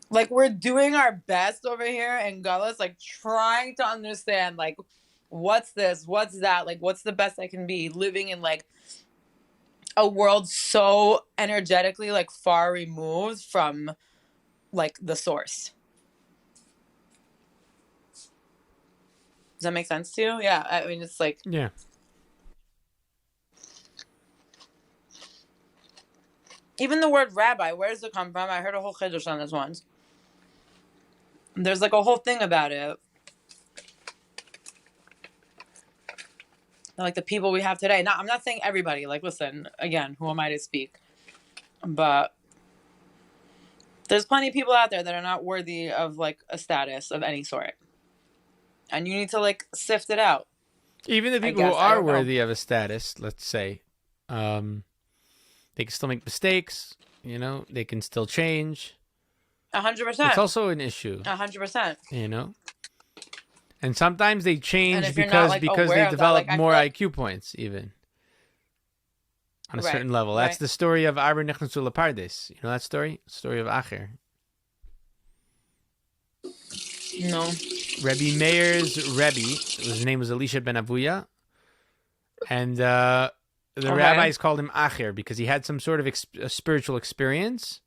Like, we're doing our best over here in Gullus, like, trying to understand, like, what's this? What's that? Like, what's the best I can be? Living in, like, a world so energetically, like, far removed from, like, the source. Does that make sense to you? Yeah, I mean, it's like... Yeah. Even the word rabbi, where does it come from? I heard a whole chiddush on this once. There's like a whole thing about it. Like the people we have today. Now, I'm not saying everybody. Like, listen, again, who am I to speak? But there's plenty of people out there that are not worthy of like a status of any sort. And you need to like sift it out. Even the people who are worthy of a status, let's say, they can still make mistakes. You know, they can still change. 100%. It's also an issue. 100%. You know, and sometimes they change because they develop more IQ points, even on a certain level. That's the story of Arba Nichnasu Lepardes. You know that story? Story of Acher. No. Rebbe Meir's Rebbe, his name was Elisha ben Avuya, and the rabbis called him Acher because he had some sort of a spiritual experience.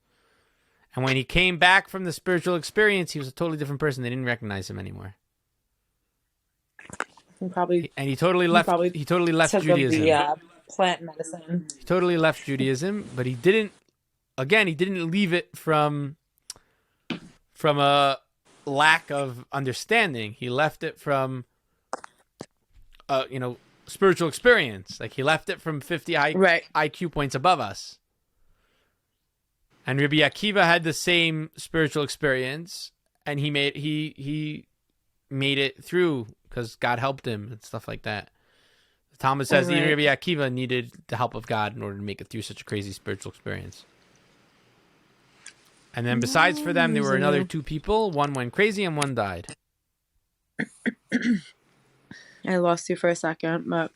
And when he came back from the spiritual experience, he was a totally different person. They didn't recognize him anymore. He totally left Judaism. The plant medicine. He totally left Judaism, but he didn't leave it from a lack of understanding. He left it from spiritual experience. Like, he left it from 50 IQ points above us. And Rabbi Akiva had the same spiritual experience, and he made it through because God helped him and stuff like that. The Talmud says even Rabbi Akiva needed the help of God in order to make it through such a crazy spiritual experience. And then besides for them, there were another two people. One went crazy and one died. I lost you for a second, but...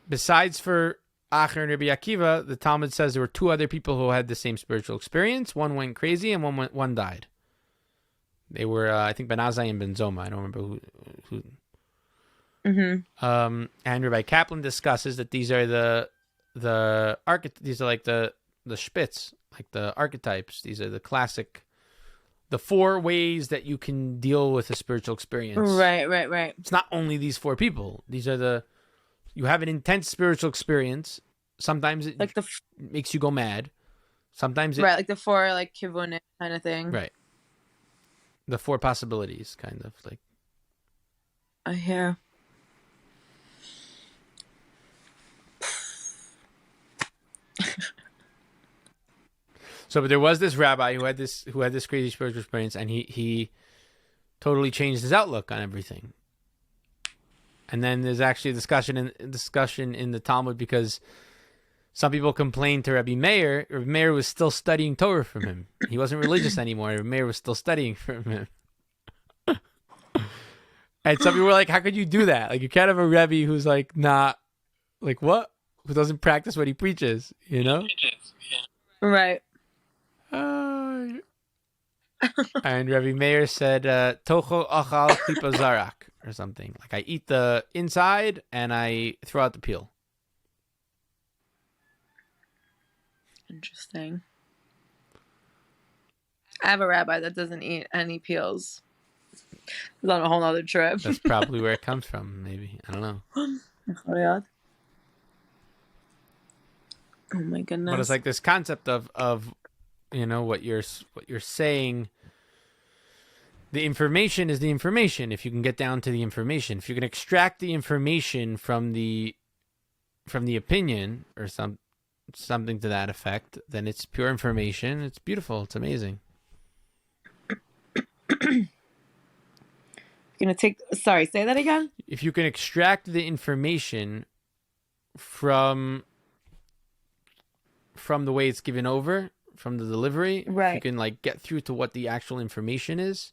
Besides for Acher and Rabbi Akiva, the Talmud says there were two other people who had the same spiritual experience. One went crazy and one died. They were, I think, Ben Azai and Ben Zoma. I don't remember who. Mm-hmm. And Rabbi Kaplan discusses that these are these are like the spitz, like the archetypes. These are the classic, the four ways that you can deal with a spiritual experience. Right. It's not only these four people. These are you have an intense spiritual experience. Sometimes it like makes you go mad. Sometimes it... Right, like the four, like, kivunim kind of thing. Right. The four possibilities, kind of, like... I hear. So, but there was this rabbi who had this crazy spiritual experience, and he totally changed his outlook on everything. And then there's actually a discussion in the Talmud because some people complained to Rabbi Meir. Rabbi Meir was still studying Torah from him. He wasn't religious anymore. Rabbi Meir was still studying from him. And some people were like, "How could you do that? Like, you can't have a Rebbe who's like not like what? Who doesn't practice what he preaches? You know?" Right. And Rabbi Meir said, "Tocho achal klipa zarak," or something. Like, I eat the inside and I throw out the peel. Interesting. I have a rabbi that doesn't eat any peels. He's on a whole nother trip. That's probably where it comes from. Maybe, I don't know. Oh my goodness. But it's like this concept of you know what you're saying. The information is the information. If you can get down to the information, if you can extract the information from the opinion or something to that effect, then it's pure information. It's beautiful. It's amazing. Sorry, say that again. If you can extract the information from the way it's given over, from the delivery, right. If you can like get through to what the actual information is,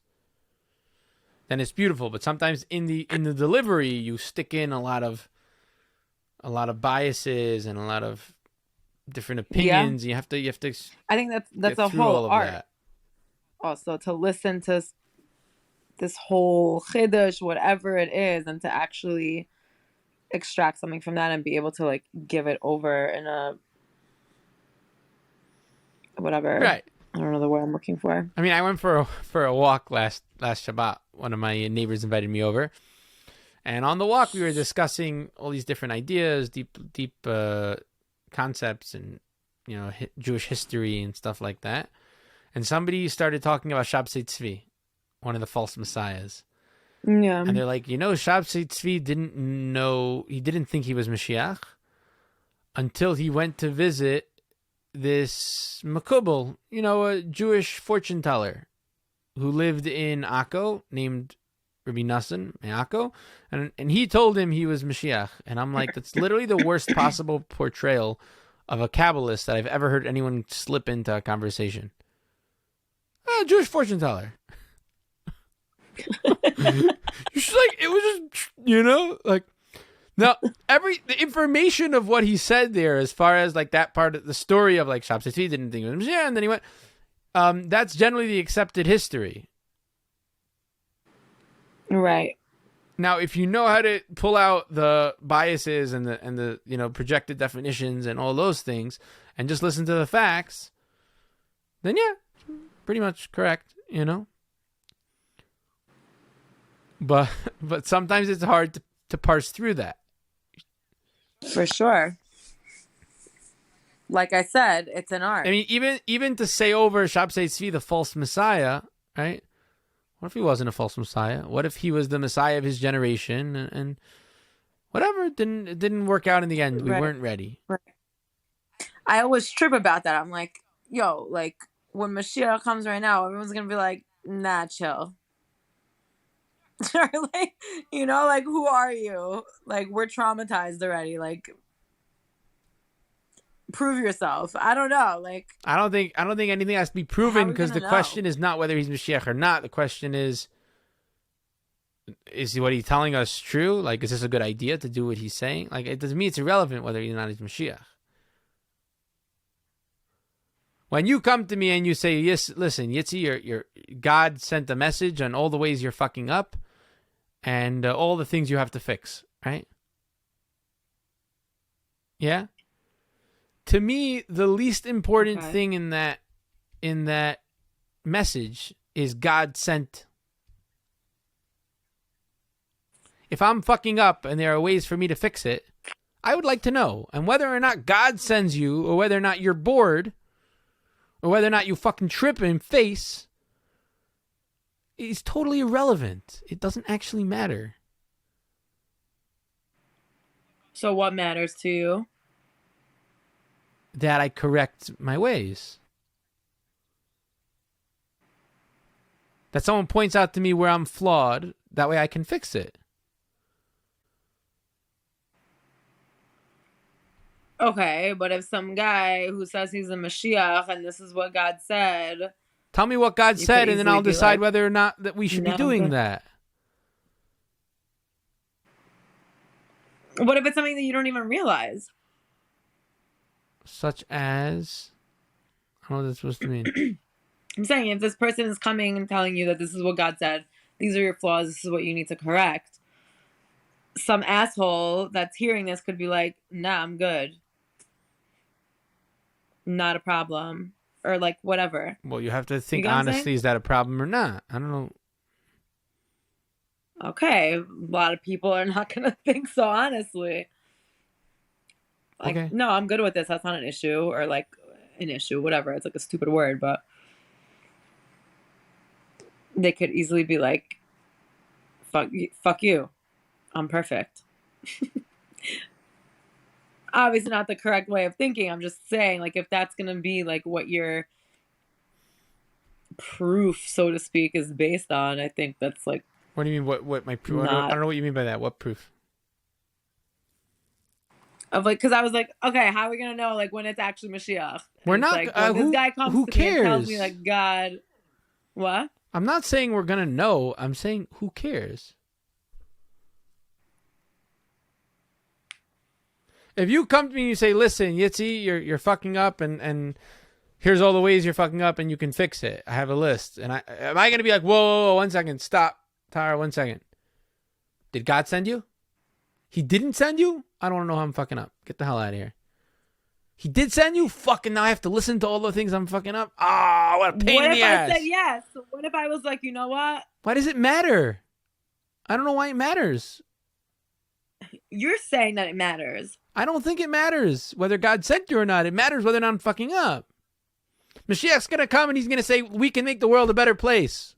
then it's beautiful. But sometimes in the delivery, you stick in a lot of biases and a lot of different opinions. Yeah. You have to. I think that's a whole art. That. Also, to listen to this whole chiddush, whatever it is, and to actually extract something from that and be able to like give it over in a whatever. Right. I don't know the word I'm looking for. I mean, I went for a walk last Shabbat. One of my neighbors invited me over, and on the walk we were discussing all these different ideas, deep concepts, and you know Jewish history and stuff like that. And somebody started talking about Shabtai Tzvi, one of the false messiahs. Yeah. And they're like, Shabtai Tzvi didn't think he was Mashiach until he went to visit this Makubal, a Jewish fortune teller who lived in Akko named Rabbi Nassan in Akko. And he told him he was Mashiach. And I'm like, that's literally the worst possible portrayal of a Kabbalist that I've ever heard anyone slip into a conversation. A Jewish fortune teller. It was just, like, now the information of what he said there, as far as like that part of the story of like Shabtai Tzvi didn't think it was Mashiach, and then he went, that's generally the accepted history. Right. Now, if you know how to pull out the biases and the projected definitions and all those things, and just listen to the facts, then yeah, pretty much correct, But sometimes it's hard to parse through that. For sure. Like I said, it's an art. I mean, even to say over Shabtai Tzvi, the false messiah, right? What if he wasn't a false messiah? What if he was the messiah of his generation and whatever? It didn't work out in the end. We weren't ready. Right. I always trip about that. I'm like, like when Mashiach comes right now, everyone's gonna be like, nah, chill. Like, like, who are you? Like, we're traumatized already. Like, prove yourself. I don't know. Like, I don't think anything has to be proven, because the question is not whether he's Mashiach or not. The question is what he's telling us true? Like, is this a good idea to do what he's saying? Like, to me, it's irrelevant whether he's not his Mashiach. When you come to me and you say, yes, listen, Yitzy, your God sent a message on all the ways you're fucking up and all the things you have to fix, right? Yeah? To me, the least important thing in that message is God sent. If I'm fucking up and there are ways for me to fix it, I would like to know. And whether or not God sends you, or whether or not you're bored, or whether or not you fucking trip in face, is totally irrelevant. It doesn't actually matter. So what matters to you? That I correct my ways. That someone points out to me where I'm flawed. That way I can fix it. Okay, but if some guy who says he's a Mashiach and this is what God said, tell me what God said, and then I'll decide like, whether or not that we should be doing that. What if it's something that you don't even realize? Such as? I don't know what that's supposed to mean. I'm saying if this person is coming and telling you that this is what God said, these are your flaws, this is what you need to correct, some asshole that's hearing this could be like, nah, I'm good. Not a problem. Or like whatever. Well, you have to think honestly, is that a problem or not? I don't know. Okay. A lot of people are not going to think so, honestly. Like, okay. No, I'm good with this. That's not an issue. Or like an issue, whatever. It's like a stupid word, but they could easily be like, fuck you. I'm perfect. Obviously not the correct way of thinking. I'm just saying, like, if that's going to be like what your proof, so to speak, is based on, I think that's like. What do you mean? What my proof? I don't know what you mean by that. What proof? Of like, because I was like, okay, how are we going to know like when it's actually Mashiach? We're not. Like, when this guy comes who to cares? me and tells me like God, what? I'm not saying we're going to know. I'm saying who cares? If you come to me and you say, listen, Yitzy, you're fucking up and here's all the ways you're fucking up and you can fix it. I have a list. And am I going to be like, whoa, 1 second, stop, Tara, 1 second. Did God send you? He didn't send you? I don't know how I'm fucking up. Get the hell out of here. He did send you? Fucking now I have to listen to all the things I'm fucking up? Ah, what a pain in the ass. What if I said yes? What if I was like, you know what? Why does it matter? I don't know why it matters. You're saying that it matters. I don't think it matters whether God sent you or not. It matters whether or not I'm fucking up. Mashiach's going to come and he's going to say, we can make the world a better place.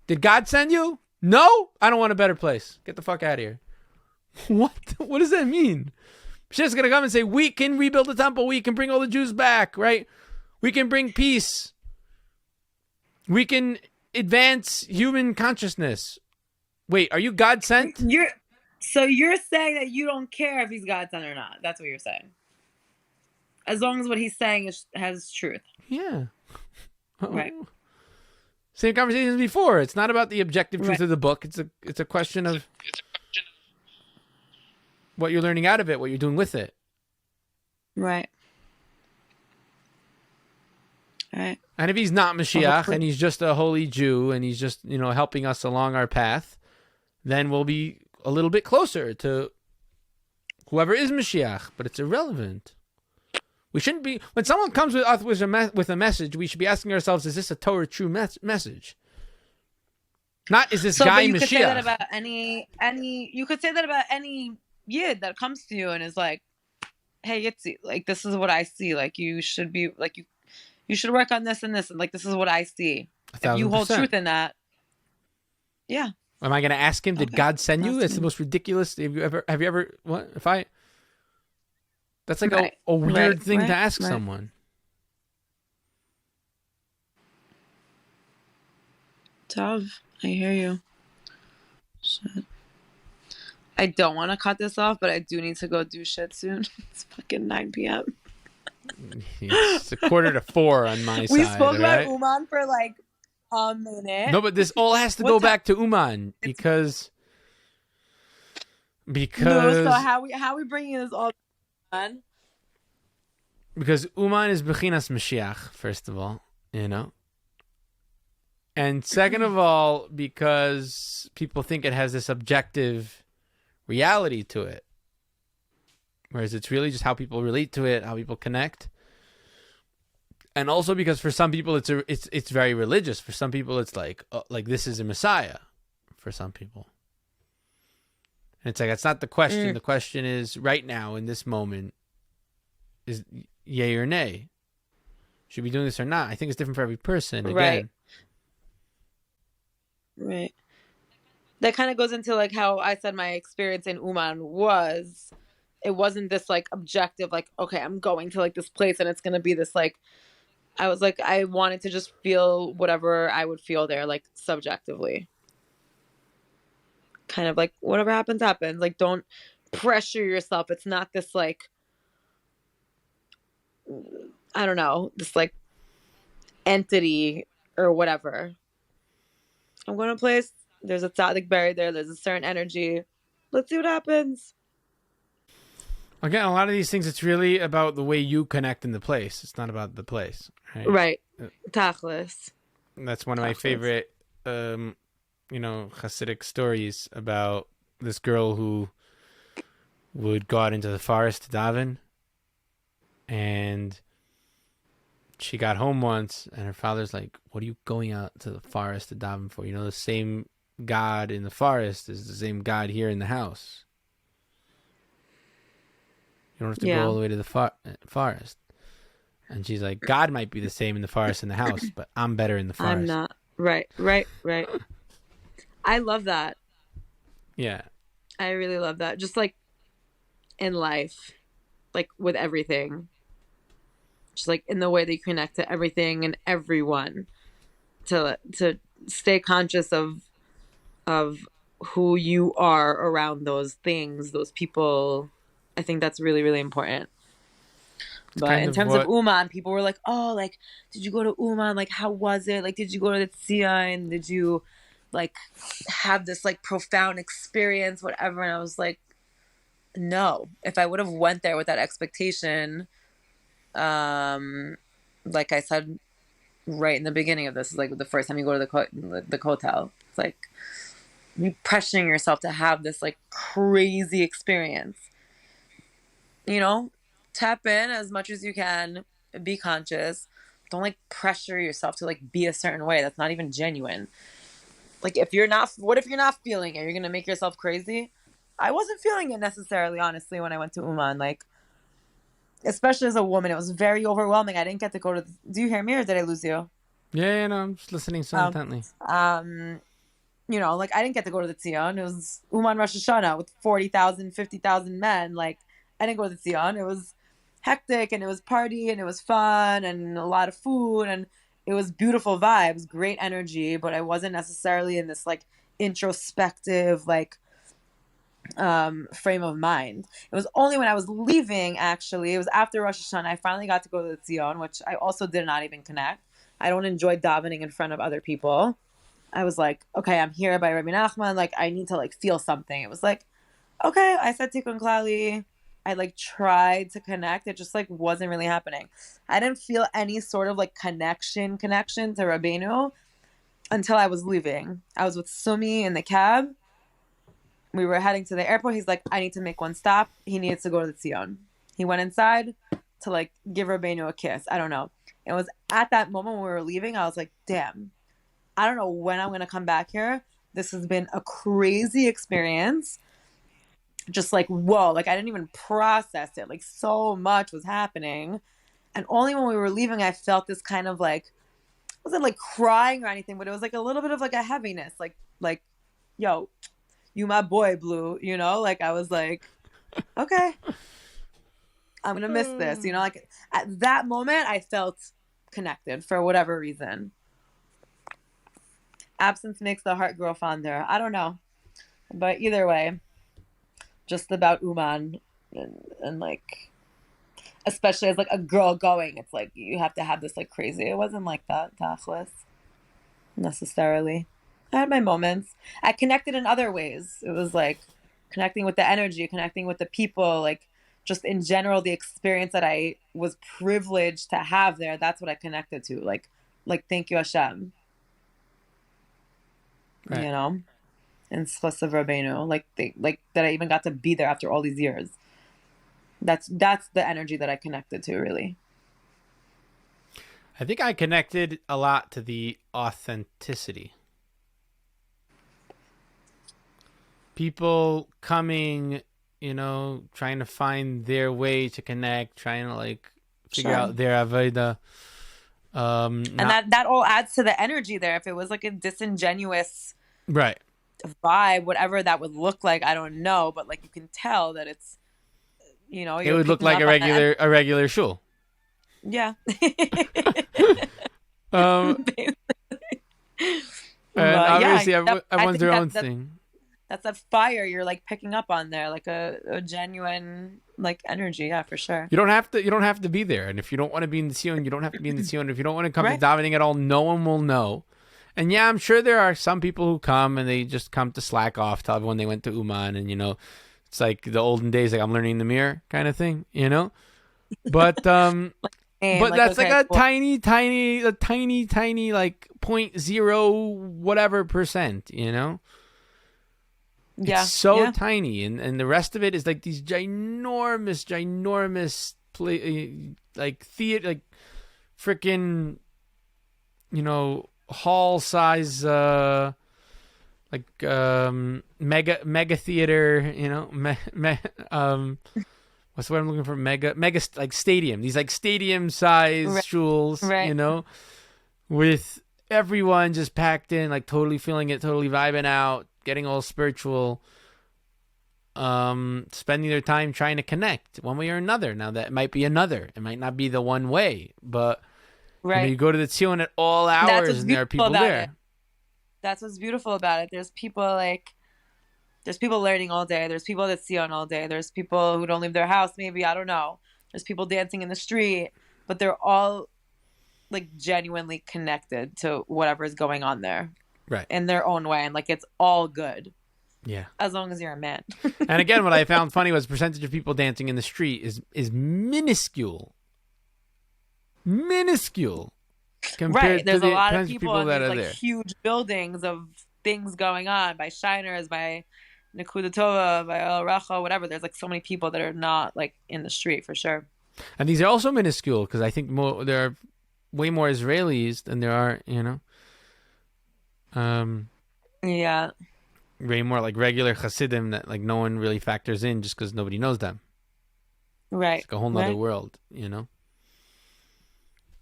Did God send you? No, I don't want a better place. Get the fuck out of here. What? What does that mean? Mashiach's going to come and say, we can rebuild the temple. We can bring all the Jews back, right? We can bring peace. We can advance human consciousness. Wait, are you God sent? So you're saying that you don't care if he's God sent or not. That's what you're saying. As long as what he's saying has truth. Yeah. Right. Same conversation as before. It's not about the objective truth of the book. It's a question of what you're learning out of it, what you're doing with it. Right. Right. And if he's not Mashiach and he's just a holy Jew and he's just, helping us along our path, then we'll be a little bit closer to whoever is Mashiach, but it's irrelevant. We shouldn't be, when someone comes with a message, we should be asking ourselves, is this a Torah true message? Not, is this guy Mashiach? You could say that about you could say that about any Yid that comes to you and is like, hey, Yitzy, like, this is what I see. Like, you should be, like, you should work on this and this, and like, this is what I see. 1,000%. If you hold truth in that, yeah. Am I going to ask him, did God send you? It's the most ridiculous. Have you ever, what? That's like a weird thing to ask someone. Tav, I hear you. Shit. I don't want to cut this off, but I do need to go do shit soon. It's fucking 9 p.m. It's 3:45 on my side. We spoke about Uman for like a minute. No, but this all has to go back to Uman because. No, so how we bringing this all on? Because Uman is Bechinas Mashiach, first of all, and second of all, because people think it has this objective reality to it, whereas it's really just how people relate to it, how people connect. And also because for some people it's very religious. For some people it's like this is a Messiah. For some people, and it's like that's not the question. The question is right now in this moment is yay or nay. Should we be doing this or not? I think it's different for every person. Again. Right. that kind of goes into like how I said my experience in Uman was. It wasn't this like objective, like, okay, I'm going to like this place and it's gonna be this like, I was like, I wanted to just feel whatever I would feel there, like subjectively. Kind of like whatever happens, happens. Like, don't pressure yourself. It's not this like, I don't know, this like entity or whatever. I'm going to a place, there's a tzaddik buried there, there's a certain energy. Let's see what happens. Again, a lot of these things, it's really about the way you connect in the place. It's not about the place, right? Right. Tachlis. That's one of my favorite, Hasidic stories about this girl who would go out into the forest to daven, and she got home once, and her father's like, "What are you going out to the forest to daven for? The same God in the forest is the same God here in the house. You don't have to go all the way to the forest." And she's like, "God might be the same in the forest and the house, but I'm better in the forest." I'm not. Right. I love that. Yeah. I really love that. Just like in life, like with everything. Just like in the way that you connect to everything and everyone. To stay conscious of who you are around those things, those people. I think that's really, really important. But in terms of Uman, people were like, "Oh, like, did you go to Uman? Like, how was it? Like, did you go to the Tzia? And did you, like, have this, like, profound experience, whatever?" And I was like, no. If I would have went there with that expectation, like I said right in the beginning of this, is like the first time you go to the hotel. It's like you pressuring yourself to have this, like, crazy experience. Tap in as much as you can, be conscious. Don't like pressure yourself to like be a certain way. That's not even genuine. Like, what if you're not feeling it? You're gonna make yourself crazy? I wasn't feeling it necessarily, honestly, when I went to Uman. Like, especially as a woman, it was very overwhelming. I didn't get to go to. Do you hear me, or did I lose you? Yeah, no, I'm just listening so intently. Like, I didn't get to go to the Tzion. It was Uman Rosh Hashanah with 40,000, 50,000 men. Like, I didn't go to the Tzion. It was hectic, and it was party, and it was fun, and a lot of food, and it was beautiful vibes, great energy, but I wasn't necessarily in this like introspective like frame of mind. It was only when I was leaving, actually, it was after Rosh Hashanah, I finally got to go to the Tzion, which I also did not even connect. I don't enjoy davening in front of other people. I was like, okay, I'm here by Rabbi Nachman, like I need to like feel something. It was like, okay, I said Tikkun Klali. I like tried to connect. It just like wasn't really happening. I didn't feel any sort of like connection to Rabbeinu until I was leaving. I was with Sumi in the cab. We were heading to the airport. He's like, I need to make one stop. He needs to go to the Tzion. He went inside to like give Rabbeinu a kiss. I don't know. It was at that moment when we were leaving, I was like, damn, I don't know when I'm going to come back here. This has been a crazy experience. Just like, whoa, like I didn't even process it. Like so much was happening. And only when we were leaving, I felt this kind of like, it wasn't like crying or anything, but it was like a little bit of like a heaviness. Like, yo, you my boy, Blue, like I was like, okay, I'm going to miss this. Like at that moment, I felt connected for whatever reason. Absence makes the heart grow fonder. I don't know. But either way, just about Uman and like, especially as like a girl going, it's like you have to have this like crazy. It wasn't like that, tachlis, necessarily. I had my moments. I connected in other ways. It was like connecting with the energy, connecting with the people, like just in general, the experience that I was privileged to have there. That's what I connected to. Like thank you, Hashem. Right. And Schus of Rabbeinu, like that I even got to be there after all these years. That's the energy that I connected to, really. I think I connected a lot to the authenticity. People coming, trying to find their way to connect, trying to like figure out their avodah. And that all adds to the energy there. If it was like a disingenuous, right, vibe, whatever that would look like. I don't know, but like you can tell that it's, It you're would look picking like up on that. a regular shul. Yeah. Um, and But yeah, obviously I everyone's think their own thing. that's that fire you're like picking up on there, like a genuine like energy. Yeah, for sure. You don't have to be there. And if you don't want to be in the Tzion, you don't have to be in the Tzion. If you don't want to come to Right. davening at all, no one will know. And yeah, I'm sure there are some people who come and they just come to slack off, tell everyone they went to Uman, and it's like the olden days, like I'm learning the mirror kind of thing, But Aim, but like, that's like okay, a cool. tiny like 0.0 whatever percent, Yeah. It's so Yeah. tiny, and the rest of it is like these ginormous like theater, like freaking, hall size, like mega theater, what's the word I'm looking for? Mega like stadium. These like stadium size Right. shuls, Right. with everyone just packed in, like totally feeling it, totally vibing out, getting all spiritual, spending their time trying to connect one way or another. Now that might be another, it might not be the one way, but Right. you go to the Tzion at all That's hours what's and there are beautiful people about there. it. That's what's beautiful about it. There's people learning all day. There's people that see on all day. There's people who don't leave their house, maybe, I don't know. There's people dancing in the street, but they're all like genuinely connected to whatever is going on there. Right. In their own way. And like it's all good. Yeah. As long as you're a man. And again, what I found funny was the percentage of people dancing in the street is minuscule. Minuscule. Compared Right. There's to a the lot of percentage people in that these are like there. huge buildings of things going on by Shiners, by Nakuda Tova, by El Racha, whatever. There's like so many people that are not like in the street for sure. And these are also minuscule because I think there are way more Israelis than there are, Yeah. way more like regular Hasidim that like no one really factors in just because nobody knows them. Right. It's like a whole nother Right. world,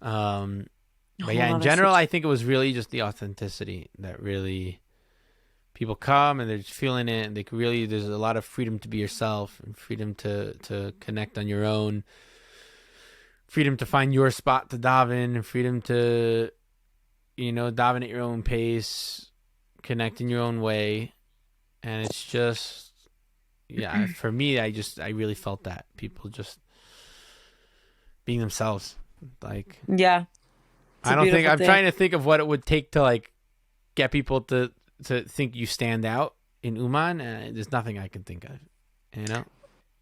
A But whole yeah, in nother general, situation. I think it was really just the authenticity that really people come and they're just feeling it. And there's a lot of freedom to be yourself and freedom to connect on your own, freedom to find your spot to daven, and freedom to, daven at your own pace, connect in your own way. And it's just, yeah, for me, I really felt that people just being themselves. Like, Yeah. I don't think I'm trying to think of what it would take to like get people to think you stand out in Uman, and there's nothing I can think of.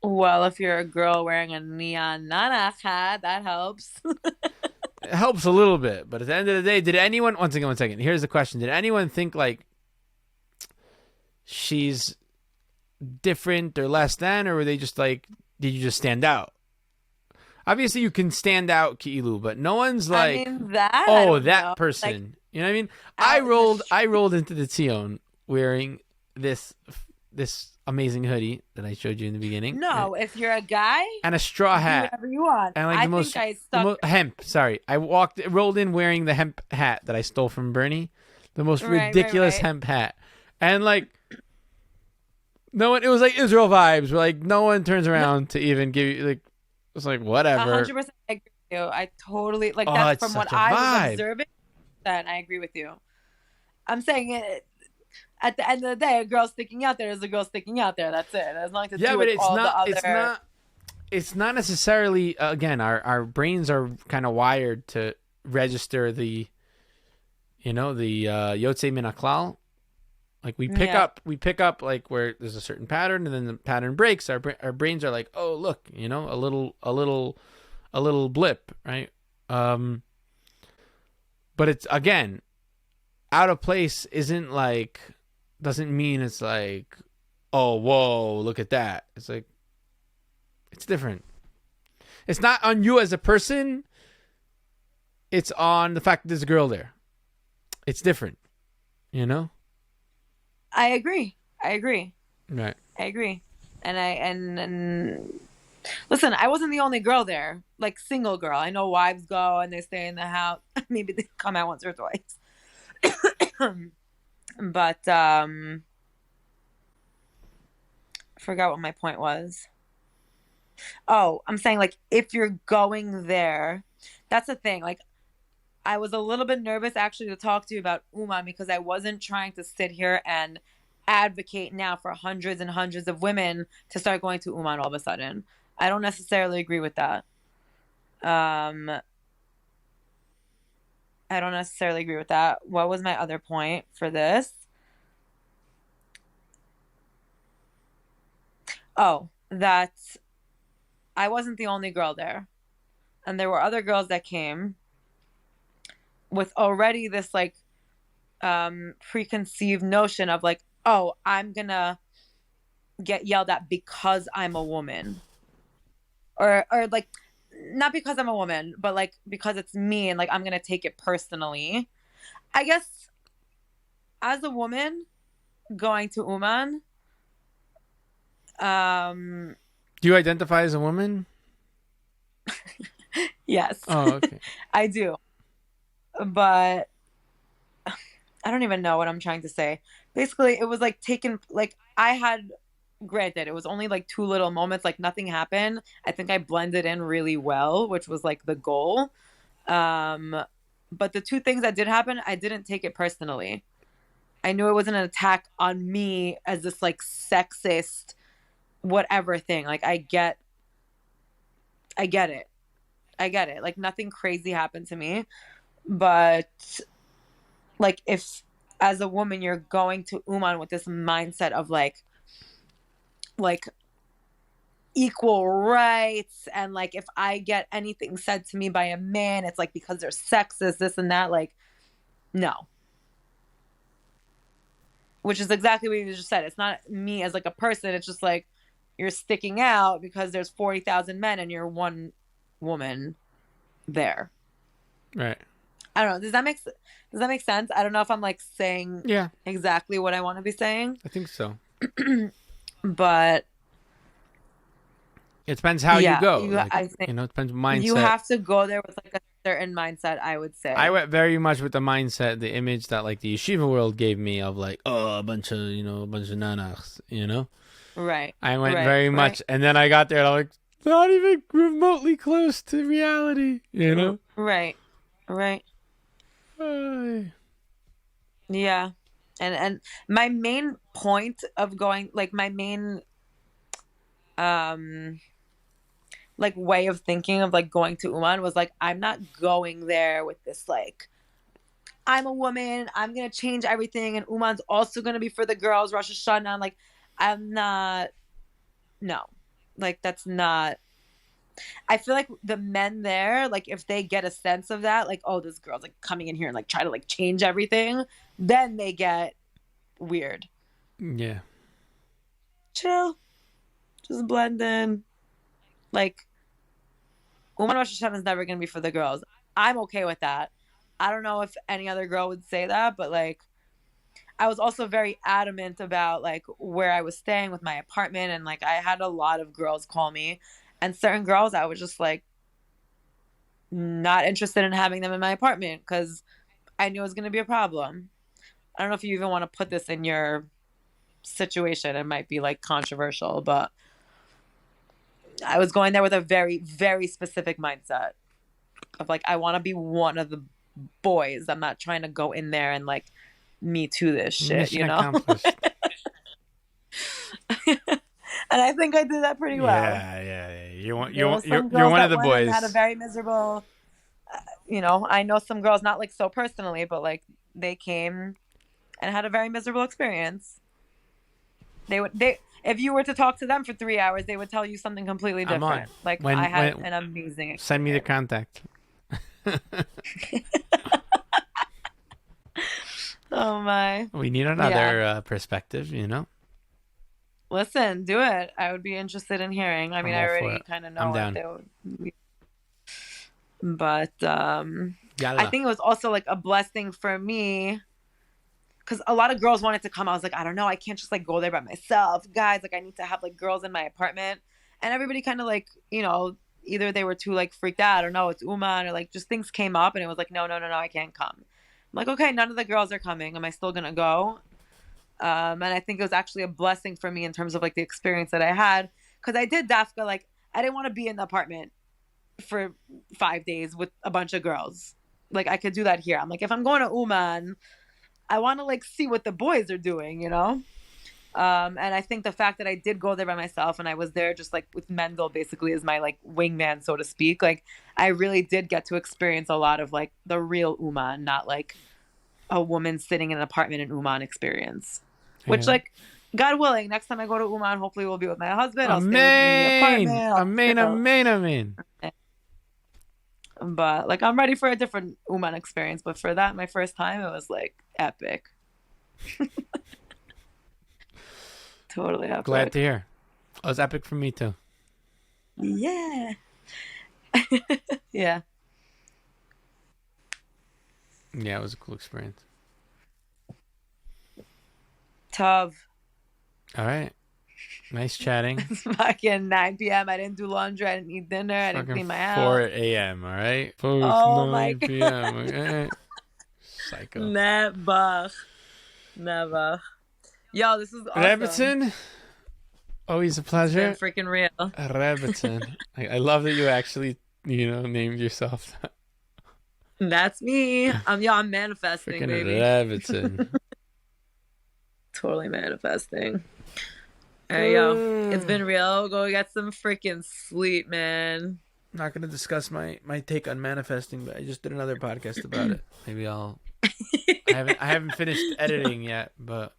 Well, if you're a girl wearing a neon nanach hat, that helps. It helps a little bit, but at the end of the day, did anyone? One second. Here's the question: did anyone think like she's different or less than, or were they just like, did you just stand out? Obviously, you can stand out, Ki'ilu, but no one's like, I mean, that. oh, I that don't know. person. Like, You know what I mean? out in the I rolled into the Tzion wearing this amazing hoodie that I showed you in the beginning. No, if you're a guy, and a straw do hat. whatever you want. And like I the most, think I stuck. hemp. Sorry, I rolled in wearing the hemp hat that I stole from Bernie, the most Right, ridiculous right. hemp hat, and like no one. It was like Israel vibes, where like no one turns around to even give you like. It's like whatever. 100% I agree with you. I totally like Oh, that's it's from what such a I vibe. was observing. Then I agree with you. I'm saying it. At the end of the day, a girl sticking out there is a girl sticking out there. That's it. It has nothing to do Yeah, but with it's all not. the other. It's not necessarily. Again, our brains are kind of wired to register the Yotze Min HaKlal. Like we pick up like where there's a certain pattern, and then the pattern breaks. Our brains are like, oh look, a little blip, right? But it's again out of place. Doesn't mean it's like, oh whoa, look at that. It's like it's different. It's not on you as a person. It's on the fact that there's a girl there. It's different, I agree. Right. I agree. And listen, I wasn't the only girl there. Like single girl. I know wives go and they stay in the house. Maybe they come out once or twice. But Forgot what my point was. Oh, I'm saying like if you're going there, that's the thing. Like I was a little bit nervous actually to talk to you about Uman because I wasn't trying to sit here and advocate now for hundreds and hundreds of women to start going to Uman all of a sudden. I don't necessarily agree with that. Um, I don't necessarily agree with that. What was my other point for this? Oh, that I wasn't the only girl there. And there were other girls that came with already this like preconceived notion of like, oh, I'm gonna get yelled at because I'm a woman. Or like not because I'm a woman, but like because it's me and like I'm gonna take it personally. I guess as a woman going to Uman, Do you identify as a woman? yes. Oh, okay. I do. But I don't even know what I'm trying to say. Basically, it was like taken, like I had, granted, it was only like two little moments, like nothing happened. I think I blended in really well, which was like the goal. But the two things that did happen, I didn't take it personally. I knew it wasn't an attack on me as this like sexist, whatever thing. Like I get it. I get it. Like nothing crazy happened to me. But like if as a woman you're going to Uman with this mindset of like equal rights and like if I get anything said to me by a man it's like because they're sexist, this and that, like no. Which is exactly what you just said. It's not me as like a person, it's just like you're sticking out because there's 40,000 men and you're one woman there. Right. I don't know. Does that make sense? I don't know if I'm like saying exactly what I want to be saying. I think so. But it depends how you go. I think it depends mindset. You have to go there with like a certain mindset, I would say. I went very much with the mindset, the image that like the yeshiva world gave me of like, oh, a bunch of nanachs, Right. I went very much, and then I got there and I'm like, not even remotely close to reality, Right. Yeah. And my main point of going, like my main like way of thinking of like going to Uman was like I'm not going there with this like I'm a woman, I'm gonna change everything and Uman's also gonna be for the girls, Rosh Hashanah. Like I'm not, no, like that's not. I feel like the men there, like if they get a sense of that, like, oh, this girl's like coming in here and like try to like change everything, then they get weird. Yeah. Chill. Just blend in. Like, Uman Rosh Hashanah is never going to be for the girls. I'm okay with that. I don't know if any other girl would say that, but like, I was also very adamant about like where I was staying with my apartment. And like, I had a lot of girls call me. And certain girls, I was just like not interested in having them in my apartment because I knew it was going to be a problem. I don't know if you even want to put this in your situation. It might be like controversial, but I was going there with a very, very specific mindset of like, I want to be one of the boys. I'm not trying to go in there and like me too this shit, Mission accomplished. And I think I did that pretty well. Yeah. You're one of the boys. Had a very miserable, I know some girls, not like so personally, but like they came and had a very miserable experience. If you were to talk to them for 3 hours, they would tell you something completely different. Like I had an amazing experience. Send me the contact. Oh my. We need another perspective, Listen, do it. I would be interested in hearing. I mean, I already kind of know what they would be. But I think it was also like a blessing for me because a lot of girls wanted to come. I was like, I don't know. I can't just like go there by myself. Guys, like I need to have like girls in my apartment. And everybody kind of like, either they were too like freaked out or no, it's Uman or like just things came up and it was like, no, I can't come. I'm like, okay, none of the girls are coming. Am I still going to go? And I think it was actually a blessing for me in terms of like the experience that I had, because I did dafka, like I didn't want to be in the apartment for 5 days with a bunch of girls. Like I could do that here. I'm like, if I'm going to Uman, I want to like see what the boys are doing, you know? And I think the fact that I did go there by myself and I was there just like with Mendel basically as my like wingman, so to speak, like I really did get to experience a lot of like the real Uman, not like a woman sitting in an apartment in Uman experience. Which like, God willing, next time I go to Uman, hopefully we'll be with my husband. I'll stay with him in the apartment. Amen. But like I'm ready for a different Uman experience. But for that, my first time, it was like epic. Totally epic. Glad to hear. It was epic for me too. Yeah. Yeah. Yeah, it was a cool experience. Tov. All right. Nice chatting. It's fucking 9 p.m. I didn't do laundry. I didn't eat dinner. I didn't clean my house. 4 a.m. All right. Oh 9 my p.m. Okay. Psycho. Never. Yo, this is awesome. Rebbitzin, always a pleasure. It's been freaking real. Rebbitzin. I love that you actually, named yourself that. That's me. I'm manifesting, Freaking baby. Rebbitzin. Totally manifesting. Hey, yo, it's been real. Go get some freaking sleep, man. I'm not going to discuss my take on manifesting, but I just did another podcast about it. Maybe I'll... I haven't finished editing yet, but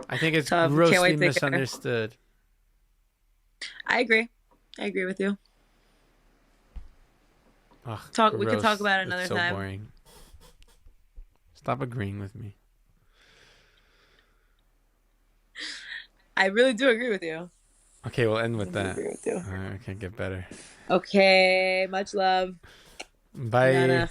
I think it's grossly misunderstood. I agree with you. Ugh, we can talk about it another time. So boring. Stop agreeing with me. I really do agree with you. Okay, we'll end with that. Agree with you. I can't get better. Okay, much love. Bye. Nana.